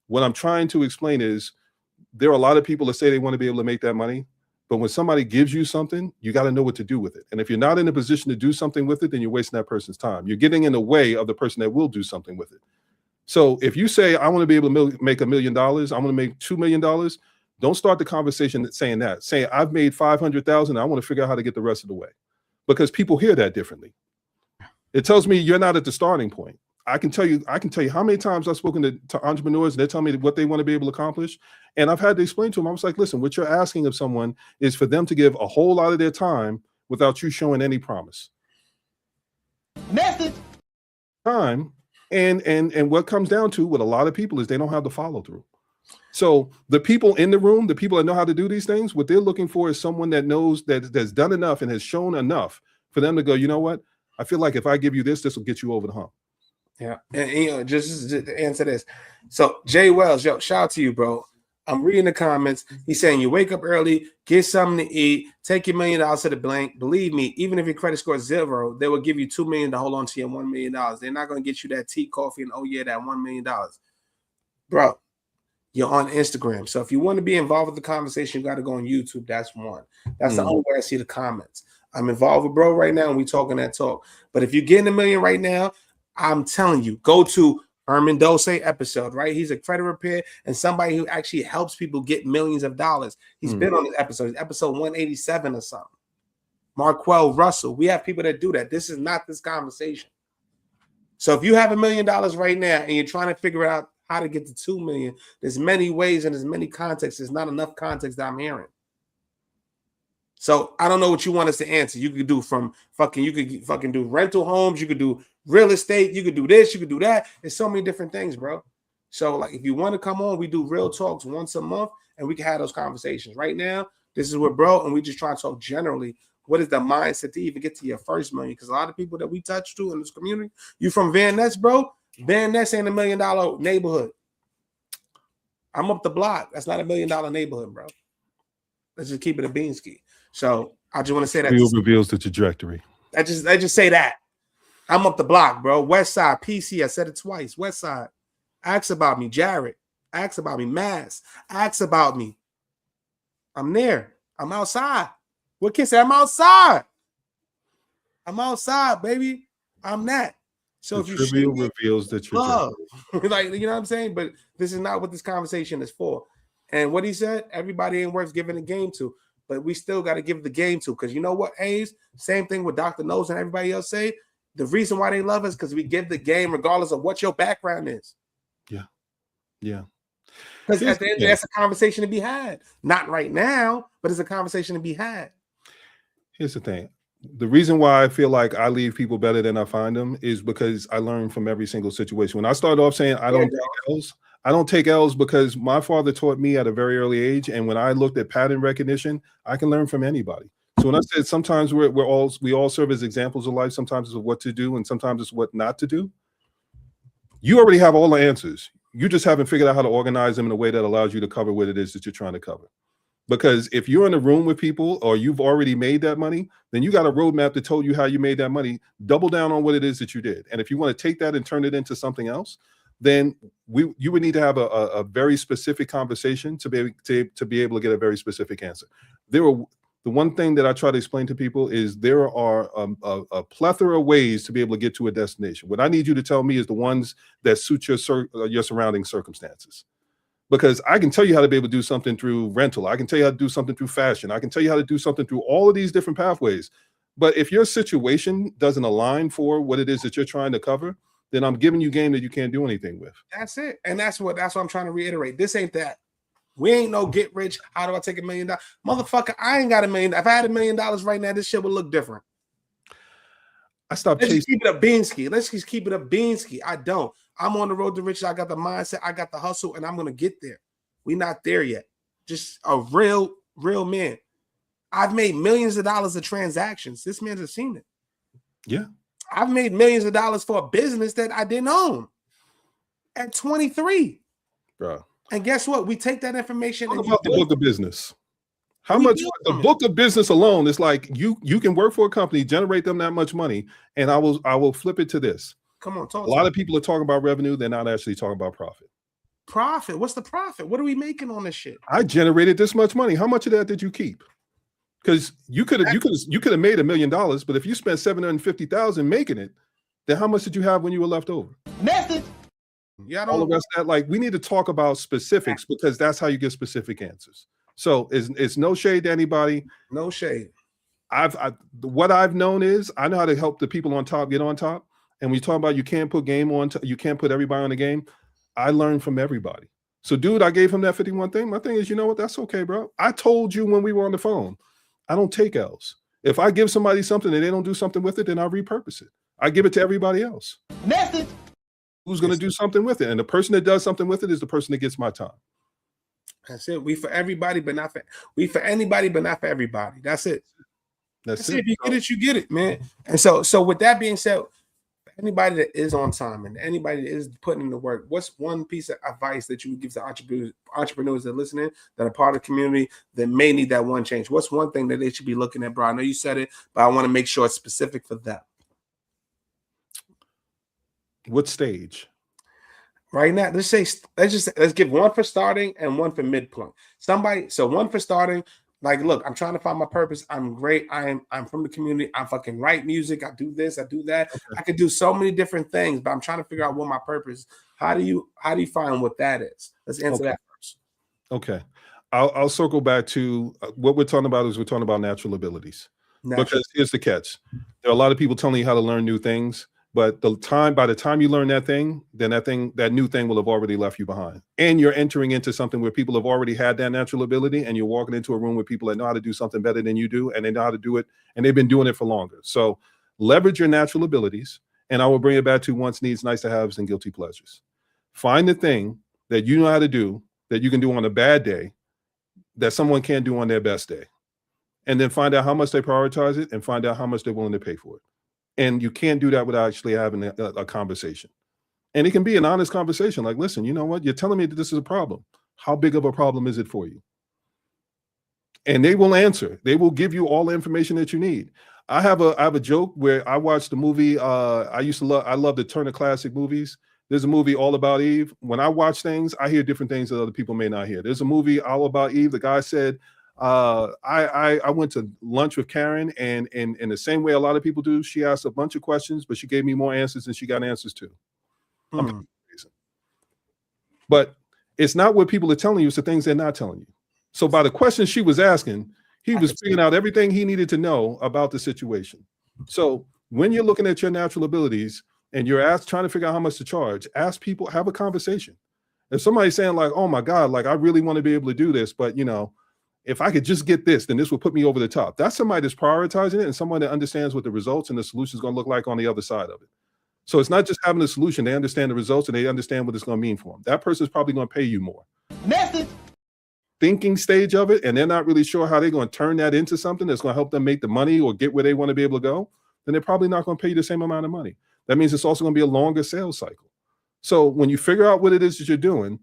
What I'm trying to explain is there are a lot of people that say they want to be able to make that money, but when somebody gives you something, you got to know what to do with it. And if you're not in a position to do something with it, then you're wasting that person's time. You're getting in the way of the person that will do something with it. So if you say, I want to be able to make $1 million, I want to make $2 million, don't start the conversation saying that. Saying, I've made 500,000, I want to figure out how to get the rest of the way. Because people hear that differently. It tells me you're not at the starting point. I can tell you how many times I've spoken to entrepreneurs and they tell me what they want to be able to accomplish. And I've had to explain to them, I was like, listen, what you're asking of someone is for them to give a whole lot of their time without you showing any promise. Message. Time. And what comes down to with a lot of people is they don't have the follow through. So the people in the room, the people that know how to do these things, what they're looking for is someone that knows that's done enough and has shown enough for them to go, you know what? I feel like if I give you this will get you over the hump. Yeah. And you know, just to answer this. So Jay Wells, yo, shout out to you, bro. I'm reading the comments. He's saying you wake up early, get something to eat, take your $1 million to the bank. Believe me, even if your credit score is 0, they will give you $2 million to hold on to your $1 million. They're not going to get you that tea, coffee, and oh yeah, that $1 million. Bro, you're on Instagram. So if you want to be involved with the conversation, you got to go on YouTube. That's one. That's the only way I see the comments. I'm involved with bro right now, and we talking that talk. But if you're getting $1 million right now, I'm telling you, go to Herman Dose episode, right? He's a credit repair and somebody who actually helps people get millions of dollars. He's been on this episode, episode 187 or something. Marquell Russell. We have people that do that. This is not this conversation. So if you have $1 million right now and you're trying to figure out how to get to 2 million, there's many ways and there's many contexts. There's not enough context that I'm hearing. So I don't know what you want us to answer. You could do you could fucking do rental homes. You could do real estate. You could do this. You could do that. There's so many different things, bro. So like, if you want to come on, we do real talks once a month and we can have those conversations. Right now, this is with bro. And we just try to talk generally. What is the mindset to even get to your first million? Because a lot of people that we touch to in this community, you from Van Ness, bro. Van Ness ain't $1 million neighborhood. I'm up the block. That's not $1 million neighborhood, bro. Let's just keep it a beanski. So I just want to say that Real reveals the trajectory. I just say that. I'm up the block, bro. West Side, PC. I said it twice. West Side. Ask about me, Jared. Ask about me, Mass. Ask about me. I'm there. I'm outside. What kid say? I'm outside. I'm outside, baby. I'm that. So the if you trivial reveals the trajectory. like, you know what I'm saying? But this is not what this conversation is for. And what he said, everybody ain't worth giving a game to, but we still got to give the game to. Because you know what, Hayes? Same thing with Dr. Nose and everybody else say. The reason why they love us because we give the game regardless of what your background is. Yeah. Yeah. Because at the end, that's a conversation to be had. Not right now, but it's a conversation to be had. Here's the thing. The reason why I feel like I leave people better than I find them is because I learn from every single situation. When I started off saying I don't take L's because my father taught me at a very early age. And when I looked at pattern recognition, I can learn from anybody. So when I said sometimes we all serve as examples of life, sometimes it's what to do and sometimes it's what not to do. You already have all the answers. You just haven't figured out how to organize them in a way that allows you to cover what it is that you're trying to cover. Because if you're in a room with people or you've already made that money, then you got a roadmap that told you how you made that money. Double down on what it is that you did. And if you want to take that and turn it into something else, then you would need to have a very specific conversation to be able to get a very specific answer. The one thing that I try to explain to people is there are a plethora of ways to be able to get to a destination. What I need you to tell me is the ones that suit your surrounding circumstances. Because I can tell you how to be able to do something through rental. I can tell you how to do something through fashion. I can tell you how to do something through all of these different pathways. But if your situation doesn't align for what it is that you're trying to cover, then I'm giving you game that you can't do anything with. That's it. And that's what I'm trying to reiterate. This ain't that. We ain't no get rich. How do I take $1 million? Motherfucker, I ain't got $1 million. If I had $1 million right now, this shit would look different. I stopped Let's chasing. just keep it a Beansky. Let's just keep it a Beansky. I don't. I'm on the road to riches. I got the mindset. I got the hustle, and I'm going to get there. We're not there yet. Just a real man. I've made millions of dollars of transactions. This man has seen it. Yeah. I've made millions of dollars for a business that I didn't own at 23. Bro. And guess what? We take that information. Talk about the book of business. How much the book of business alone is like you can work for a company, generate them that much money, and I will flip it to this. Come on, talk. A lot of people are talking about revenue, they're not actually talking about profit. Profit? What's the profit? What are we making on this shit? I generated this much money. How much of that did you keep? Because you could have made $1 million, but if you spent $750,000 making it, then how much did you have when you were left over? Message. Yeah, all the rest of that. Like, we need to talk about specifics because that's how you get specific answers. So it's no shade to anybody. No shade. What I've known is I know how to help the people on top get on top. And when you talk about you can't put game on, you can't put everybody on the game. I learned from everybody. So, dude, I gave him that 51 thing. My thing is, you know what? That's okay, bro. I told you when we were on the phone, I don't take L's. If I give somebody something and they don't do something with it, then I repurpose it. I give it to everybody else. Message. Who's going to do something with it? And the person that does something with it is the person that gets my time. That's it. We for everybody, but not for anybody, but not for everybody. That's it. That's it. If you get it, you get it, man. And so with that being said, anybody that is on time and anybody that is putting in the work, what's one piece of advice that you would give to entrepreneurs that are listening, that are part of the community, that may need that one change? What's one thing that they should be looking at, bro? I know you said it, but I want to make sure it's specific for them. What stage? Right now, let's give one for starting and one for midpoint. So one for starting. Like, look, I'm trying to find my purpose. I'm great. I'm from the community. I fucking write music. I do this. I do that. Okay. I could do so many different things, but I'm trying to figure out what my purpose is. How do you find what that is? Let's answer that first. Okay. I'll circle back to what we're talking about. We're talking about natural abilities. Because here's the catch. There are a lot of people telling you how to learn new things. But by the time you learn that thing, then that new thing will have already left you behind. And you're entering into something where people have already had that natural ability, and you're walking into a room with people that know how to do something better than you do, and they know how to do it, and they've been doing it for longer. So leverage your natural abilities, and I will bring it back to wants, needs, nice to haves, and guilty pleasures. Find the thing that you know how to do that you can do on a bad day that someone can't do on their best day. And then find out how much they prioritize it and find out how much they're willing to pay for it. And you can't do that without actually having a conversation. And it can be an honest conversation. Like, listen, you know what? You're telling me that this is a problem. How big of a problem is it for you? And they will answer. They will give you all the information that you need. I have a joke where I watched the movie. I love the Turner Classic Movies. There's a movie All About Eve. When I watch things, I hear different things that other people may not hear. There's a movie All About Eve. The guy said, I went to lunch with Karen, and in the same way a lot of people do, she asked a bunch of questions, but she gave me more answers than she got answers to. But it's not what people are telling you, it's the things they're not telling you. So by the questions she was asking, he was figuring out everything he needed to know about the situation. So when you're looking at your natural abilities and you're trying to figure out how much to charge, ask people, have a conversation. If somebody's saying like, oh my God, like I really want to be able to do this, but if I could just get this, then this would put me over the top. That's somebody that's prioritizing it and someone that understands what the results and the solution is going to look like on the other side of it. So it's not just having a solution. They understand the results and they understand what it's going to mean for them. That person is probably going to pay you more. Message. Thinking stage of it, and they're not really sure how they're going to turn that into something that's going to help them make the money or get where they want to be able to go, then they're probably not going to pay you the same amount of money. That means it's also going to be a longer sales cycle. So when you figure out what it is that you're doing,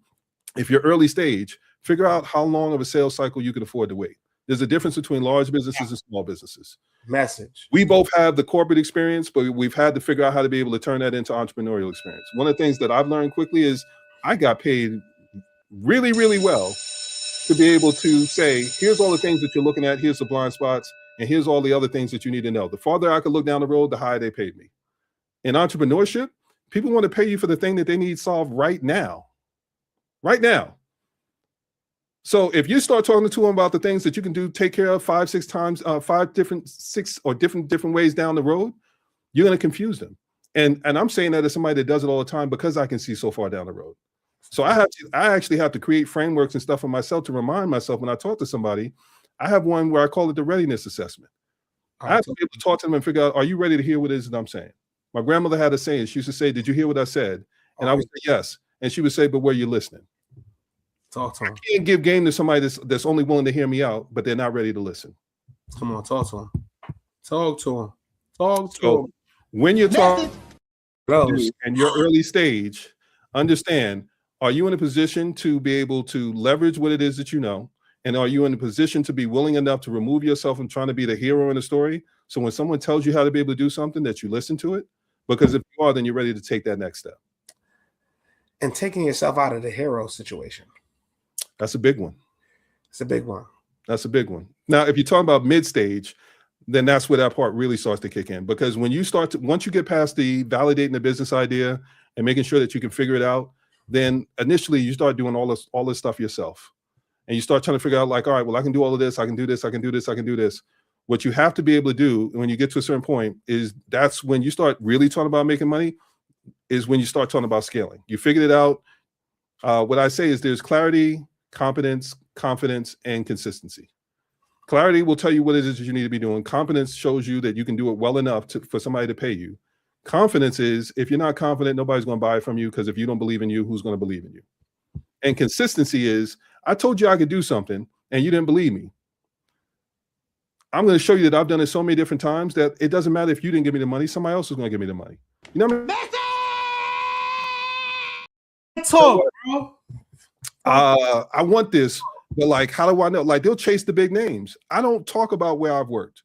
if you're early stage, Figure out how long of a sales cycle you can afford to wait. There's a difference between large businesses and small businesses. Message. We both have the corporate experience, but we've had to figure out how to be able to turn that into entrepreneurial experience. One of the things that I've learned quickly is I got paid really, really well to be able to say, here's all the things that you're looking at, here's the blind spots, and here's all the other things that you need to know. The farther I could look down the road, the higher they paid me. In entrepreneurship, people want to pay you for the thing that they need solved right now. Right now. So if you start talking to them about the things that you can do, take care of 5, 6 times, 5 different, 6 or different ways down the road, you're going to confuse them. And I'm saying that as somebody that does it all the time because I can see so far down the road. So I actually have to create frameworks and stuff for myself to remind myself when I talk to somebody. I have one where I call it the readiness assessment. I have to be able to talk to them and figure out, are you ready to hear what it is that I'm saying? My grandmother had a saying. She used to say, did you hear what I said? And I would say, yes. And she would say, but were you listening? Talk to him. I can't give game to somebody that's only willing to hear me out, but they're not ready to listen. Come on, talk to him. Talk to him. Talk to him. When you're talking and your early stage, understand, are you in a position to be able to leverage what it is that you know? And are you in a position to be willing enough to remove yourself from trying to be the hero in the story? So when someone tells you how to be able to do something, that you listen to it? Because if you are, then you're ready to take that next step. And taking yourself out of the hero situation. That's a big one. It's a big one. That's a big one. Now, if you're talking about mid-stage, then that's where that part really starts to kick in. Because when you start to, once you get past the validating the business idea and making sure that you can figure it out, then initially you start doing all this stuff yourself. And you start trying to figure out like, all right, well, I can do all of this. I can do this. I can do this. I can do this. What you have to be able to do when you get to a certain point is that's when you start really talking about making money, is when you start talking about scaling. You figured it out. What I say is there's clarity, competence, confidence, and consistency. Clarity will tell you what it is that you need to be doing. Competence shows you that you can do it well enough for somebody to pay you. Confidence is, if you're not confident, nobody's going to buy it from you, because if you don't believe in you, who's going to believe in you? And consistency is, I told you I could do something and you didn't believe me. I'm going to show you that I've done it so many different times that it doesn't matter if you didn't give me the money, somebody else is going to give me the money. You know what I mean? Talk, bro. I want this, but like, how do I know? Like, they'll chase the big names. I don't talk about where I've worked.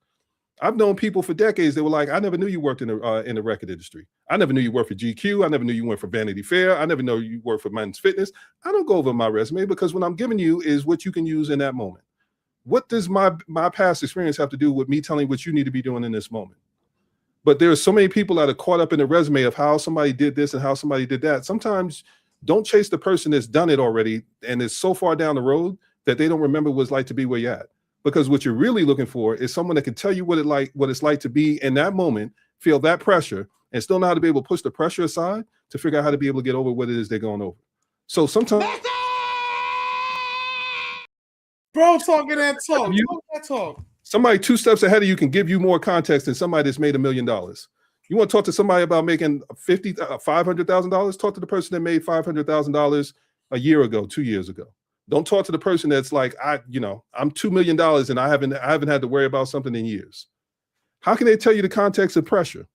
I've known people for decades that were like, I never knew you worked in the record industry. I never knew you worked for GQ. I never knew you went for Vanity Fair. I never knew you worked for Men's Fitness. I don't go over my resume, because what I'm giving you is what you can use in that moment. What does my past experience have to do with me telling you what you need to be doing in this moment? But there are so many people that are caught up in the resume of how somebody did this and how somebody did that. Sometimes don't chase the person that's done it already and is so far down the road that they don't remember what it's like to be where you're at. Because what you're really looking for is someone that can tell you what it's like to be in that moment, feel that pressure, and still know how to be able to push the pressure aside to figure out how to be able to get over what it is they're going over. So sometimes, Bro, talking that talk. That talk. Somebody 2 steps ahead of you can give you more context than somebody that's made $1 million. You want to talk to somebody about making $500,000? Talk to the person that made $500,000 a year ago, 2 years ago. Don't talk to the person that's like, I'm $2 million and I haven't had to worry about something in years. How can they tell you the context of pressure?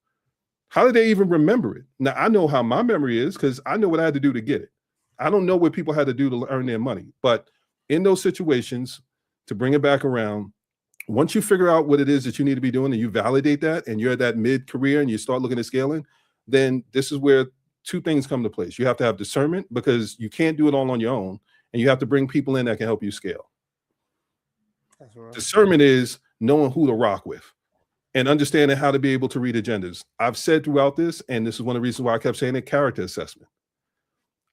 How do they even remember it? Now, I know how my memory is because I know what I had to do to get it. I don't know what people had to do to earn their money. But in those situations, to bring it back around, once you figure out what it is that you need to be doing and you validate that and you're at that mid-career and you start looking at scaling, then this is where 2 things come to place. You have to have discernment, because you can't do it all on your own. And you have to bring people in that can help you scale. That's right. Discernment is knowing who to rock with and understanding how to be able to read agendas. I've said throughout this, and this is one of the reasons why I kept saying it, character assessment.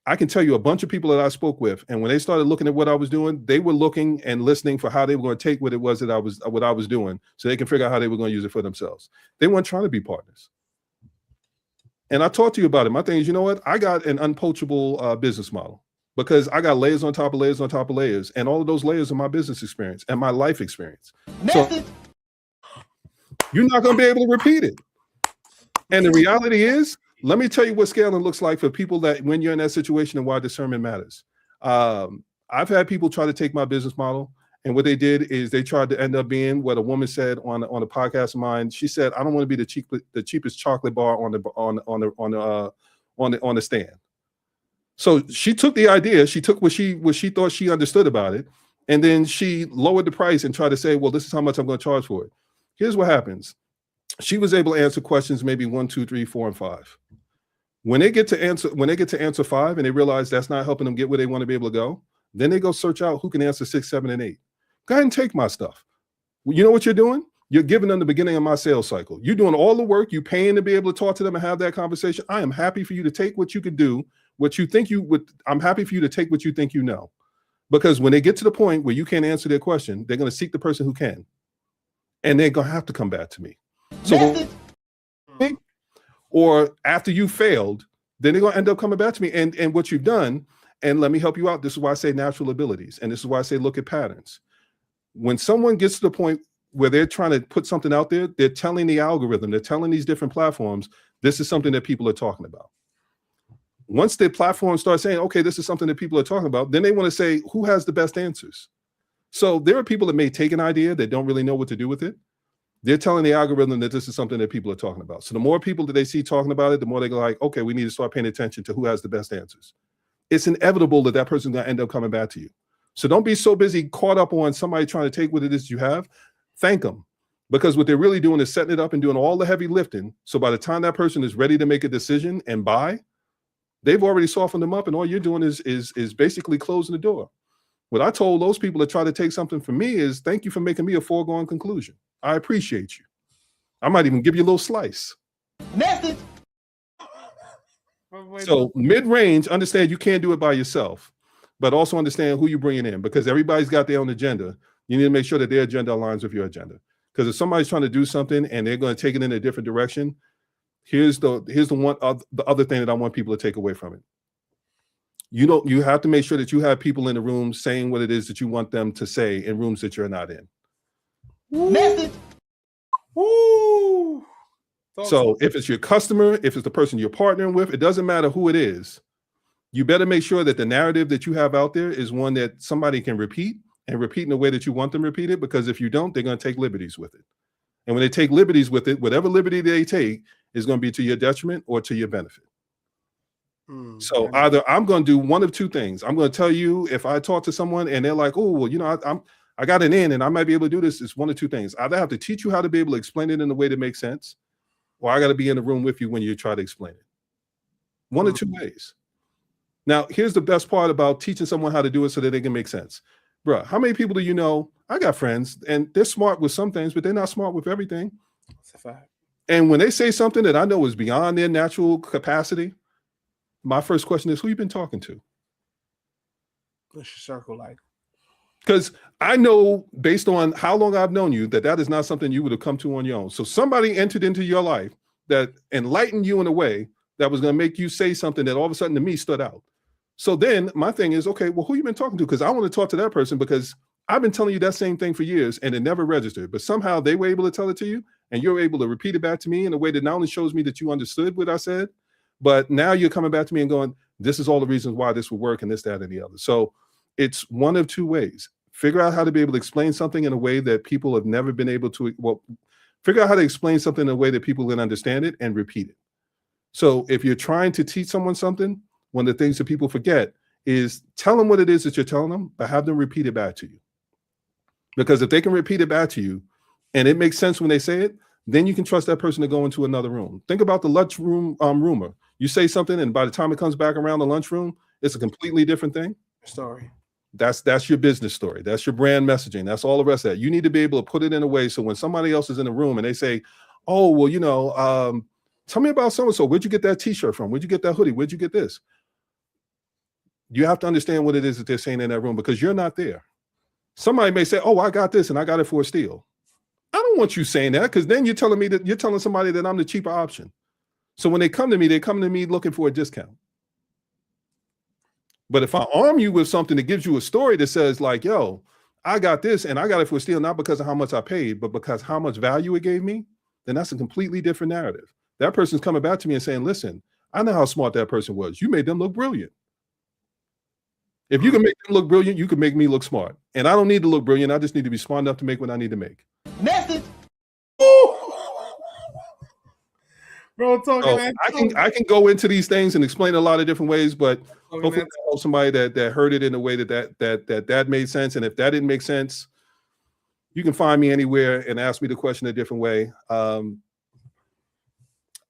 I can tell you a bunch of people that I spoke with, and when they started looking at what I was doing, they were looking and listening for how they were going to take what it was that what I was doing, so they can figure out how they were going to use it for themselves. They weren't trying to be partners. And I talked to you about it. My thing is, you know what? I got an unpoachable business model, because I got layers on top of layers on top of layers, and all of those layers are my business experience and my life experience. So you're not going to be able to repeat it. And the reality is, let me tell you what scaling looks like for people that when you're in that situation and why discernment matters. I've had people try to take my business model, and what they did is they tried to end up being what a woman said on a podcast of mine. She said, "I don't want to be the cheapest chocolate bar on the stand." So she took the idea, she took what she thought she understood about it, and then she lowered the price and tried to say, well, this is how much I'm going to charge for it. Here's what happens. She was able to answer questions maybe 1, 2, 3, 4, and 5. When they get to answer 5 and they realize that's not helping them get where they want to be able to go, then they go search out who can answer 6, 7, and 8. Go ahead and take my stuff. You know what you're doing? You're giving them the beginning of my sales cycle. You're doing all the work. You're paying to be able to talk to them and have that conversation. I am happy for you to take what you could do, what you think you would. I'm happy for you to take what you think you know. Because when they get to the point where you can't answer their question, they're going to seek the person who can. And they're going to have to come back to me. So, or after you failed, then they're going to end up coming back to me. And what you've done, and let me help you out. This is why I say natural abilities. And this is why I say look at patterns. When someone gets to the point where they're trying to put something out there, they're telling the algorithm, they're telling these different platforms, this is something that people are talking about. Once the platform starts saying, okay, this is something that people are talking about, then they want to say, who has the best answers? So there are people that may take an idea that don't really know what to do with it. They're telling the algorithm that this is something that people are talking about. So the more people that they see talking about it, the more they go like, okay, we need to start paying attention to who has the best answers. It's inevitable that that person's going to end up coming back to you. So don't be so busy caught up on somebody trying to take what it is you have. Thank them, because what they're really doing is setting it up and doing all the heavy lifting. So by the time that person is ready to make a decision and buy, they've already softened them up, and all you're doing is basically closing the door. What I told those people that try to take something from me is, thank you for making me a foregone conclusion. I appreciate you. I might even give you a little slice. Message. So mid-range, understand you can't do it by yourself, but also understand who you're bringing in, because everybody's got their own agenda. You need to make sure that their agenda aligns with your agenda. Because if somebody's trying to do something and they're going to take it in a different direction, here's the other thing that I want people to take away from it. You have to make sure that you have people in the room saying what it is that you want them to say in rooms that you're not in. Message. Woo. So if it's your customer, if it's the person you're partnering with, it doesn't matter who it is. You better make sure that the narrative that you have out there is one that somebody can repeat, and repeat in the way that you want them repeated, because if you don't, they're going to take liberties with it. And when they take liberties with it, whatever liberty they take is going to be to your detriment or to your benefit. So either I'm going to do one of two things. I'm going to tell you, if I talk to someone and they're like, oh, well, you know, I got an in and I might be able to do this. It's one of two things. Either I have to teach you how to be able to explain it in a way that makes sense, or I got to be in the room with you when you try to explain it. One of two ways. Now, here's the best part about teaching someone how to do it so that they can make sense. Bruh, how many people do you know? I got friends and they're smart with some things, but they're not smart with everything. That's a fact. And when they say something that I know is beyond their natural capacity, my first question is, who you been talking to? What's your circle like? Because I know, based on how long I've known you, that is not something you would have come to on your own. So somebody entered into your life that enlightened you in a way that was going to make you say something that all of a sudden to me stood out. So then my thing is, okay, well, who you been talking to? Because I want to talk to that person, because I've been telling you that same thing for years and it never registered. But somehow they were able to tell it to you, and you're able to repeat it back to me in a way that not only shows me that you understood what I said, but now you're coming back to me and going, this is all the reasons why this would work, and this, that, and the other. So it's one of two ways. Figure out how to be able to explain something in a way that people have never been able to, figure out how to explain something in a way that people can understand it and repeat it. So if you're trying to teach someone something, one of the things that people forget is tell them what it is that you're telling them, but have them repeat it back to you. Because if they can repeat it back to you and it makes sense when they say it, then you can trust that person to go into another room. Think about the lunchroom rumor. You say something, and by the time it comes back around the lunchroom, it's a completely different thing. Story. That's your business story. That's your brand messaging. That's all the rest of that. You need to be able to put it in a way so when somebody else is in the room and they say, oh, well, you know, tell me about so-and-so. Where'd you get that t-shirt from? Where'd you get that hoodie? Where'd you get this? You have to understand what it is that they're saying in that room, because you're not there. Somebody may say, oh, I got this and I got it for a steal. I don't want you saying that, because then you're telling me that you're telling somebody that I'm the cheaper option. So when they come to me looking for a discount. But if I arm you with something that gives you a story that says like, yo, I got this and I got it for a steal, not because of how much I paid, but because how much value it gave me, then that's a completely different narrative. That person's coming back to me and saying, listen, I know how smart that person was. You made them look brilliant. If you can make them look brilliant, you can make me look smart. And I don't need to look brilliant. I just need to be smart enough to make what I need to make. Message. Bro, talking So that I can go into these things and explain a lot of different ways, but talking hopefully that I help somebody that heard it in a way that made sense. And if that didn't make sense, you can find me anywhere and ask me the question a different way.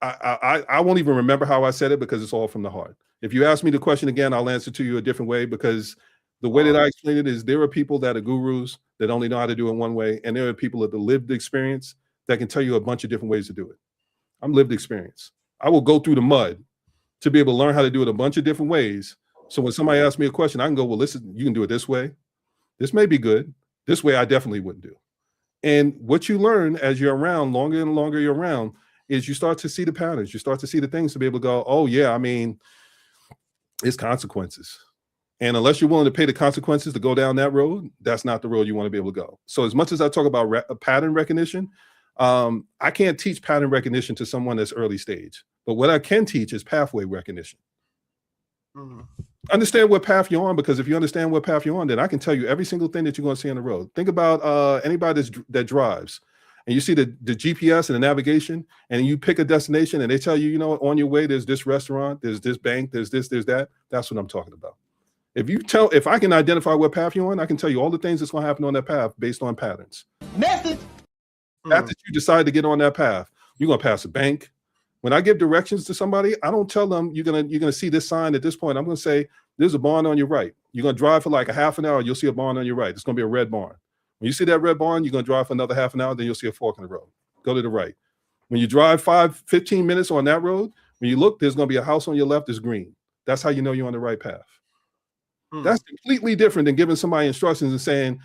I won't even remember how I said it because it's all from the heart. If you ask me the question again, I'll answer to you a different way, because the way that I explain it is there are people that are gurus that only know how to do it one way, and there are people with the lived experience that can tell you a bunch of different ways to do it. I'm lived experience. I will go through the mud to be able to learn how to do it a bunch of different ways. So when somebody asks me a question, I can go, well, listen, you can do it this way. This may be good. This way I definitely wouldn't do. And what you learn as you're around, longer and longer you're around, is you start to see the patterns. You start to see the things to be able to go, oh yeah, I mean, it's consequences. And unless you're willing to pay the consequences to go down that road, that's not the road you want to be able to go. So as much as I talk about pattern recognition, I can't teach pattern recognition to someone that's early stage. But what I can teach is pathway recognition. Mm-hmm. Understand what path you're on, because if you understand what path you're on, then I can tell you every single thing that you're going to see on the road. Think about anybody that drives, and you see the GPS and the navigation, and you pick a destination, and they tell you, you know, on your way, there's this restaurant, there's this bank, there's this, there's that. That's what I'm talking about. If I can identify what path you're on, I can tell you all the things that's going to happen on that path based on patterns. Message. After you decide to get on that path, you're going to pass a bank. When I give directions to somebody, I don't tell them you're gonna see this sign at this point. I'm gonna say there's a barn on your right. You're gonna drive for like a half an hour, you'll see a barn on your right. It's gonna be a red barn. When you see that red barn, you're gonna drive for another half an hour, then you'll see a fork in the road. Go to the right. When you drive 15 minutes on that road, when you look, there's gonna be a house on your left that's green. That's how you know you're on the right path. That's completely different than giving somebody instructions and saying,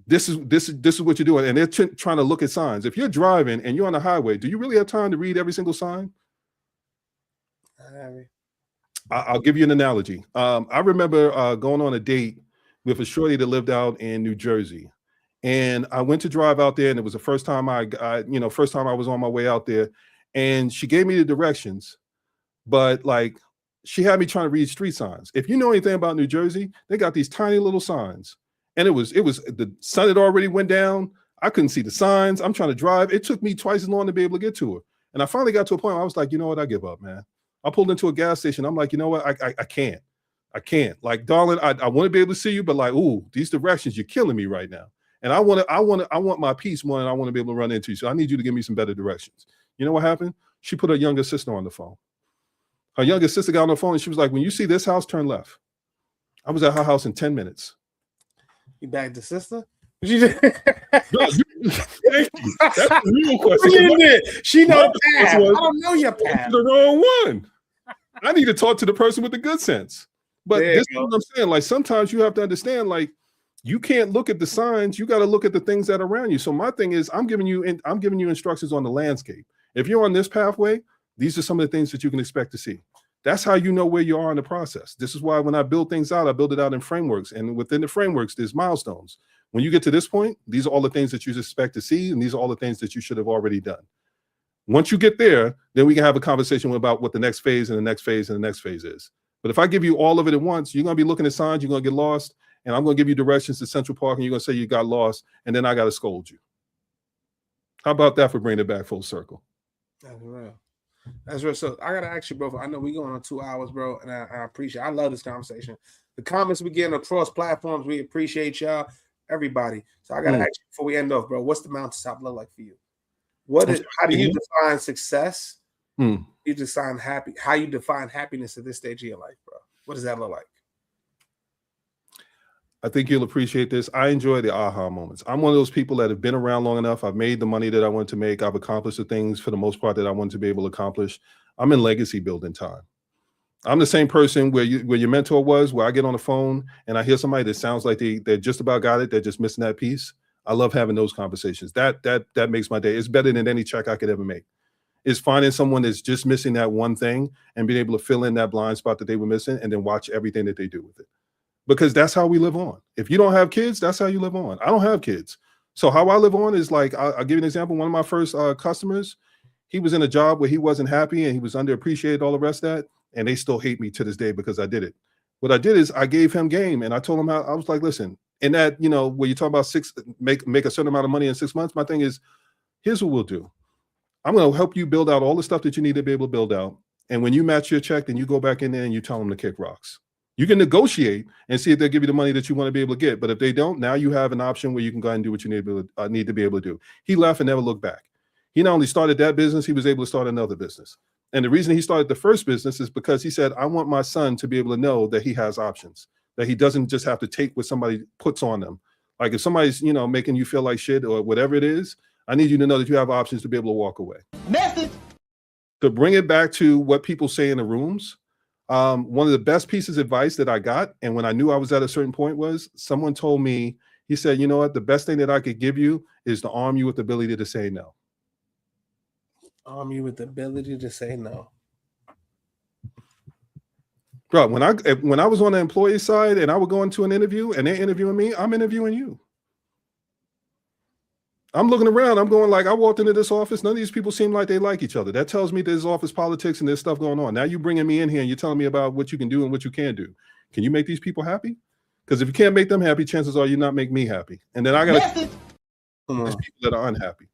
this is what you're doing, and they're trying to look at signs. If you're driving and you're on the highway, do you really have time to read every single sign? I'll give you an analogy. I remember going on a date with a shorty that lived out in New Jersey, and I went to drive out there, and it was the first time first time I was on my way out there, and she gave me the directions, but like she had me trying to read street signs. If you know anything about New Jersey, they got these tiny little signs. And it was the sun had already went down. I couldn't see the signs. I'm trying to drive. It took me twice as long to be able to get to her. And I finally got to a point where I was like, you know what? I give up, man. I pulled into a gas station. I'm like, you know what? I can't. Like, darling, I want to be able to see you, but like, ooh, these directions, you're killing me right now. And I want my peace more than I want to be able to run into you. So I need you to give me some better directions. You know what happened? She put her younger sister on the phone. Her younger sister got on the phone and she was like, when you see this house, turn left. I was at her house in 10 minutes. You bagged the sister? She did. No, thank you. That's the real question. She did. She know the path. I don't know your path. The wrong one. I need to talk to the person with the good sense. But this is what I'm saying. Like, sometimes you have to understand, like, you can't look at the signs. You got to look at the things that are around you. So my thing is, I'm giving you instructions on the landscape. If you're on this pathway, these are some of the things that you can expect to see. That's how you know where you are in the process. This is why when I build things out, I build it out in frameworks. And within the frameworks, there's milestones. When you get to this point, these are all the things that you expect to see. And these are all the things that you should have already done. Once you get there, then we can have a conversation about what the next phase and the next phase and the next phase is. But if I give you all of it at once, you're going to be looking at signs, you're going to get lost. And I'm going to give you directions to Central Park and you're going to say you got lost. And then I got to scold you. How about that for bringing it back full circle? That's real. That's real. So I gotta ask you, bro. I know we're going on 2 hours, bro, and I appreciate. I love this conversation. The comments we getting across platforms, we appreciate y'all, everybody. So I gotta ask you before we end off, bro. What's the mountaintop look like for you? How do you define success? You define happy. How you define happiness at this stage of your life, bro? What does that look like? I think you'll appreciate this. I enjoy the aha moments. I'm one of those people that have been around long enough. I've made the money that I want to make. I've accomplished the things for the most part that I want to be able to accomplish. I'm in legacy building time. I'm the same person where your mentor was, where I get on the phone and I hear somebody that sounds like they just about got it. They're just missing that piece. I love having those conversations. That makes my day. It's better than any check I could ever make. Is finding someone that's just missing that one thing and being able to fill in that blind spot that they were missing and then watch everything that they do with it. Because that's how we live on. If you don't have kids, that's how you live on. I don't have kids. So how I live on is like, I'll give you an example. One of my first customers, he was in a job where he wasn't happy and he was underappreciated, all the rest of that. And they still hate me to this day because I did it. What I did is I gave him game and I told him how, I was like, listen, in that, where you talk about make a certain amount of money in 6 months, my thing is, here's what we'll do. I'm going to help you build out all the stuff that you need to be able to build out. And when you match your check, then you go back in there and you tell them to kick rocks. You can negotiate and see if they'll give you the money that you want to be able to get. But if they don't, now you have an option where you can go ahead and do what you need to be able to do. He left and never looked back. He not only started that business, he was able to start another business. And the reason he started the first business is because he said, I want my son to be able to know that he has options, that he doesn't just have to take what somebody puts on them. Like if somebody's, making you feel like shit or whatever it is, I need you to know that you have options to be able to walk away. Message. To bring it back to what people say in the rooms, one of the best pieces of advice that I got, and when I knew I was at a certain point, was someone told me, he said, you know what, the best thing that I could give you is to arm you with the ability to say no. Arm you with the ability to say no. Bro, when I was on the employee side and I would go into an interview and they're interviewing me, I'm interviewing you. I'm looking around. I'm going like, I walked into this office. None of these people seem like they like each other. That tells me there's office politics and there's stuff going on. Now you're bringing me in here and you're telling me about what you can do and what you can't do. Can you make these people happy? Because if you can't make them happy, chances are you not make me happy. And then I got to there's people that are unhappy.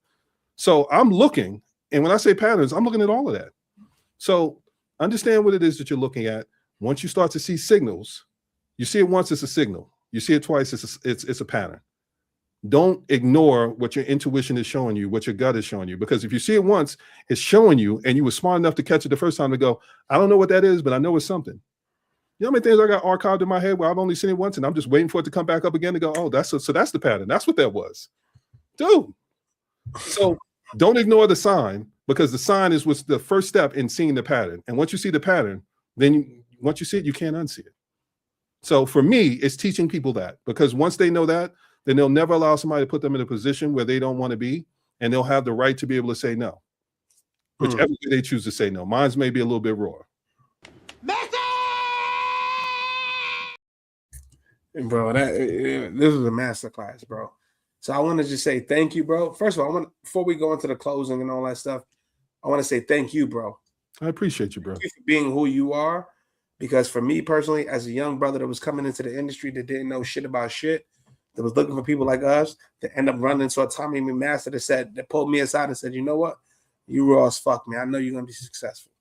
So I'm looking, and when I say patterns, I'm looking at all of that. So understand what it is that you're looking at. Once you start to see signals, you see it once, it's a signal. You see it twice, it's a pattern. Don't ignore what your intuition is showing you, what your gut is showing you. Because if you see it once, it's showing you, and you were smart enough to catch it the first time to go, I don't know what that is, but I know it's something. You know how many things I got archived in my head where I've only seen it once, and I'm just waiting for it to come back up again to go, oh, that's the pattern. That's what that was. Dude. So don't ignore the sign, because the sign is what's the first step in seeing the pattern. And once you see the pattern, then once you see it, you can't unsee it. So for me, it's teaching people that, because once they know that, then they'll never allow somebody to put them in a position where they don't want to be, and they'll have the right to be able to say no, whichever way they choose to say no. Mine's may be a little bit raw. Bro, this was a masterclass, bro. So I want to just say thank you, bro. First of all, before we go into the closing and all that stuff, I want to say thank you, bro. I appreciate you, bro. Thank you for being who you are, because for me personally, as a young brother that was coming into the industry that didn't know shit about shit, that was looking for people like us, that end up running into a Tommy McMaster that pulled me aside and said, you know what? You raw as fuck, man. I know you're going to be successful.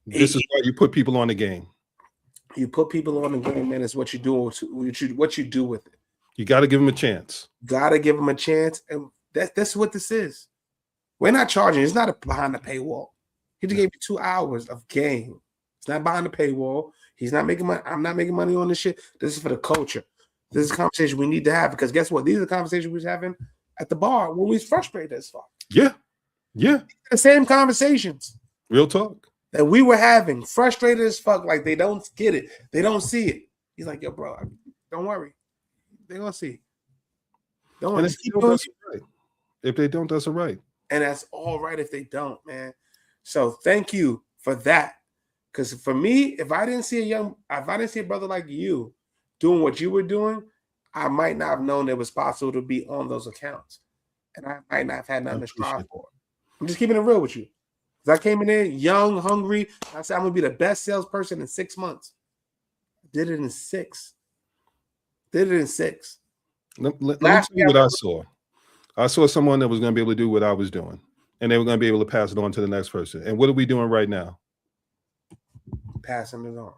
This is why you put people on the game. You put people on the game, man. It's what you do. What you do with it. You got to give them a chance. Got to give them a chance, and that's what this is. We're not charging. It's not behind the paywall. He just gave you 2 hours of game. It's not behind the paywall. He's not making money. I'm not making money on this shit. This is for the culture. This is a conversation we need to have, because guess what? These are the conversations we was having at the bar when we was frustrated as fuck. Yeah. Yeah. The same conversations. Real talk. That we were having, frustrated as fuck, like they don't get it. They don't see it. He's like, yo, bro, don't worry. They're going to see. Don't worry. If they don't, that's all right. And that's all right if they don't, man. So thank you for that. Because for me, if I didn't see a brother like you doing what you were doing, I might not have known it was possible to be on those accounts. And I might not have had nothing to strive for. I'm just keeping it real with you. Because I came in there young, hungry. I said, I'm going to be the best salesperson in 6 months. I did it in 6. Let me tell you what I saw. I saw someone that was going to be able to do what I was doing. And they were going to be able to pass it on to the next person. And what are we doing right now? Passing it on.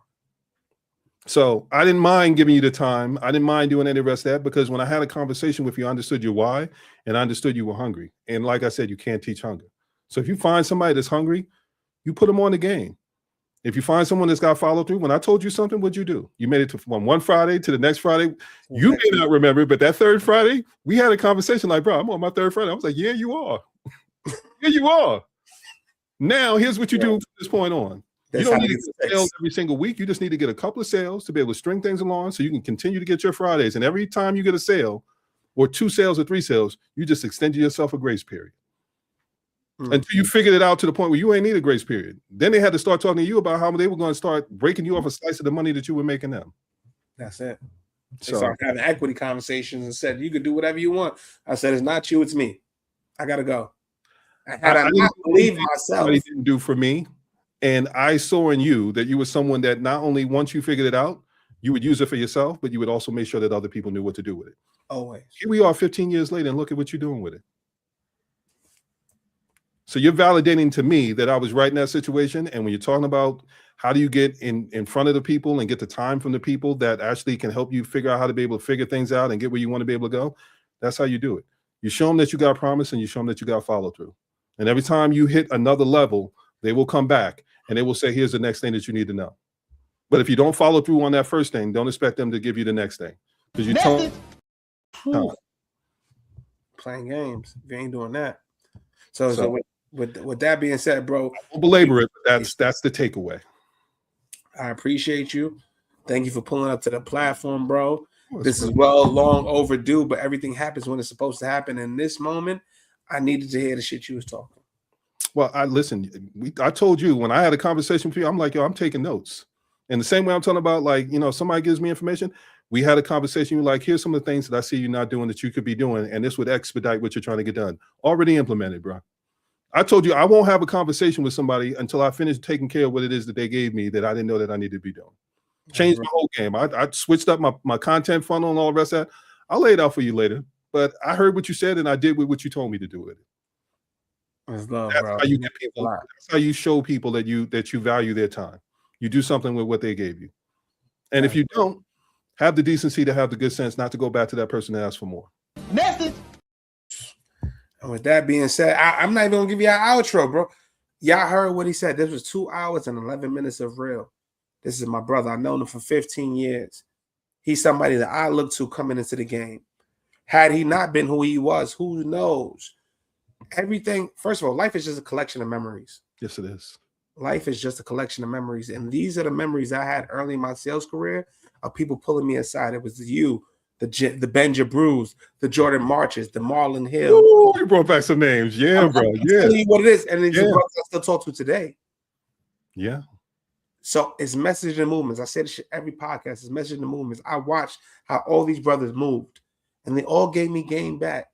So I didn't mind giving you the time. I didn't mind doing any of the rest of that, because when I had a conversation with you, I understood your why, and I understood you were hungry. And like I said, you can't teach hunger. So if you find somebody that's hungry, you put them on the game. If you find someone that's got follow through, when I told you something, what'd you do? You made it from one Friday to the next Friday. You may not remember, but that third Friday, we had a conversation like, bro, I'm on my third Friday. I was like, yeah, you are. Yeah, you are. Now, here's what you do from this point on. You don't need to get sales every single week. You just need to get a couple of sales to be able to string things along so you can continue to get your Fridays. And every time you get a sale, or 2 sales or 3 sales, you just extend yourself a grace period. Until you figured it out to the point where you ain't need a grace period. Then they had to start talking to you about how they were going to start breaking you off a slice of the money that you were making them. That's it. They started having equity conversations and said, you could do whatever you want. I said, it's not you, it's me. I got to go. I didn't believe myself. What he didn't do for me. And I saw in you that you were someone that not only once you figured it out, you would use it for yourself, but you would also make sure that other people knew what to do with it. Always. Here we are 15 years later, and look at what you're doing with it. So you're validating to me that I was right in that situation. And when you're talking about how do you get in front of the people and get the time from the people that actually can help you figure out how to be able to figure things out and get where you want to be able to go, that's how you do it. You show them that you got promise and you show them that you got follow through. And every time you hit another level, they will come back and they will say, here's the next thing that you need to know. But if you don't follow through on that first thing, don't expect them to give you the next thing. Because you told playing games. If you ain't doing that. So with that being said, bro, I won't belabor it, but that's the takeaway. I appreciate you. Thank you for pulling up to the platform, bro. This is bro. long overdue, but everything happens when it's supposed to happen. In this moment, I needed to hear the shit you was talking. Well, I told you when I had a conversation with you, I'm like, yo, I'm taking notes. And the same way I'm talking about, like, somebody gives me information. We had a conversation. You're like, here's some of the things that I see you not doing that you could be doing. And this would expedite what you're trying to get done. Already implemented, bro. I told you I won't have a conversation with somebody until I finish taking care of what it is that they gave me that I didn't know that I needed to be doing. Changed my whole game. I switched up my content funnel and all the rest of that. I'll lay it out for you later. But I heard what you said and I did with what you told me to do with it. That's love, That's bro. how you get people. That's how you show people that you value their time. You do something with what they gave you. And if you don't, have the decency to have the good sense not to go back to that person and ask for more. Message. And with that being said, I'm not even gonna give you an outro, bro. Y'all heard what he said. This was 2 hours and 11 minutes of real. This is my brother. I've known him for 15 years. He's somebody that I look to coming into the game. Had he not been who he was, who knows? Everything, first of all, life is just a collection of memories. Yes, it is. Life is just a collection of memories. And these are the memories I had early in my sales career of people pulling me aside. It was you, the Benja Brews, the Jordan Marches, the Marlon Hill. Ooh, you brought back some names. Yeah, bro. I'm telling you what it is. And it's the brothers I still talk to today. Yeah. So it's message and movements. I say this shit every podcast. It's message and movements. I watched how all these brothers moved. And they all gave me game back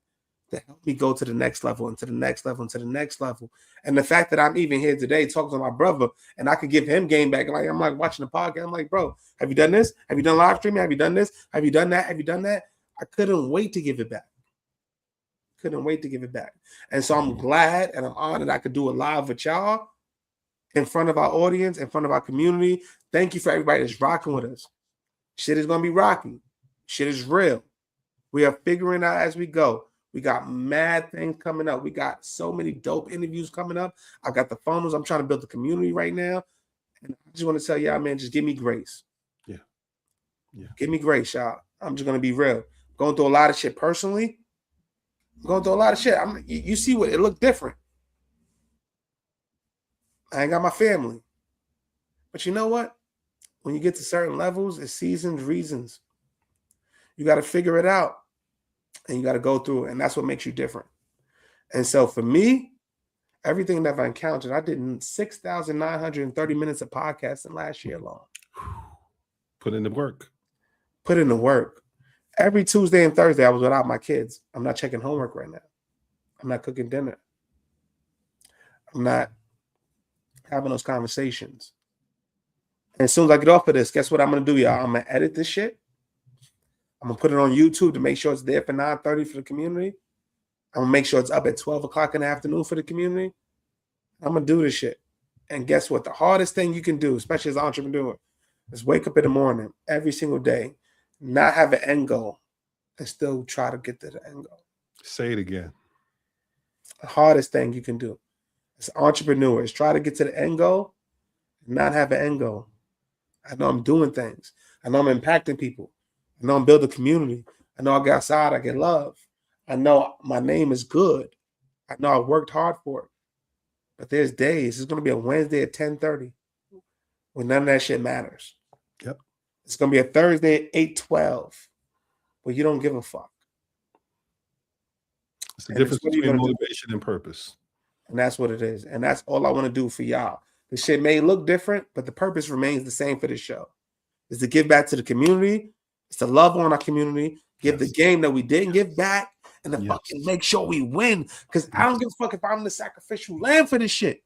to help me go to the next level and to the next level and to the next level. And the fact that I'm even here today talking to my brother and I could give him game back. Like I'm like watching the podcast. I'm like, bro, have you done this? Have you done live streaming? Have you done this? Have you done that? Have you done that? I couldn't wait to give it back. Couldn't wait to give it back. And so I'm glad and I'm honored I could do it live with y'all in front of our audience, in front of our community. Thank you for everybody that's rocking with us. Shit is going to be rocky. Shit is real. We are figuring out as we go. We got mad things coming up. We got so many dope interviews coming up. I've got the funnels. I'm trying to build the community right now. And I just want to tell y'all, man, just give me grace. Yeah. Give me grace, y'all. I'm just going to be real. Going through a lot of shit personally. Going through a lot of shit. You see what it looked different. I ain't got my family. But you know what? When you get to certain levels, it's seasons, reasons. You got to figure it out. And you got to go through it. And that's what makes you different. And so for me, everything that I've encountered, I did 6,930 minutes of podcasting last year alone. Put in the work. Put in the work. Every Tuesday and Thursday, I was without my kids. I'm not checking homework right now. I'm not cooking dinner. I'm not having those conversations. And as soon as I get off of this, guess what I'm going to do, y'all? I'm going to edit this shit. I'm going to put it on YouTube to make sure it's there for 9:30 for the community. I'm going to make sure it's up at 12 o'clock in the afternoon for the community. I'm going to do this shit. And guess what? The hardest thing you can do, especially as an entrepreneur, is wake up in the morning every single day, not have an end goal, and still try to get to the end goal. Say it again. The hardest thing you can do as an entrepreneur is try to get to the end goal and not have an end goal. I know I'm doing things. I know I'm impacting people. I know I'm building community. I know I get outside, I get love. I know my name is good. I know I worked hard for it. But there's days, it's going to be a Wednesday at 10:30 when none of that shit matters. Yep. It's going to be a Thursday at 8:12 where you don't give a fuck. It's the difference between motivation and purpose. And that's what it is. And that's all I want to do for y'all. The shit may look different, but the purpose remains the same for this show. Is to give back to the community. It's to love on our community. Give the game that we didn't give back. And to fucking make sure we win. Because I don't give a fuck if I'm the sacrificial lamb for this shit.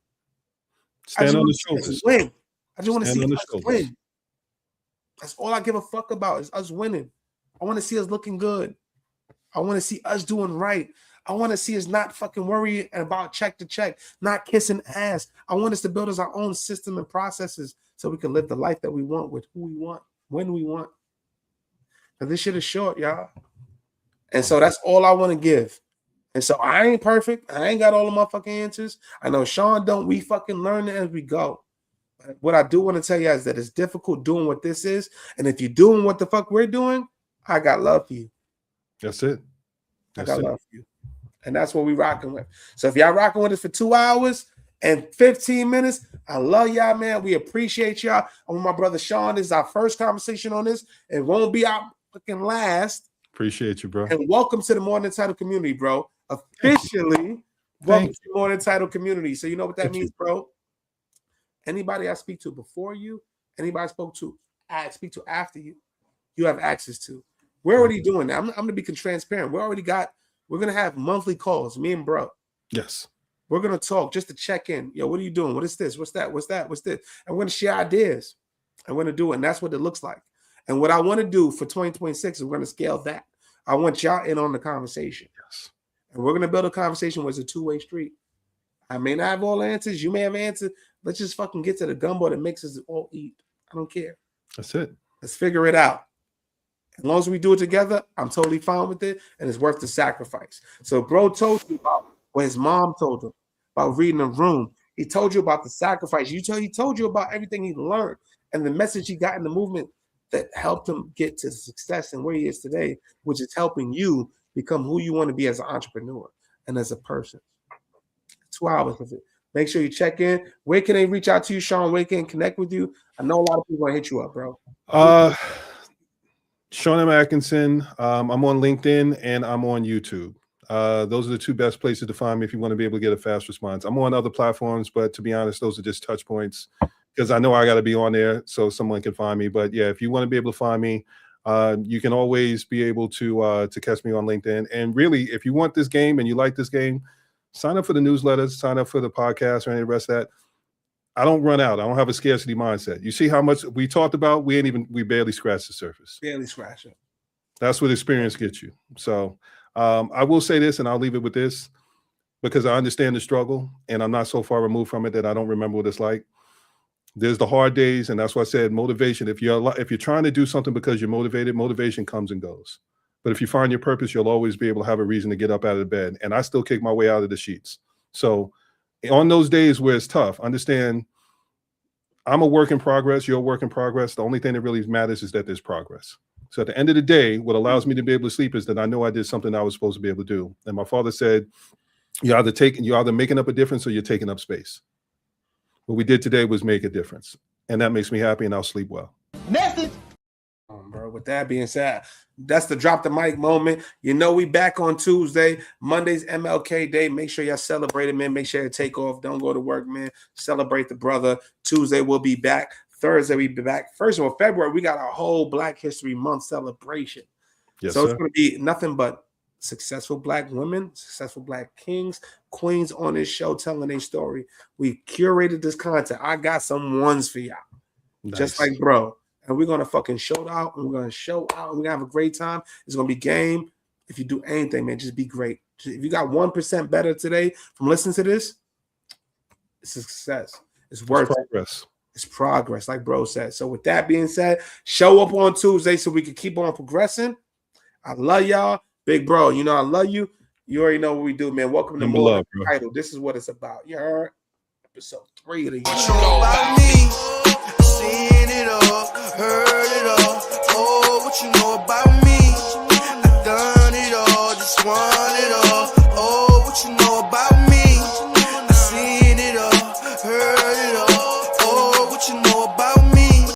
Stand on the shoulders. Win. I just want to see us win. That's all I give a fuck about is us winning. I want to see us looking good. I want to see us doing right. I want to see us not fucking worry about check to check, not kissing ass. I want us to build us our own system and processes so we can live the life that we want with who we want, when we want. And this shit is short, y'all. And so that's all I want to give. And so I ain't perfect. I ain't got all the motherfucking answers. I know Sean don't. We fucking learn it as we go. But what I do want to tell you is that it's difficult doing what this is. And if you're doing what the fuck we're doing, I got love for you. That's it. I got love for you. And that's what we rocking with. So if y'all rocking with us for 2 hours and 15 minutes, I love y'all, man. We appreciate y'all. I'm with my brother Sean. This is our first conversation on this. It won't be our fucking last. Appreciate you, bro. And welcome to the More Than Title community, bro. Officially, welcome to the More Than Title community. So you know what that means, bro? Anybody I speak to before you, anybody I speak to after you, you have access to. We're already doing that. I'm going to be transparent. We're going to have monthly calls, me and bro. Yes. We're going to talk just to check in. Yo, what are you doing? What is this? What's that? What's that? What's this? And we're going to share ideas. And we're going to do it. And that's what it looks like. And what I want to do for 2026 is we're going to scale that. I want y'all in on the conversation. Yes. And we're going to build a conversation where it's a two-way street. I may not have all the answers. You may have answers. Let's just fucking get to the gumbo that makes us all eat. I don't care. That's it. Let's figure it out. As long as we do it together, I'm totally fine with it, and it's worth the sacrifice. So bro told you about what his mom told him about reading a room. He told you about the sacrifice. He told you about everything he learned and the message he got in the movement that helped him get to success and where he is today, which is helping you become who you want to be as an entrepreneur and as a person. 2 hours of it. Make sure you check in. Where can they reach out to you, Sean? Where can they connect with you? I know a lot of people want to hit you up, bro. Sean Atkinson. I'm on LinkedIn and I'm on YouTube. Those are the two best places to find me if you want to be able to get a fast response. I'm on other platforms, but to be honest, those are just touch points because I know I got to be on there so someone can find me. But yeah, if you want to be able to find me, you can always be able to catch me on LinkedIn. And really, if you want this game and you like this game, sign up for the newsletters, sign up for the podcast or any of the rest of that. I don't run out. I don't have a scarcity mindset. You see how much we talked about? We barely scratched the surface. Barely scratch it. That's what experience gets you. So I will say this, and I'll leave it with this, because I understand the struggle, and I'm not so far removed from it that I don't remember what it's like. There's the hard days, and that's why I said motivation. If you're trying to do something because you're motivated, motivation comes and goes. But if you find your purpose, you'll always be able to have a reason to get up out of the bed. And I still kick my way out of the sheets. So on those days where it's tough, understand I'm a work in progress. You're a work in progress. The only thing that really matters is that there's progress. So at the end of the day, what allows me to be able to sleep is that I know I did something I was supposed to be able to do. And my father said, you're either making up a difference or you're taking up space. What we did today was make a difference. And that makes me happy, and I'll sleep well. Message. Bro, with that being said, that's the drop the mic moment. You know, we back on Tuesday. Monday's MLK Day. Make sure y'all celebrate it, man. Make sure you take off. Don't go to work, man. Celebrate the brother. Tuesday, we'll be back. Thursday, we'll be back. First of all, February, we got our whole Black History Month celebration. Yes, so sir. It's going to be nothing but successful Black women, successful Black kings, queens on this show telling their story. We curated this content. I got some ones for y'all. Nice. Just like bro. And we're going to fucking show out. And we're going to show out. And we're going to have a great time. It's going to be game. If you do anything, man, just be great. If you got 1% better today from listening to this, it's a success. It's worth progress. It's progress, like bro said. So with that being said, show up on Tuesday so we can keep on progressing. I love y'all. Big bro, you know I love you. You already know what we do, man. Welcome to More Than Title. This is what it's about. You heard? Episode 3 of the year. What you know about me? Seeing it all, heard